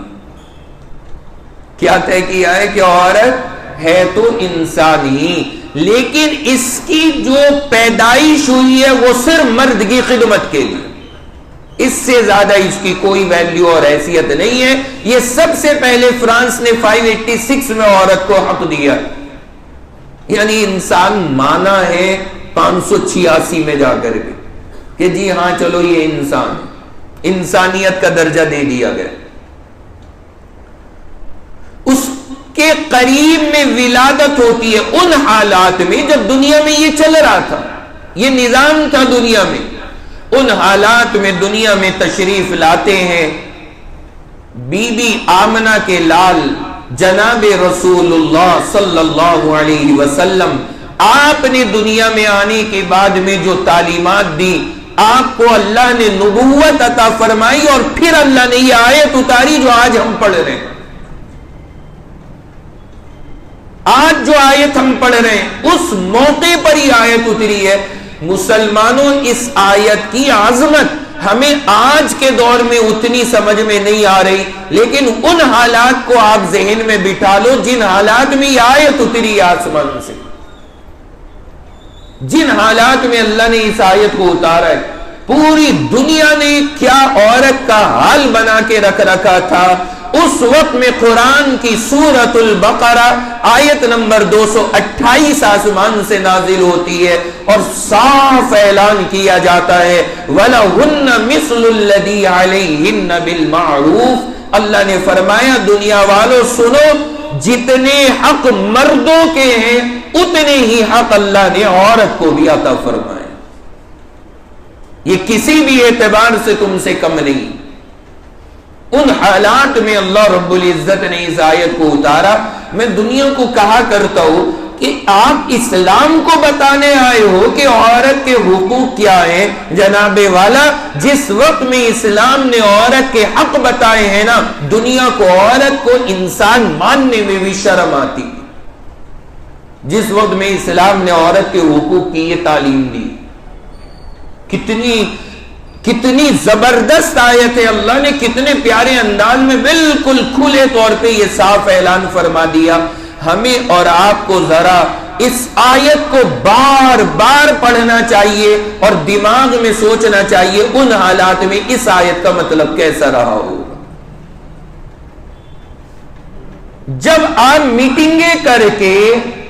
کیا طے کیا ہے کہ عورت ہے تو انسان ہی, لیکن اس کی جو پیدائش ہوئی ہے وہ صرف مرد کی خدمت کے لیے, اس سے زیادہ اس کی کوئی ویلیو اور حیثیت نہیں ہے. یہ سب سے پہلے فرانس نے 586 میں عورت کو حق دیا, یعنی انسان مانا ہے 586 میں جا کر کے کہ جی ہاں چلو یہ انسان, انسانیت کا درجہ دے دیا گیا. اس کے قریب میں ولادت ہوتی ہے ان حالات میں جب دنیا میں یہ چل رہا تھا, یہ نظام تھا دنیا میں. ان حالات میں دنیا میں تشریف لاتے ہیں بی بی آمنہ کے لال جناب رسول اللہ صلی اللہ علیہ وسلم. آپ نے دنیا میں آنے کے بعد میں جو تعلیمات دی, آپ کو اللہ نے نبوت عطا فرمائی اور پھر اللہ نے یہ آیت اتاری جو آج ہم پڑھ رہے ہیں. آج جو آیت ہم پڑھ رہے ہیں اس موقع پر ہی آیت اتری ہے. مسلمانوں اس آیت کی عظمت ہمیں آج کے دور میں اتنی سمجھ میں نہیں آ رہی, لیکن ان حالات کو آپ ذہن میں بٹھا لو جن حالات میں یہ آیت اتری آسمان سے, جن حالات میں اللہ نے اس آیت کو اتارا ہے. پوری دنیا نے کیا عورت کا حال بنا کے رکھ رکھا تھا. اس وقت میں قرآن کی سورۃ البقرہ آیت نمبر 228 آسمان سے نازل ہوتی ہے اور صاف اعلان کیا جاتا ہے وَلَهُنَّ مِثْلُ الَّذِي عَلَيْهِنَّ بِالْمَعْرُوفِ. اللہ نے فرمایا دنیا والوں سنو, جتنے حق مردوں کے ہیں اتنے ہی حق اللہ نے عورت کو بھی عطا فرمائے. یہ کسی بھی اعتبار سے تم سے کم نہیں. ان حالات میں اللہ رب العزت نے اس آیت کو اتارا. میں دنیا کو کہا کرتا ہوں کہ آپ اسلام کو بتانے آئے ہو کہ عورت کے حقوق کیا ہیں. جناب والا جس وقت میں اسلام نے عورت کے حق بتائے ہیں نا, دنیا کو عورت کو انسان ماننے میں بھی شرم آتی. جس وقت میں اسلام نے عورت کے حقوق کی یہ تعلیم دی, کتنی زبردست آیت ہے. اللہ نے کتنے پیارے انداز میں بالکل کھلے طور پہ یہ صاف اعلان فرما دیا. ہمیں اور آپ کو ذرا اس آیت کو بار بار پڑھنا چاہیے اور دماغ میں سوچنا چاہیے ان حالات میں اس آیت کا مطلب کیسا رہا ہوگا. جب آپ میٹنگیں کر کے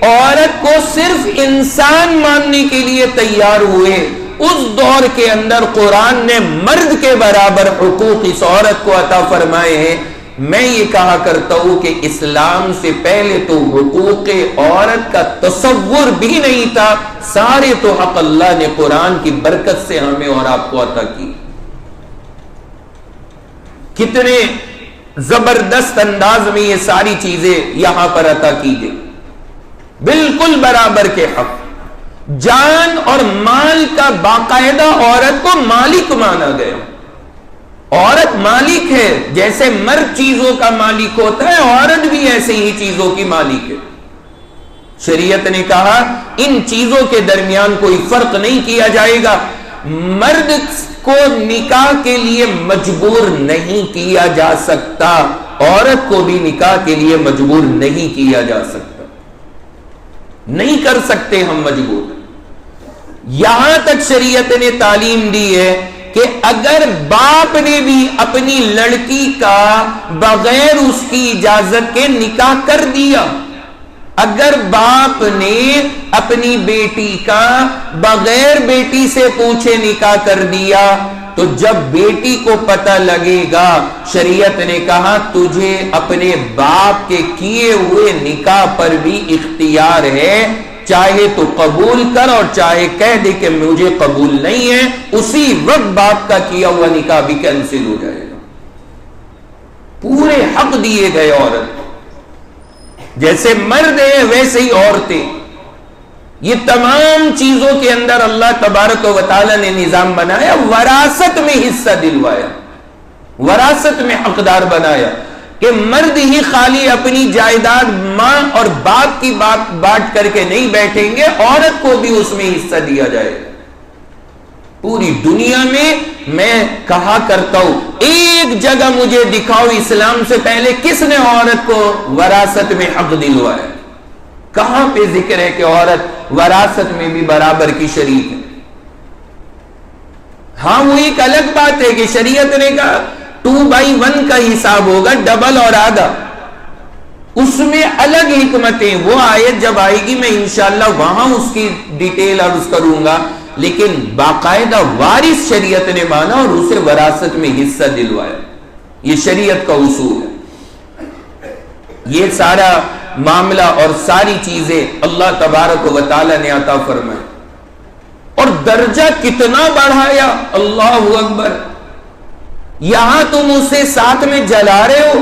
عورت کو صرف انسان ماننے کے لیے تیار ہوئے، اس دور کے اندر قرآن نے مرد کے برابر حقوق اس عورت کو عطا فرمائے ہیں۔ میں یہ کہا کرتا ہوں کہ اسلام سے پہلے تو حقوق عورت کا تصور بھی نہیں تھا، سارے تو حق اللہ نے قرآن کی برکت سے ہمیں اور آپ کو عطا کی۔ کتنے زبردست انداز میں یہ ساری چیزیں یہاں پر عطا کی گئی، بالکل برابر کے حق۔ جان اور مال کا باقاعدہ عورت کو مالک مانا گیا۔ عورت مالک ہے، جیسے مرد چیزوں کا مالک ہوتا ہے، عورت بھی ایسے ہی چیزوں کی مالک ہے۔ شریعت نے کہا ان چیزوں کے درمیان کوئی فرق نہیں کیا جائے گا۔ مرد کو نکاح کے لیے مجبور نہیں کیا جا سکتا، عورت کو بھی نکاح کے لیے مجبور نہیں کیا جا سکتا، نہیں کر سکتے ہم مجبور۔ یہاں تک شریعت نے تعلیم دی ہے کہ اگر باپ نے بھی اپنی لڑکی کا بغیر اس کی اجازت کے نکاح کر دیا، اگر باپ نے اپنی بیٹی کا بغیر بیٹی سے پوچھے نکاح کر دیا، تو جب بیٹی کو پتہ لگے گا، شریعت نے کہا تجھے اپنے باپ کے کیے ہوئے نکاح پر بھی اختیار ہے، چاہے تو قبول کر اور چاہے کہہ دے کہ مجھے قبول نہیں ہے، اسی وقت باپ کا کیا ہوا نکاح بھی کینسل ہو جائے گا۔ پورے حق دیے گئے عورت، جیسے مرد ہے ویسے ہی عورتیں۔ یہ تمام چیزوں کے اندر اللہ تبارک و تعالی نے نظام بنایا، وراثت میں حصہ دلوایا، وراثت میں حقدار بنایا کہ مرد ہی خالی اپنی جائیداد ماں اور باپ کی بانٹ کر کے نہیں بیٹھیں گے، عورت کو بھی اس میں حصہ دیا جائے گا۔ پوری دنیا میں کہا کرتا ہوں، ایک جگہ مجھے دکھاؤ اسلام سے پہلے کس نے عورت کو وراثت میں حق دلوایا؟ کہاں پہ ذکر ہے کہ عورت وراثت میں بھی برابر کی شریک ہے؟ ہاں وہ ایک الگ بات ہے کہ شریعت نے کہا 2/1 کا حساب ہوگا، ڈبل اور آدھا، اس میں الگ حکمتیں، وہ آیت جب آئے گی میں انشاءاللہ وہاں اس کی ڈیٹیل عرض کروں گا، لیکن باقاعدہ وارث شریعت نے مانا اور اسے وراثت میں حصہ دلوایا۔ یہ شریعت کا اصول ہے۔ یہ سارا معاملہ اور ساری چیزیں اللہ تبارک و تعالی نے عطا فرمائے، اور درجہ کتنا بڑھایا، اللہ اکبر۔ یہاں تم اسے ساتھ میں جلا رہے ہو،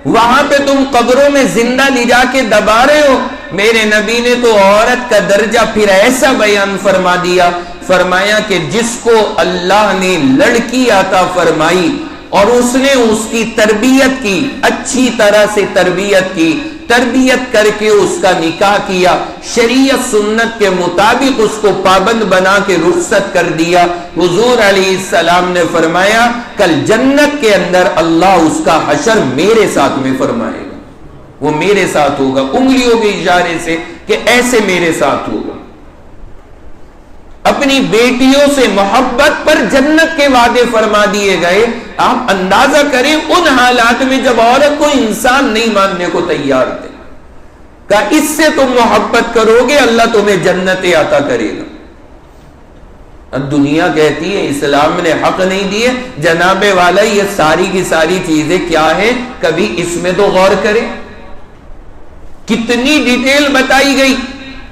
وہاں پہ تم قبروں میں زندہ لے جا کے دبا رہے ہو۔ میرے نبی نے تو عورت کا درجہ پھر ایسا بیان فرما دیا، فرمایا کہ جس کو اللہ نے لڑکی عطا فرمائی اور اس نے اس کی تربیت کی، اچھی طرح سے تربیت کر کے اس کا نکاح کیا، شریعت سنت کے مطابق اس کو پابند بنا کے رخصت کر دیا، حضور علیہ السلام نے فرمایا کل جنت کے اندر اللہ اس کا حشر میرے ساتھ میں فرمائے گا، وہ میرے ساتھ ہوگا، انگلیوں کے اشارے سے کہ ایسے میرے ساتھ ہوگا۔ اپنی بیٹیوں سے محبت پر جنت کے وعدے فرما دیے گئے۔ آپ اندازہ کریں ان حالات میں جب عورت کو انسان نہیں ماننے کو تیار تھے، کہا اس سے تم محبت کرو گے اللہ تمہیں جنت عطا کرے گا۔ اب دنیا کہتی ہے اسلام نے حق نہیں دیے، جناب والا یہ ساری کی ساری چیزیں کیا ہیں، کبھی اس میں تو غور کریں۔ کتنی ڈیٹیل بتائی گئی،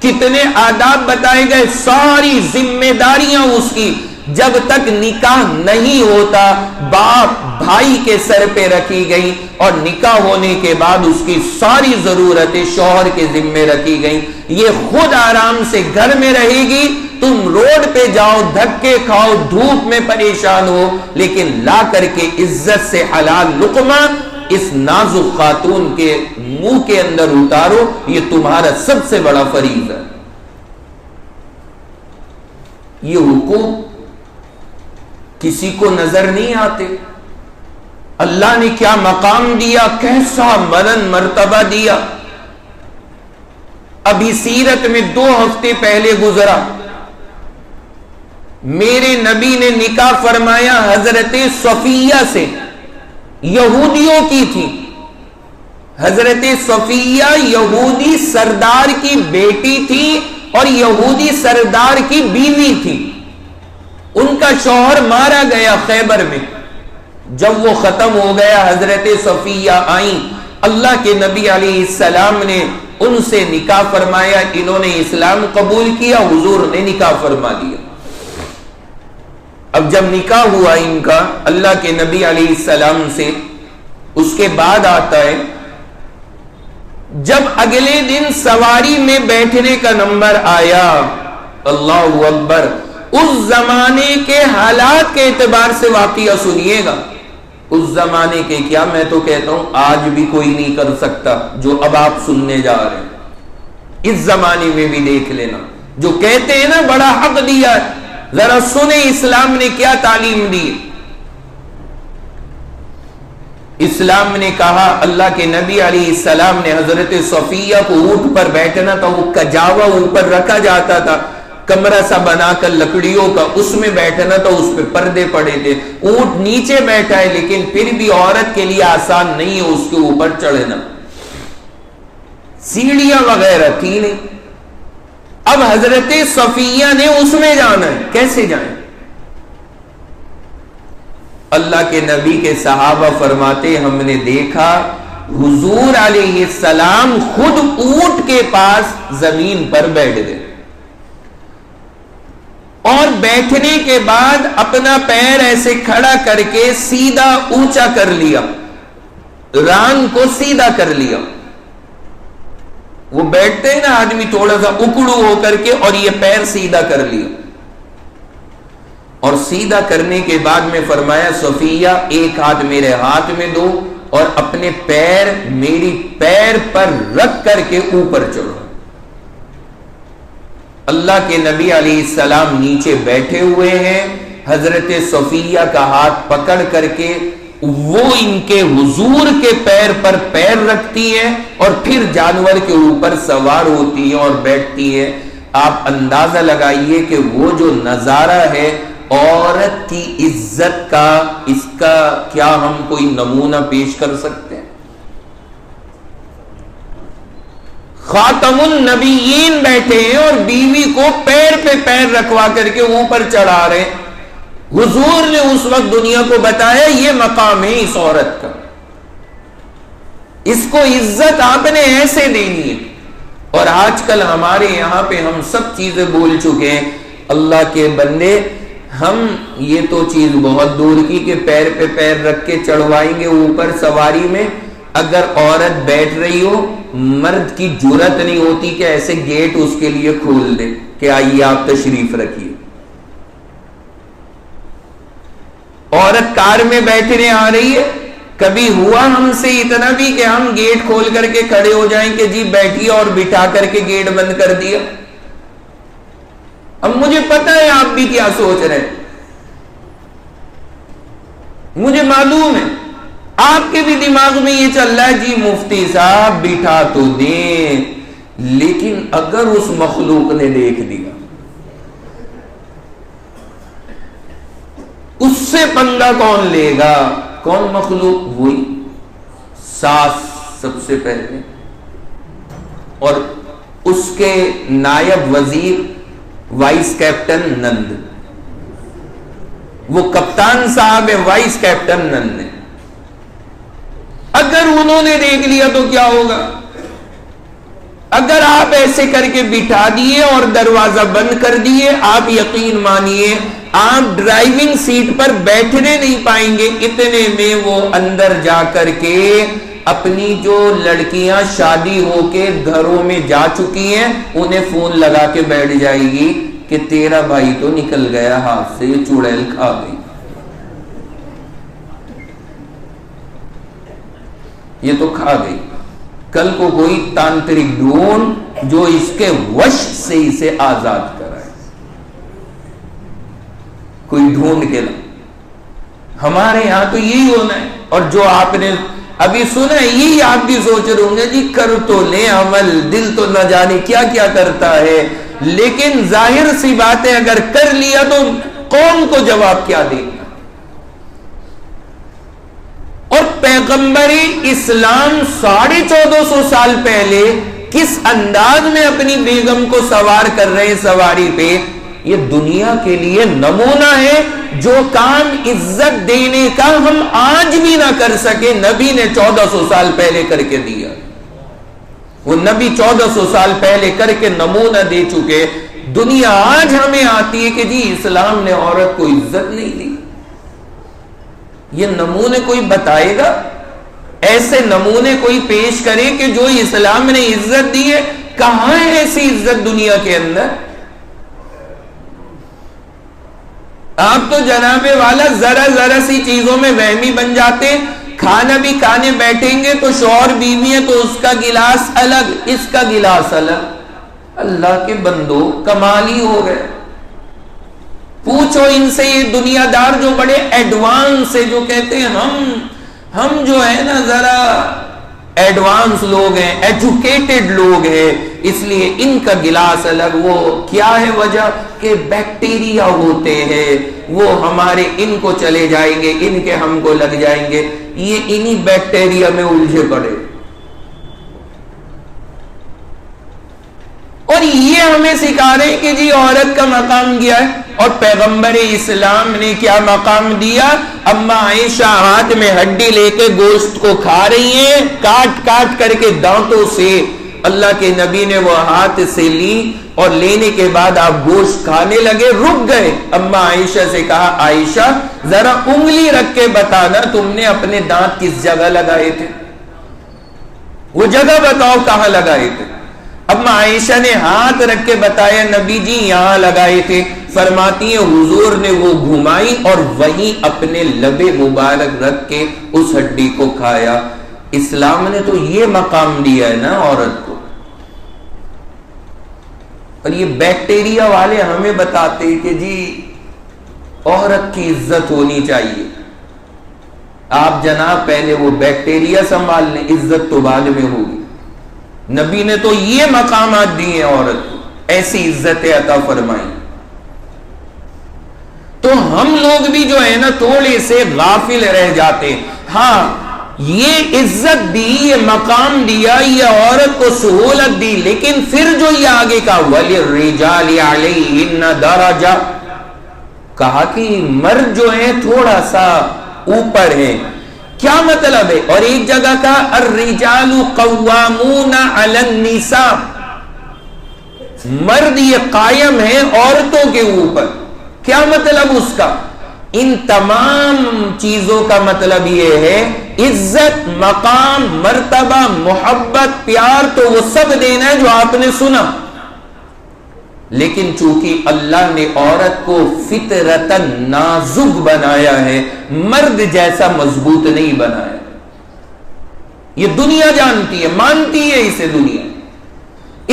کتنے آداب بتائے گئے، ساری ذمہ داریاں اس کی جب تک نکاح نہیں ہوتا باپ بھائی کے سر پہ رکھی گئی، اور نکاح ہونے کے بعد اس کی ساری ضرورتیں شوہر کے ذمے رکھی گئی۔ یہ خود آرام سے گھر میں رہے گی، تم روڈ پہ جاؤ، دھکے کھاؤ، دھوپ میں پریشان ہو، لیکن لا کر کے عزت سے حلال لقمہ اس نازک خاتون کے منہ کے اندر اتارو، یہ تمہارا سب سے بڑا فریضہ ہے۔ یہ حقوق کسی کو نظر نہیں آتے، اللہ نے کیا مقام دیا، کیسا بلند مرتبہ دیا۔ ابھی سیرت میں 2 ہفتے پہلے گزرا، میرے نبی نے نکاح فرمایا حضرت صفیہ سے، یہودیوں کی تھی، حضرت صفیہ یہودی سردار کی بیٹی تھی اور یہودی سردار کی بیوی تھی. ان کا شوہر مارا گیا خیبر میں. جب وہ ختم ہو گیا حضرت صفیہ آئیں, اللہ کے نبی علیہ السلام نے ان سے نکاح فرمایا. انہوں نے اسلام قبول کیا, حضور نے نکاح فرما دیا. اب جب نکاح ہوا ان کا اللہ کے نبی علیہ السلام سے, اس کے بعد آتا ہے جب اگلے دن سواری میں بیٹھنے کا نمبر آیا, اللہ اکبر, اس زمانے کے حالات کے اعتبار سے واقعہ سنیے گا. اس زمانے کے کیا, میں تو کہتا ہوں آج بھی کوئی نہیں کر سکتا جو اب آپ سننے جا رہے ہیں. اس زمانے میں بھی دیکھ لینا, جو کہتے ہیں نا بڑا حق دیا, ذرا سنیں اسلام نے کیا تعلیم دی. اسلام نے کہا, اللہ کے نبی علیہ السلام نے حضرت صفیہ کو اونٹ پر بیٹھنا تھا, وہ کجاوا اوپر رکھا جاتا تھا, کمرہ سا بنا کر لکڑیوں کا, اس میں بیٹھنا تھا, اس پہ پردے پڑے تھے. اونٹ نیچے بیٹھا ہے لیکن پھر بھی عورت کے لیے آسان نہیں ہے اس کے اوپر چڑھنا, سیڑھیاں وغیرہ تھی نہیں. اب حضرت صفیہ نے اس میں جانا ہے, کیسے جائیں؟ اللہ کے نبی کے صحابہ فرماتے ہم نے دیکھا حضور علیہ السلام خود اونٹ کے پاس زمین پر بیٹھ گئے اور بیٹھنے کے بعد اپنا پیر ایسے کھڑا کر کے سیدھا اونچا کر لیا, ران کو سیدھا کر لیا. وہ بیٹھتے ہیں نا آدمی تھوڑا سا اکڑو ہو کر کے, اور یہ پیر سیدھا کر لیا. اور سیدھا کرنے کے بعد میں فرمایا صفیہ ایک ہاتھ میرے ہاتھ میں دو اور اپنے پیر میری پیر پر رکھ کر کے اوپر چڑھو. اللہ کے نبی علیہ السلام نیچے بیٹھے ہوئے ہیں, حضرت صفیہ کا ہاتھ پکڑ کر کے وہ ان کے حضور کے پیر پر پیر رکھتی ہے اور پھر جانور کے اوپر سوار ہوتی ہے اور بیٹھتی ہے. آپ اندازہ لگائیے کہ وہ جو نظارہ ہے عورت کی عزت کا, اس کا کیا ہم کوئی نمونہ پیش کر سکتے ہیں؟ خاتم النبیین بیٹھے ہیں اور بیوی کو پیر پہ پیر رکھوا کر کے اوپر چڑھا رہے ہیں. حضور نے اس وقت دنیا کو بتایا یہ مقام ہے اس عورت کا, اس کو عزت آپ نے ایسے دینی ہے. اور آج کل ہمارے یہاں پہ ہم سب چیزیں بول چکے ہیں. اللہ کے بندے, ہم یہ تو چیز بہت دور کی کہ پیر پہ پیر رکھ کے چڑھوائیں گے اوپر سواری میں. اگر عورت بیٹھ رہی ہو, مرد کی جرت نہیں ہوتی کہ ایسے گیٹ اس کے لیے کھول دے کہ آئیے آپ تشریف رکھیے. عورت کار میں بیٹھنے آ رہی ہے, کبھی ہوا ہم سے اتنا بھی کہ ہم گیٹ کھول کر کے کھڑے ہو جائیں کہ جی بیٹھیے, اور بٹھا کر کے گیٹ بند کر دیا. اب مجھے پتا ہے آپ بھی کیا سوچ رہے ہیں, مجھے معلوم ہے آپ کے بھی دماغ میں یہ چل رہا ہے جی مفتی صاحب بٹھا تو دیں, لیکن اگر اس مخلوق نے دیکھ دیا, اس سے پنگا کون لے گا؟ کون مخلوق؟ وہی ساس سب سے پہلے, اور اس کے نائب وزیر وائس کیپٹن نند, وہ کپتان صاحب ہے وائس کیپٹن نند نے. اگر انہوں نے دیکھ لیا تو کیا ہوگا؟ اگر آپ ایسے کر کے بٹھا دیے اور دروازہ بند کر دیے, آپ یقین مانیے آپ ڈرائیونگ سیٹ پر بیٹھنے نہیں پائیں گے. اتنے میں وہ اندر جا کر کے اپنی جو لڑکیاں شادی ہو کے گھروں میں جا چکی ہیں انہیں فون لگا کے بیٹھ جائے گی کہ تیرا بھائی تو نکل گیا ہاتھ سے, یہ چڑیل کھا گئی. یہ تو کھا گئی. کل کو کوئی تانترک ڈھونڈ جو اس کے وش سے اسے آزاد کرائے, کوئی ڈھونڈ کے لا. ہمارے یہاں تو یہی ہونا ہے. اور جو آپ نے ابھی سنا ہے یہی آپ بھی سوچ رہے ہوں گے جی کر تو لیں عمل, دل تو نہ جانے کیا کیا کرتا ہے, لیکن ظاہر سی بات ہے اگر کر لیا تو قوم کو جواب کیا دے گا؟ اور پیغمبر اسلام 1450 سال پہلے کس انداز میں اپنی بیگم کو سوار کر رہے ہیں سواری پہ، یہ دنیا کے لیے نمونہ ہے۔ جو کام عزت دینے کا ہم آج بھی نہ کر سکے، نبی نے 1400 سال پہلے کر کے دیا۔ وہ نبی 1400 سال پہلے کر کے نمونہ دے چکے۔ دنیا آج ہمیں آتی ہے کہ جی اسلام نے عورت کو عزت نہیں دی۔ یہ نمونے کوئی بتائے گا؟ ایسے نمونے کوئی پیش کرے کہ جو اسلام نے عزت دی ہے؟ کہاں ہے ایسی عزت دنیا کے اندر؟ آپ تو جناب والا ذرا ذرا سی چیزوں میں وہمی بن جاتے ہیں۔ کھانا بھی کھانے بیٹھیں گے تو شوہر بیوی ہے تو اس کا گلاس الگ، اس کا گلاس الگ۔ اللہ کے بندو، کمال ہی ہو گئے۔ پوچھو ان سے، یہ دنیا دار جو بڑے ایڈوانس ہے، جو کہتے ہیں ہم جو ہے نا ذرا ایڈوانس لوگ ہیں، ایجوکیٹڈ لوگ ہیں، اس لیے ان کا گلاس الگ۔ وہ کیا ہے وجہ؟ کہ بیکٹیریا ہوتے ہیں، وہ ہمارے ان کو چلے جائیں گے، ان کے ہم کو لگ جائیں گے، یہ انہی بیکٹیریا میں الجھے پڑے۔ اور یہ ہمیں سکھا رہے ہیں کہ جی عورت کا مقام کیا ہے، اور پیغمبر اسلام نے کیا مقام دیا؟ اما عائشہ ہاتھ میں ہڈی لے کے گوشت کو کھا رہی ہیں، کاٹ کاٹ کر کے دانتوں سے۔ اللہ کے نبی نے وہ ہاتھ سے لی اور لینے کے بعد آپ گوشت کھانے لگے، رک گئے۔ اما عائشہ سے کہا، عائشہ ذرا انگلی رکھ کے بتانا تم نے اپنے دانت کس جگہ لگائے تھے، وہ جگہ بتاؤ کہاں لگائے تھے۔ اما عائشہ نے ہاتھ رکھ کے بتایا، نبی جی یہاں لگائے تھے۔ فرماتی ہیں حضور نے وہ گھمائی اور وہیں اپنے لبے مبارک رکھ کے اس ہڈی کو کھایا۔ اسلام نے تو یہ مقام دیا ہے نا عورت کو۔ اور یہ بیکٹیریا والے ہمیں بتاتے ہیں کہ جی عورت کی عزت ہونی چاہیے۔ آپ جناب پہلے وہ بیکٹیریا سنبھال لیں، عزت تو بعد میں ہوگی۔ نبی نے تو یہ مقامات دیے عورت کو، ایسی عزت عطا فرمائی۔ تو ہم لوگ بھی جو ہے نا تھوڑے سے غافل رہ جاتے ہیں۔ ہاں یہ عزت دی، یہ مقام دیا، یہ عورت کو سہولت دی، لیکن پھر جو یہ آگے کا وَلِلرِّجَالِ عَلَيْهِنَّ دَرَجَةٌ، کہا کہ مرد جو ہیں تھوڑا سا اوپر ہیں۔ کیا مطلب ہے؟ اور ایک جگہ کا الرجال قوامون علی النساء، مرد یہ قائم ہیں عورتوں کے اوپر۔ کیا مطلب اس کا؟ ان تمام چیزوں کا مطلب یہ ہے عزت، مقام، مرتبہ، محبت، پیار تو وہ سب دینا ہے جو آپ نے سنا، لیکن چونکہ اللہ نے عورت کو فطرتاً نازک بنایا ہے، مرد جیسا مضبوط نہیں بنایا۔ یہ دنیا جانتی ہے، مانتی ہے اسے دنیا۔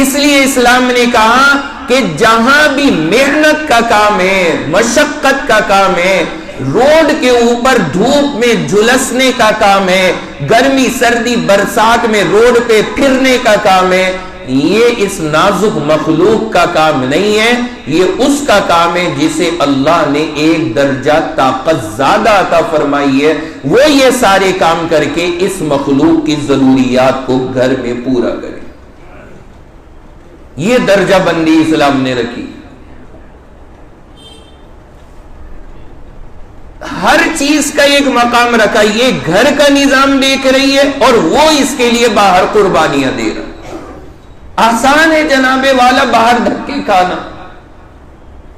اس لیے اسلام نے کہا کہ جہاں بھی محنت کا کام ہے، مشقت کا کام ہے، روڈ کے اوپر دھوپ میں جھلسنے کا کام ہے، گرمی سردی برسات میں روڈ پہ پھرنے کا کام ہے، یہ اس نازک مخلوق کا کام نہیں ہے، یہ اس کا کام ہے جسے اللہ نے ایک درجہ طاقت زیادہ عطا فرمائی ہے، وہ یہ سارے کام کر کے اس مخلوق کی ضروریات کو گھر میں پورا کرے۔ یہ درجہ بندی اسلام نے رکھی۔ ہر چیز کا ایک مقام رکھا، یہ گھر کا نظام دیکھ رہی ہے اور وہ اس کے لیے باہر قربانیاں دے رہا۔ آسان ہے جناب والا باہر دھکے کھانا۔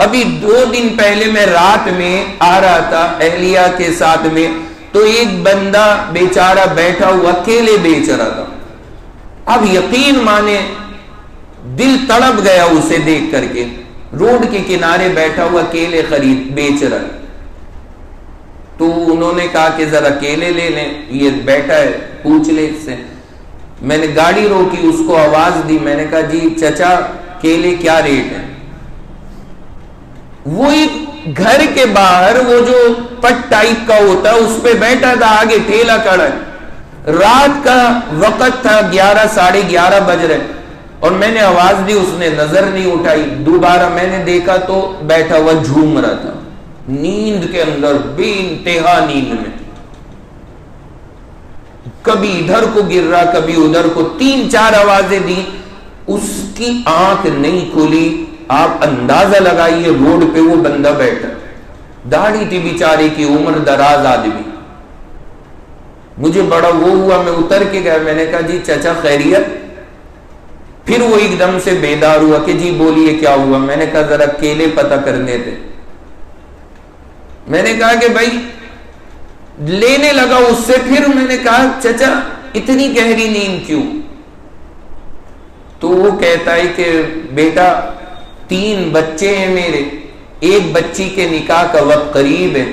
ابھی 2 دن پہلے میں رات میں آ رہا تھا اہلیہ کے ساتھ میں، تو ایک بندہ بیچارہ بیٹھا ہوا کیلے بیچ رہا تھا۔ اب یقین مانے دل تڑپ گیا اسے دیکھ کر کے، روڈ کے کنارے بیٹھا ہوا کیلے بیچ رہا ہے۔ تو انہوں نے کہا کہ ذرا کیلے لے لیں، یہ بیٹھا ہے پوچھ لے اس سے۔ میں نے گاڑی روکی، اس کو آواز دی، میں نے کہا جی چچا کیلے کیا ریٹ ہے؟ وہ ایک گھر کے باہر وہ جو پٹ ٹائپ کا ہوتا ہے اس پہ بیٹھا تھا، آگے ٹھیلا کھڑا ہے، رات کا وقت تھا، 11 ساڑھے 11 بج رہے، اور میں نے آواز دی، اس نے نظر نہیں اٹھائی۔ دوبارہ میں نے دیکھا تو بیٹھا ہوا جھوم رہا تھا، نیند کے اندر، بے انتہا نیند میں۔ کبھی ادھر کو گر رہا کبھی ادھر کو، 3-4 آوازیں دی، اس کی آنکھ نہیں کھلی. آپ اندازہ لگائیے روڈ پہ وہ بندہ بیٹھا، داڑھی تھی بیچارے کی، عمر دراز آدمی. مجھے بڑا وہ ہوا، میں اتر کے گیا، میں نے کہا جی چچا خیریت؟ پھر وہ ایک دم سے بیدار ہوا کہ جی بولیے کیا ہوا. میں نے کہا ذرا کیلے پتہ کرنے تھے. میں نے کہا کہ بھائی لینے لگا اس سے. پھر میں نے کہا چچا اتنی گہری نیند کیوں؟ تو وہ کہتا ہے کہ بیٹا 3 بچے ہیں میرے، ایک بچی کے نکاح کا وقت قریب ہے،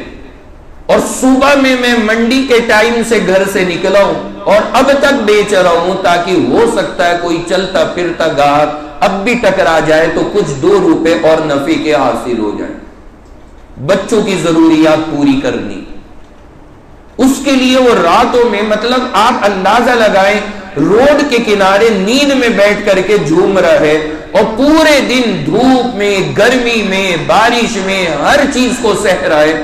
اور صبح میں منڈی کے ٹائم سے گھر سے نکلا ہوں اور اب تک بیچ رہا ہوں، تاکہ ہو سکتا ہے کوئی چلتا پھرتا گاہک اب بھی ٹکرا جائے تو کچھ 2 روپے اور نفع کے حاصل ہو جائے. بچوں کی ضروریات پوری کرنی، اس کے لیے وہ راتوں میں، مطلب آپ اندازہ لگائیں، روڈ کے کنارے نیند میں بیٹھ کر کے جھوم رہا ہے، اور پورے دن دھوپ میں، گرمی میں، بارش میں، ہر چیز کو سہ رہا ہے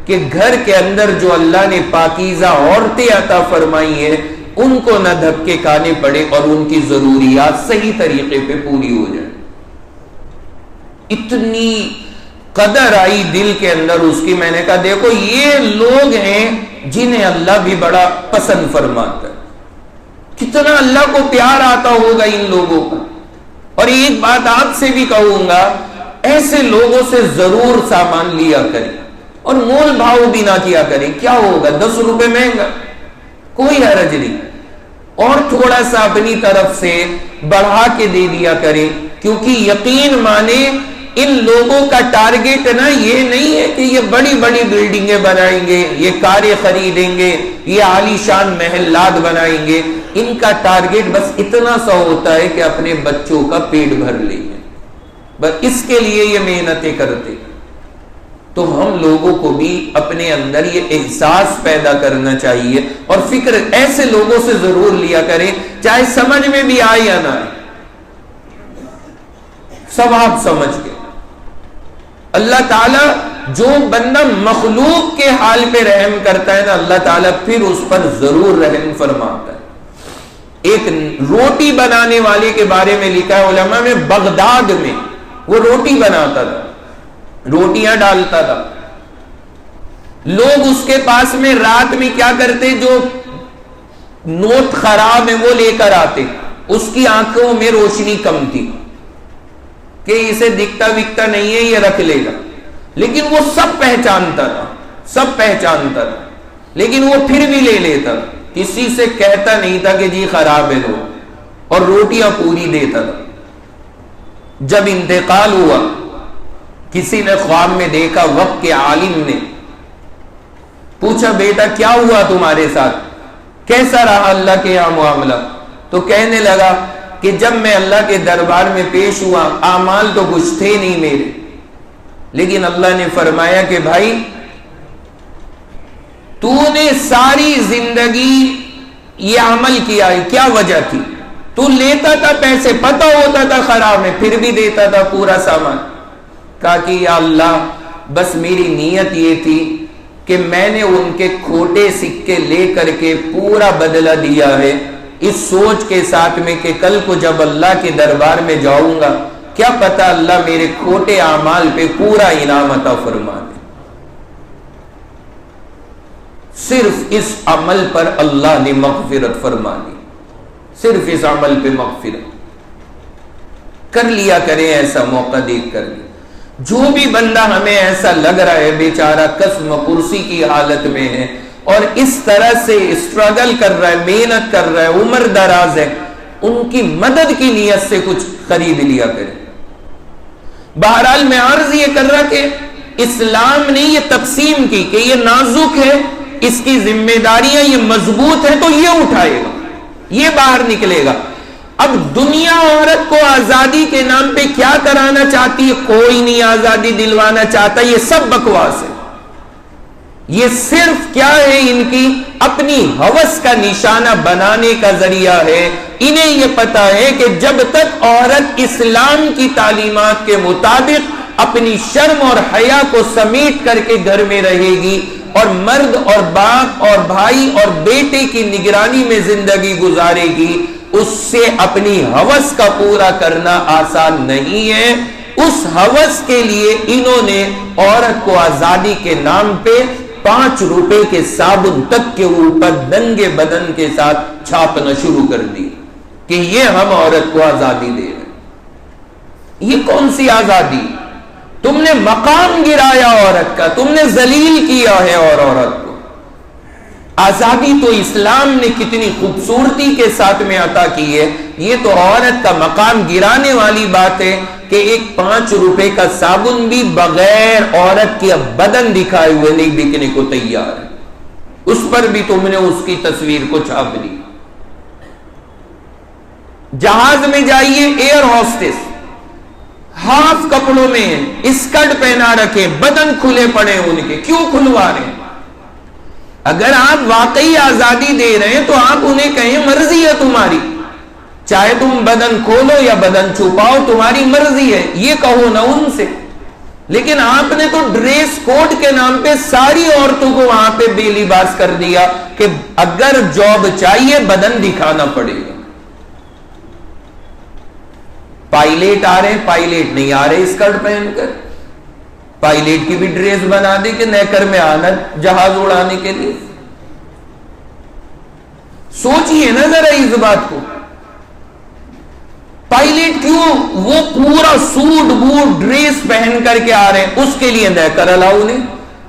کہ گھر کے اندر جو اللہ نے پاکیزہ عورتیں عطا فرمائی ہیں ان کو نہ دھکے کھانے پڑے اور ان کی ضروریات صحیح طریقے پہ پوری ہو جائے. اتنی قدر آئی دل کے اندر اس کی. میں نے کہا دیکھو یہ لوگ ہیں جنہیں اللہ بھی بڑا پسند فرماتا ہے. کتنا اللہ کو پیار آتا ہوگا ان لوگوں کا. اور ایک بات آپ سے بھی کہوں گا، ایسے لوگوں سے ضرور سامان لیا کریں اور مول بھاؤ بھی نہ کیا کریں. کیا ہوگا 10 روپے مہنگا، کوئی حرج نہیں، اور تھوڑا سا اپنی طرف سے بڑھا کے دے دیا کریں. کیونکہ یقین مانے ان لوگوں کا ٹارگٹ نا یہ نہیں ہے کہ یہ بڑی بڑی بلڈنگیں بنائیں گے، یہ کاریں خریدیں گے، یہ عالی شان محلات بنائیں گے. ان کا ٹارگٹ بس اتنا سا ہوتا ہے کہ اپنے بچوں کا پیٹ بھر لیں گے، بس اس کے لیے یہ محنتیں کرتے. تو ہم لوگوں کو بھی اپنے اندر یہ احساس پیدا کرنا چاہیے اور فکر ایسے لوگوں سے ضرور لیا کریں، چاہے سمجھ میں بھی آئے یا نہ آئے، سب آپ سمجھ گئے. اللہ تعالیٰ جو بندہ مخلوق کے حال پہ رحم کرتا ہے نا، اللہ تعالیٰ پھر اس پر ضرور رحم فرماتا ہے. ایک روٹی بنانے والے کے بارے میں لکھا ہے علماء میں، بغداد میں وہ روٹی بناتا تھا، روٹیاں ڈالتا تھا. لوگ اس کے پاس میں رات میں کیا کرتے، جو نوٹ خراب ہے وہ لے کر آتے. اس کی آنکھوں میں روشنی کم تھی کہ اسے دکھتا وکتا نہیں ہے، یہ رکھ لے گا، لیکن وہ سب پہچانتا تھا، سب پہچانتا تھا، لیکن وہ پھر بھی لے لیتا تھا، کسی سے کہتا نہیں تھا کہ جی خراب ہے لو، اور روٹیاں پوری دیتا تھا. جب انتقال ہوا، کسی نے خواب میں دیکھا، وقت کے عالم نے پوچھا بیٹا کیا ہوا تمہارے ساتھ، کیسا رہا اللہ کے یہاں معاملہ؟ تو کہنے لگا کہ جب میں اللہ کے دربار میں پیش ہوا، اعمال تو کچھ تھے نہیں میرے، لیکن اللہ نے فرمایا کہ بھائی تو نے ساری زندگی یہ عمل کیا ہے، کیا وجہ تھی؟ تو لیتا تھا پیسے، پتہ ہوتا تھا خراب ہے، پھر بھی دیتا تھا پورا سامان. کہا کہ یا اللہ بس میری نیت یہ تھی کہ میں نے ان کے کھوٹے سکے لے کر کے پورا بدلہ دیا ہے، اس سوچ کے ساتھ میں کہ کل کو جب اللہ کے دربار میں جاؤں گا، کیا پتا اللہ میرے کھوٹے اعمال پہ پورا انعام عطا فرما دے. صرف اس عمل پر اللہ نے مغفرت فرما دی، صرف اس عمل پہ مغفرت کر لیا کریں. ایسا موقع دیکھ کر لیا. جو بھی بندہ ہمیں ایسا لگ رہا ہے بیچارہ قسم کرسی کی حالت میں ہے اور اس طرح سے اسٹرگل کر رہا ہے، محنت کر رہا ہے، عمر دراز ہے، ان کی مدد کی نیت سے کچھ خرید لیا کرے. بہرحال میں عرض یہ کر رہا کہ اسلام نے یہ تقسیم کی کہ یہ نازک ہے، اس کی ذمہ داریاں یہ مضبوط ہے تو یہ اٹھائے گا، یہ باہر نکلے گا. اب دنیا عورت کو آزادی کے نام پہ کیا کرانا چاہتی ہے، کوئی نہیں آزادی دلوانا چاہتا، یہ سب بکواس ہے. یہ صرف کیا ہے، ان کی اپنی ہوس کا نشانہ بنانے کا ذریعہ ہے. انہیں یہ پتا ہے کہ جب تک عورت اسلام کی تعلیمات کے مطابق اپنی شرم اور حیا کو سمیٹ کر کے گھر میں رہے گی، اور مرد اور باپ اور بھائی اور بیٹے کی نگرانی میں زندگی گزارے گی، اس سے اپنی ہوس کا پورا کرنا آسان نہیں ہے۔ اس ہوس کے لیے انہوں نے عورت کو آزادی کے نام پہ 5 روپے کے صابن تک کے اوپر ننگے بدن کے ساتھ چھاپنا شروع کر دی کہ یہ ہم عورت کو آزادی دے رہے ہیں۔ یہ کون سی آزادی؟ تم نے مقام گرایا عورت کا، تم نے ذلیل کیا ہے اور عورت کو۔ آزادی تو اسلام نے کتنی خوبصورتی کے ساتھ میں عطا کی ہے، یہ تو عورت کا مقام گرانے والی بات ہے کہ ایک 5 روپے کا صابن بھی بغیر عورت کی بدن دکھائے ہوئے نہیں بکنے کو تیار ہے، اس پر بھی تم نے اس کی تصویر کو چھاپ لی۔ جہاز میں جائیے، ایئر ہوسٹس ہاف کپڑوں میں اسکرٹ پہنا رکھے، بدن کھلے پڑے ان کے، کیوں کھلوا رہے ہیں؟ اگر آپ واقعی آزادی دے رہے ہیں تو آپ انہیں کہیں مرضی ہے تمہاری، چاہے تم بدن کھولو یا بدن چھپاؤ تمہاری مرضی ہے، یہ کہو نہ ان سے۔ لیکن آپ نے تو ڈریس کوڈ کے نام پہ ساری عورتوں کو وہاں پہ بے لباس کر دیا کہ اگر جاب چاہیے بدن دکھانا پڑے گا۔ پائلٹ آ رہے ہیں، پائلٹ نہیں آ رہے اسکرٹ پہن کر، پائلٹ کی بھی ڈریس بنا دی کہ نیکر میں آنا جہاز اڑانے کے لیے۔ سوچئے نا ذرا اس بات کو، پائلٹ کیوں وہ پورا سوٹ بوٹ ڈریس پہن کر کے آ رہے ہیں، اس کے لیے نیکر الاؤ نہیں۔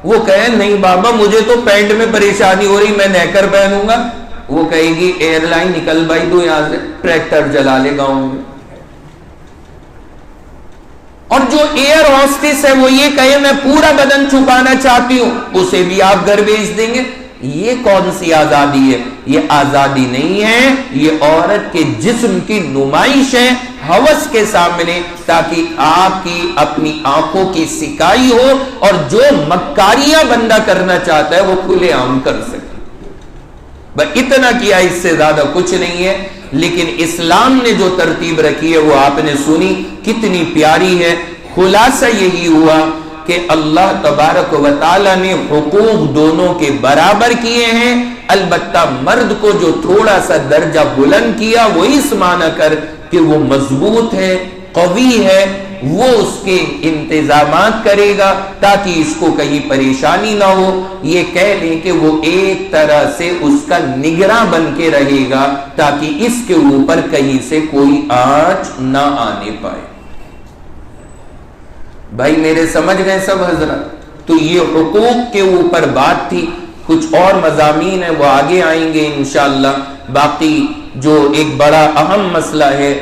وہ کہے نہیں بابا مجھے تو پینٹ میں پریشانی ہو رہی، میں نیکر پہنوں گا، وہ کہے گی ایئر لائن نکل بھائی تو یہاں سے، ٹریکٹر جلا لے گاؤں میں۔ اور جو ایئر ہوسٹس ہے وہ یہ کہے میں پورا بدن چھپانا چاہتی ہوں، اسے بھی آپ گھر بھیج دیں گے۔ یہ کون سی آزادی ہے؟ یہ آزادی نہیں ہے، یہ عورت کے جسم کی نمائش ہے ہوس کے سامنے، تاکہ آپ کی اپنی آنکھوں کی سکائی ہو اور جو مکاریاں بندہ کرنا چاہتا ہے وہ کھلے عام کر سکے۔ بس اتنا کیا، اس سے زیادہ کچھ نہیں ہے۔ لیکن اسلام نے جو ترتیب رکھی ہے وہ آپ نے سنی، کتنی پیاری ہے۔ خلاصہ یہی ہوا کہ اللہ تبارک و تعالی نے حقوق دونوں کے برابر کیے ہیں، البتہ مرد کو جو تھوڑا سا درجہ بلند کیا وہ اس معنی کر کہ وہ مضبوط ہے، قوی ہے، وہ اس کے انتظامات کرے گا تاکہ اس کو کہیں پریشانی نہ ہو۔ یہ کہہ لیں کہ وہ ایک طرح سے اس کا نگراں بن کے رہے گا تاکہ اس کے اوپر کہیں سے کوئی آنچ نہ آنے پائے۔ بھائی میرے سمجھ گئے سب حضرات؟ تو یہ حقوق کے اوپر بات تھی، کچھ اور مضامین ہیں وہ آگے آئیں گے انشاءاللہ۔ باقی جو ایک بڑا اہم مسئلہ ہے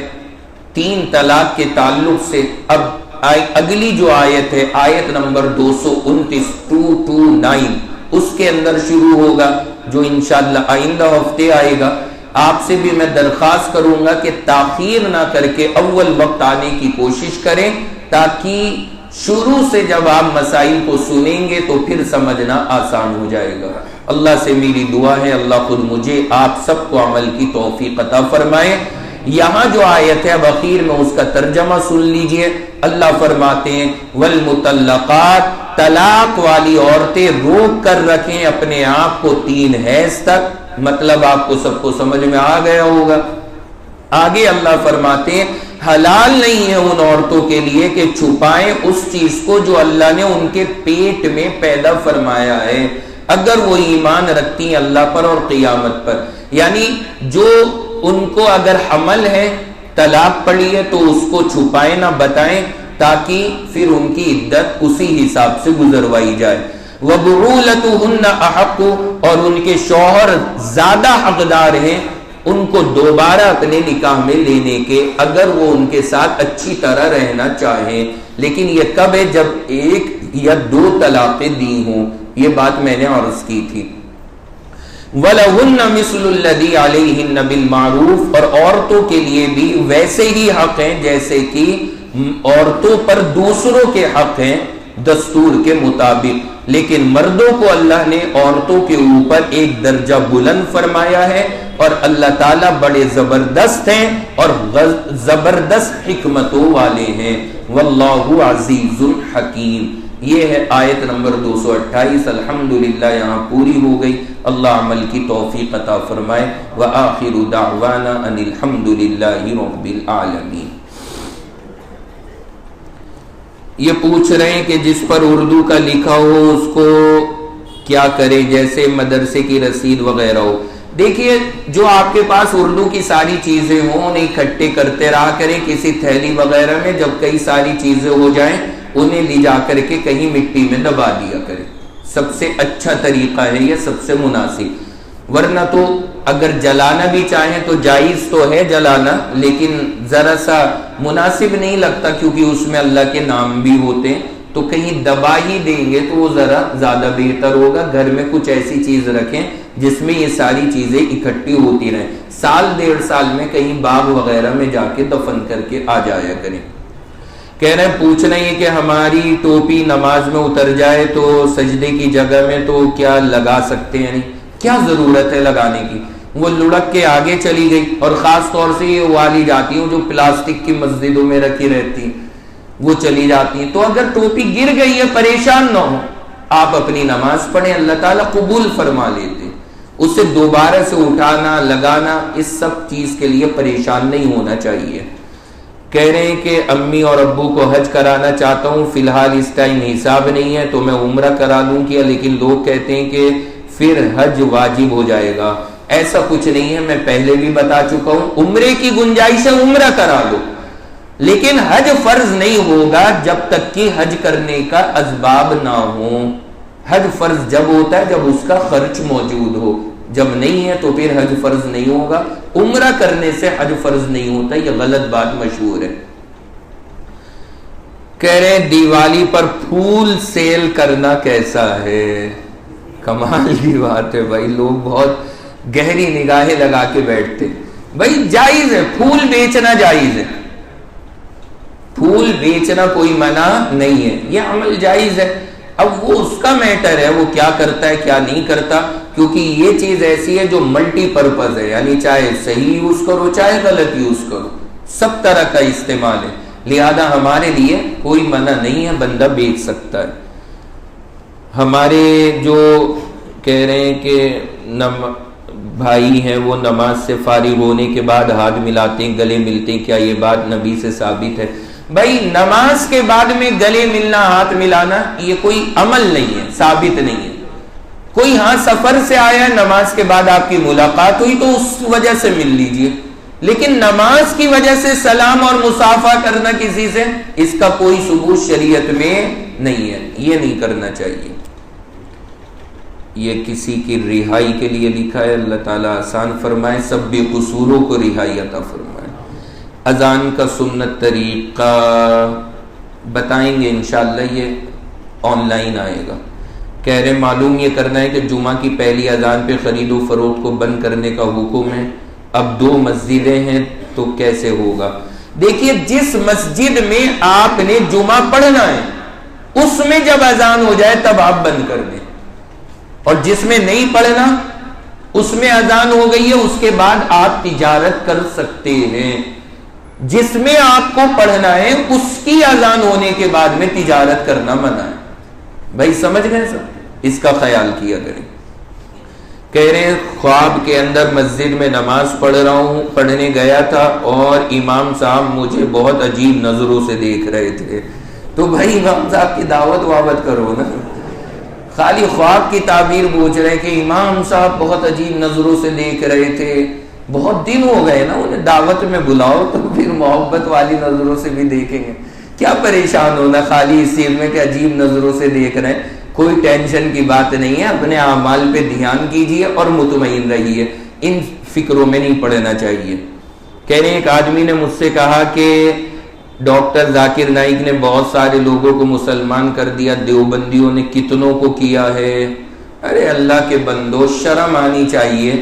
3 طلاق کے تعلق سے، اب اگلی جو آیت ہے آیت نمبر 229 229 اس کے اندر شروع ہوگا، جو انشاءاللہ آئندہ ہفتے آئے گا۔ آپ سے بھی میں درخواست کروں گا کہ تاخیر نہ کر کے اول وقت آنے کی کوشش کریں، تاکہ شروع سے جب آپ مسائل کو سنیں گے تو پھر سمجھنا آسان ہو جائے گا۔ اللہ سے میری دعا ہے اللہ خود مجھے آپ سب کو عمل کی توفیق عطا فرمائے۔ یہاں جو آیت ہے اب اخیر میں اس کا ترجمہ سن لیجئے۔ اللہ فرماتے ہیں والمطلقات، طلاق والی عورتیں روک کر رکھیں اپنے آپ کو 3 حیض تک، مطلب آپ کو سب کو سمجھ میں آ گیا ہوگا۔ آگے اللہ فرماتے ہیں حلال نہیں ہے ان عورتوں کے لیے کہ چھپائیں اس چیز کو جو اللہ نے ان کے پیٹ میں پیدا فرمایا ہے، اگر وہ ایمان رکھتی ہیں اللہ پر اور قیامت پر۔ یعنی جو ان کو اگر حمل ہے، طلاق پڑی ہے، تو اس کو چھپائیں نہ بتائیں تاکہ پھر ان کی عدت اسی حساب سے گزروائی جائے۔ وَبُعُولَتُهُنَّ أَحَقُّ، اور ان کے شوہر زیادہ حقدار ہیں ان کو دوبارہ اپنے نکاح میں لینے کے، اگر وہ ان کے ساتھ اچھی طرح رہنا چاہیں۔ لیکن یہ کب ہے؟ جب 1 یا 2 طلاقیں دی ہوں، یہ بات میں نے عرض کی تھی۔ وَلَهُنَّ مِثْلُ الَّذِي عَلَيْهِنَّ بِالْمَعْرُوفِ، اور عورتوں کے لیے بھی ویسے ہی حق ہیں جیسے کہ عورتوں پر دوسروں کے حق ہیں دستور کے مطابق۔ لیکن مردوں کو اللہ نے عورتوں کے اوپر ایک درجہ بلند فرمایا ہے، اور اللہ تعالیٰ بڑے زبردست ہیں اور زبردست حکمتوں والے ہیں۔ واللہ عزیز الحکیم۔ یہ ہے آیت نمبر 228. الحمدللہ یہاں پوری ہو گئی. اللہ عمل کی توفیق عطا فرمائے. وآخر دعوانا ان الحمدللہ رب العالمین. یہ پوچھ رہے ہیں کہ جس پر اردو کا لکھا ہو اس کو کیا کرے، جیسے مدرسے کی رسید وغیرہ ہو. دیکھیے جو آپ کے پاس اردو کی ساری چیزیں ہوں انہیں اکٹھے کرتے رہا کریں کسی تھیلی وغیرہ میں. جب کئی ساری چیزیں ہو جائیں انہیں لے جا کر کے کہیں مٹی میں دبا دیا کریں. سب سے اچھا طریقہ ہے یہ، سب سے مناسب. ورنہ تو اگر جلانا بھی چاہیں تو جائز تو ہے جلانا، لیکن ذرا سا مناسب نہیں لگتا کیونکہ اس میں اللہ کے نام بھی ہوتے ہیں. تو کہیں دبا ہی دیں گے تو وہ ذرا زیادہ بہتر ہوگا. گھر میں کچھ ایسی چیز رکھیں جس میں یہ ساری چیزیں اکٹھی ہوتی رہیں. سال 1.5 سال میں کہیں باغ وغیرہ میں جا کے دفن کر کے آ جایا کریں. کہہ رہے ہیں پوچھنا یہ کہ ہماری ٹوپی نماز میں اتر جائے تو سجدے کی جگہ میں تو کیا لگا سکتے ہیں؟ نہیں، کیا ضرورت ہے لگانے کی؟ وہ لڑک کے آگے چلی گئی. اور خاص طور سے یہ والی جاتی ہیں جو پلاسٹک کی مسجدوں میں رکھی رہتی ہیں، وہ چلی جاتی ہیں. تو اگر ٹوپی گر گئی ہے پریشان نہ ہو، آپ اپنی نماز پڑھیں، اللہ تعالیٰ قبول فرما لیتے. اسے دوبارہ سے اٹھانا لگانا اس سب چیز کے لیے پریشان نہیں ہونا چاہیے. کہہ رہے ہیں کہ امی اور ابو کو حج کرانا چاہتا ہوں، فی الحال اس ٹائم حساب نہیں ہے تو میں عمرہ کرا لوں کیا؟ لیکن لوگ کہتے ہیں کہ پھر حج واجب ہو جائے گا. ایسا کچھ نہیں ہے، میں پہلے بھی بتا چکا ہوں. عمرے کی گنجائش ہے عمرہ کرا لو، لیکن حج فرض نہیں ہوگا جب تک کہ حج کرنے کا اسباب نہ ہو. حج فرض جب ہوتا ہے جب اس کا خرچ موجود ہو، جب نہیں ہے تو پھر حج فرض نہیں ہوگا. عمرہ کرنے سے حج فرض نہیں ہوتا، یہ غلط بات مشہور ہے. کہہ رہے ہیں دیوالی پر پھول سیل کرنا کیسا ہے؟ کمال کی بات ہے بھائی، لوگ بہت گہری نگاہیں لگا کے بیٹھتے. بھائی جائز ہے، پھول بیچنا جائز ہے، پھول بیچنا کوئی منع نہیں ہے، یہ عمل جائز ہے. اب وہ اس کا میٹر ہے، وہ کیا کرتا ہے کیا نہیں کرتا، کیونکہ یہ چیز ایسی ہے جو ملٹی پرپز ہے، یعنی چاہے صحیح یوز کرو چاہے غلط یوز کرو، سب طرح کا استعمال ہے. لہذا ہمارے لیے کوئی منع نہیں ہے، بندہ بیچ سکتا ہے. ہمارے جو کہہ رہے ہیں کہ بھائی ہیں وہ نماز سے فارغ ہونے کے بعد ہاتھ ملاتے ہیں گلے ملتے ہیں، کیا یہ بات نبی سے ثابت ہے؟ بھائی نماز کے بعد میں گلے ملنا ہاتھ ملانا یہ کوئی عمل نہیں ہے، ثابت نہیں ہے. کوئی ہاں سفر سے آیا ہے نماز کے بعد آپ کی ملاقات ہوئی تو اس وجہ سے مل لیجئے، لیکن نماز کی وجہ سے سلام اور مصافحہ کرنا کسی سے، اس کا کوئی ثبوت شریعت میں نہیں ہے، یہ نہیں کرنا چاہیے. یہ کسی کی رہائی کے لیے لکھا ہے، اللہ تعالیٰ آسان فرمائے، سب بے قصوروں کو رہائی عطا فرمائے. اذان کا سنت طریقہ بتائیں گے انشاءاللہ، یہ آن لائن آئے گا. کہہ رہے معلوم یہ کرنا ہے کہ جمعہ کی پہلی اذان پہ خرید و فروخت کو بند کرنے کا حکم ہے، اب 2 مسجدیں ہیں تو کیسے ہوگا؟ دیکھیے جس مسجد میں آپ نے جمعہ پڑھنا ہے اس میں جب اذان ہو جائے تب آپ بند کر دیں، اور جس میں نہیں پڑھنا اس میں اذان ہو گئی ہے اس کے بعد آپ تجارت کر سکتے ہیں. جس میں آپ کو پڑھنا ہے اس کی اذان ہونے کے بعد میں تجارت کرنا منع ہے. بھائی سمجھ گئے سب، اس کا خیال کیا کریں. کہہ رہے ہیں خواب کے اندر مسجد میں نماز پڑھنے گیا تھا اور امام صاحب مجھے بہت عجیب نظروں سے دیکھ رہے تھے. تو بھائی امام صاحب کی دعوت کرو نا، خالی خواب کی تعبیر پوچھ رہے کہ امام صاحب بہت عجیب نظروں سے دیکھ رہے تھے، بہت دن ہو گئے نا، انہیں دعوت میں بلاؤ تو پھر محبت والی نظروں سے بھی دیکھیں گے. کیا پریشان ہونا خالی اس چیز میں کہ عجیب نظروں سے دیکھ رہے ہیں، کوئی ٹینشن کی بات نہیں ہے. اپنے اعمال پہ دھیان کیجئے اور مطمئن رہیے، ان فکروں میں نہیں پڑنا چاہیے. کہہ رہے ہیں ایک آدمی نے مجھ سے کہا کہ ڈاکٹر ذاکر نائک نے بہت سارے لوگوں کو مسلمان کر دیا، دیوبندیوں نے کتنوں کو کیا ہے. ارے اللہ کے بندو شرم آنی چاہیے،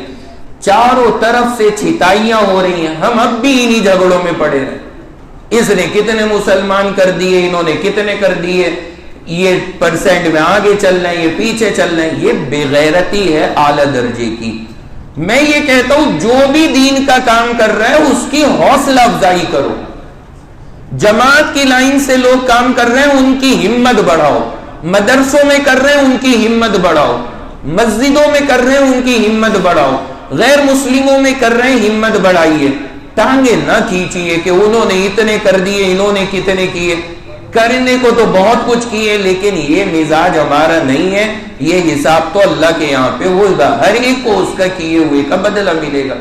چاروں طرف سے چھتائیاں ہو رہی ہیں، ہم اب بھی انہی جھگڑوں میں پڑے ہیں. اس نے کتنے مسلمان کر دیے، انہوں نے کتنے کر دیے، یہ پرسنٹ میں آگے چل رہے ہیں، یہ پیچھے چل رہے ہیں. یہ بے غیرتی ہے اعلی درجے کی. میں یہ کہتا ہوں جو بھی دین کا کام کر رہا ہے اس کی حوصلہ افزائی کرو. جماعت کی لائن سے لوگ کام کر رہے ہیں ان کی ہمت بڑھاؤ، مدرسوں میں کر رہے ہیں ان کی ہمت بڑھاؤ، مسجدوں میں کر رہے ہیں ان کی ہمت بڑھاؤ، غیر مسلموں میں کر رہے ہیں ہمت بڑھائیے، ٹانگیں نہ کھینچیے کہ انہوں نے اتنے کر دیے انہوں نے کتنے کیے، کرنے کو تو بہت کچھ کیے لیکن یہ مزاج ہمارا نہیں ہے، یہ حساب تو اللہ کے یہاں پہ ہوگا، ہر ایک کو اس کا کیے ہوئے کا بدلہ ملے گا۔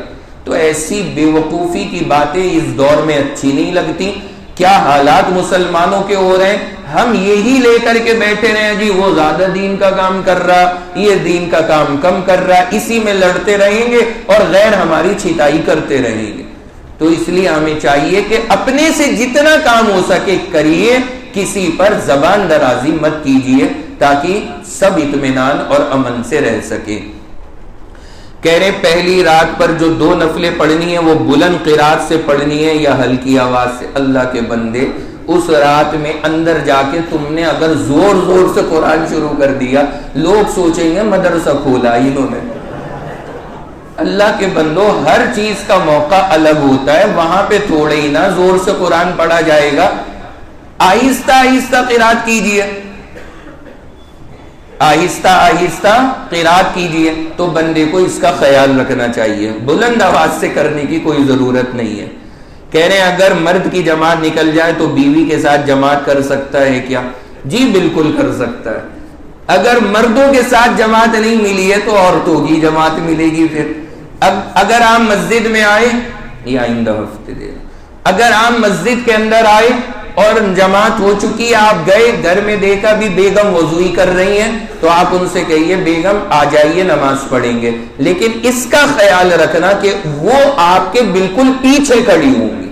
تو ایسی بے وقوفی کی باتیں اس دور میں اچھی نہیں لگتی۔ کیا حالات مسلمانوں کے ہو رہے ہیں، ہم یہی لے کر کے بیٹھے رہے جی وہ زیادہ دین کا کام کر رہا، یہ دین کا کام کم کر رہا، اسی میں لڑتے رہیں گے اور غیر ہماری چھتائی کرتے رہیں گے۔ تو اس لیے ہمیں چاہیے کہ اپنے سے جتنا کام ہو سکے کریے، کسی پر زبان درازی مت کیجیے تاکہ سب اطمینان اور امن سے رہ سکے۔ کہہ رہے پہلی رات پر جو 2 نفلیں پڑھنی ہیں وہ بلند قرات سے پڑھنی ہے یا ہلکی آواز سے؟ اللہ کے بندے، اس رات میں اندر جا کے تم نے اگر زور زور سے قرآن شروع کر دیا لوگ سوچیں گے مدرسہ کھولا انہوں نے۔ اللہ کے بندو، ہر چیز کا موقع الگ ہوتا ہے، وہاں پہ تھوڑے ہی نہ زور سے قرآن پڑھا جائے گا، آہستہ آہستہ قرات کیجئے، آہستہ آہستہ قرات کیجئے۔ تو بندے کو اس کا خیال رکھنا چاہیے، بلند آواز سے کرنے کی کوئی ضرورت نہیں ہے۔ کہہ رہے ہیں اگر مرد کی جماعت نکل جائے تو بیوی کے ساتھ جماعت کر سکتا ہے کیا؟ جی بالکل کر سکتا ہے۔ اگر مردوں کے ساتھ جماعت نہیں ملی ہے تو عورتوں کی جماعت ملے گی۔ پھر اگر آپ مسجد میں آئے یا آئندہ ہفتے دے، اگر آپ مسجد کے اندر آئے اور جماعت ہو چکی، آپ گئے گھر میں دیکھا بھی بیگم وضوئی کر رہی ہیں تو آپ ان سے کہیے بیگم آ جائیے نماز پڑھیں گے، لیکن اس کا خیال رکھنا کہ وہ آپ کے بالکل پیچھے کھڑی ہوں گی۔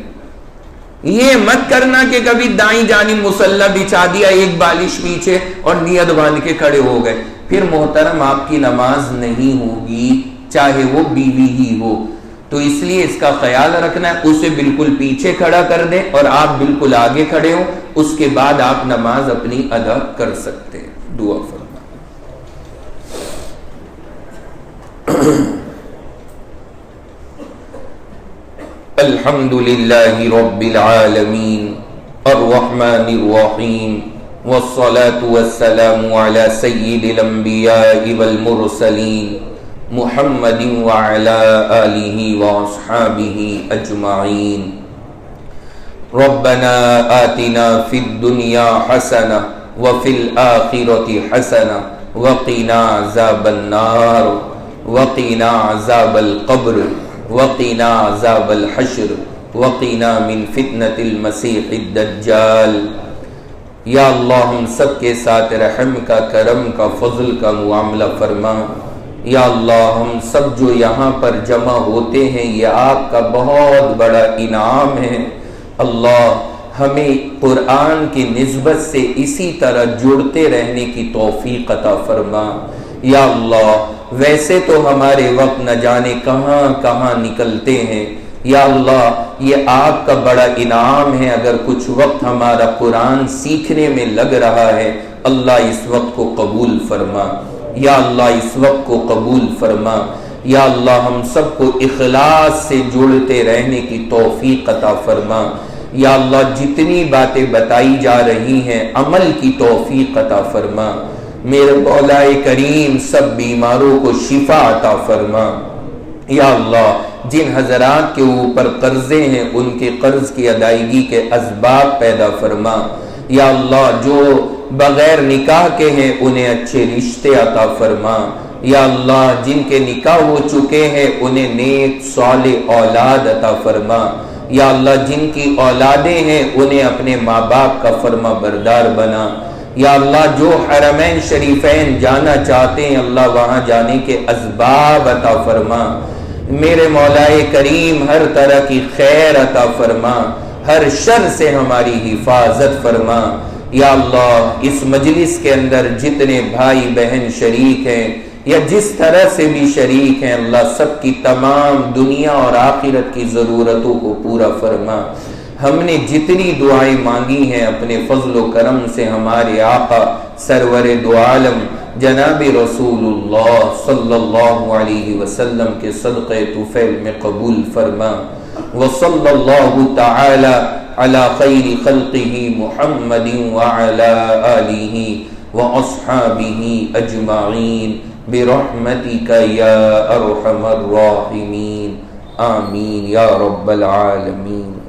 یہ مت کرنا کہ کبھی دائیں جانب مصلی بچھا دیا ایک بالش پیچھے اور نیت باندھ کے کھڑے ہو گئے، پھر محترم آپ کی نماز نہیں ہوگی چاہے وہ بیوی ہی ہو۔ تو اس لیے اس کا خیال رکھنا ہے، اسے بالکل پیچھے کھڑا کر دیں اور آپ بالکل آگے کھڑے ہوں، اس کے بعد آپ نماز اپنی ادا کر سکتے ہیں۔ دعا فرما۔ الحمد للہ رب العالمین الرحمن الرحیم والصلاة والسلام علی سید الانبیاء والمرسلین محمد وعلى آلہ واصحابہ اجمعین۔ ربنا آتنا فی الدنیا حسنہ وفی الآخرۃ حسنہ وقنا عذاب النار وقنا عذاب القبر وقنا عذاب الحشر وقنا من فتنة المسیح الدجال۔ یا اللہ ہم سب کے ساتھ رحم کا، کرم کا، فضل کا معاملہ فرما۔ یا اللہ ہم سب جو یہاں پر جمع ہوتے ہیں یہ آپ کا بہت بڑا انعام ہے۔ اللہ ہمیں قرآن کی نسبت سے اسی طرح جڑتے رہنے کی توفیق عطا فرما۔ یا اللہ ویسے تو ہمارے وقت نہ جانے کہاں کہاں نکلتے ہیں، یا اللہ یہ آپ کا بڑا انعام ہے اگر کچھ وقت ہمارا قرآن سیکھنے میں لگ رہا ہے، اللہ اس وقت کو قبول فرما۔ یا اللہ اس وقت کو قبول فرما۔ یا اللہ ہم سب کو اخلاص سے جڑتے رہنے کی توفیق عطا فرما۔ یا اللہ جتنی باتیں بتائی جا رہی ہیں عمل کی توفیق عطا فرما۔ میرے مولا کریم سب بیماروں کو شفا عطا فرما۔ یا اللہ جن حضرات کے اوپر قرضے ہیں ان کے قرض کی ادائیگی کے اسباب پیدا فرما۔ یا اللہ جو بغیر نکاح کے ہیں انہیں اچھے رشتے عطا فرما۔ یا اللہ جن کے نکاح ہو چکے ہیں انہیں نیک صالح اولاد عطا فرما۔ یا اللہ جن کی اولادیں ہیں انہیں اپنے ماں باپ کا فرما بردار بنا۔ یا اللہ جو حرمین شریفین جانا چاہتے ہیں اللہ وہاں جانے کے اسباب عطا فرما۔ میرے مولا کریم ہر طرح کی خیر عطا فرما، ہر شر سے ہماری حفاظت فرما۔ یا اللہ اس مجلس کے اندر جتنے بھائی بہن شریک ہیں یا جس طرح سے بھی شریک ہیں اللہ سب کی تمام دنیا اور آخرت کی ضرورتوں کو پورا فرما۔ ہم نے جتنی دعائیں مانگی ہیں اپنے فضل و کرم سے ہمارے آقا سرور دو عالم جناب رسول اللہ صلی اللہ علیہ وسلم کے صدقے طفیل میں قبول فرما۔ وصلی اللہ تعالی علی خیر خلقہ محمد وعلی آلہ وأصحابه أجمعين برحمتك يا أرحم الراحمين آمين يا رب العالمين.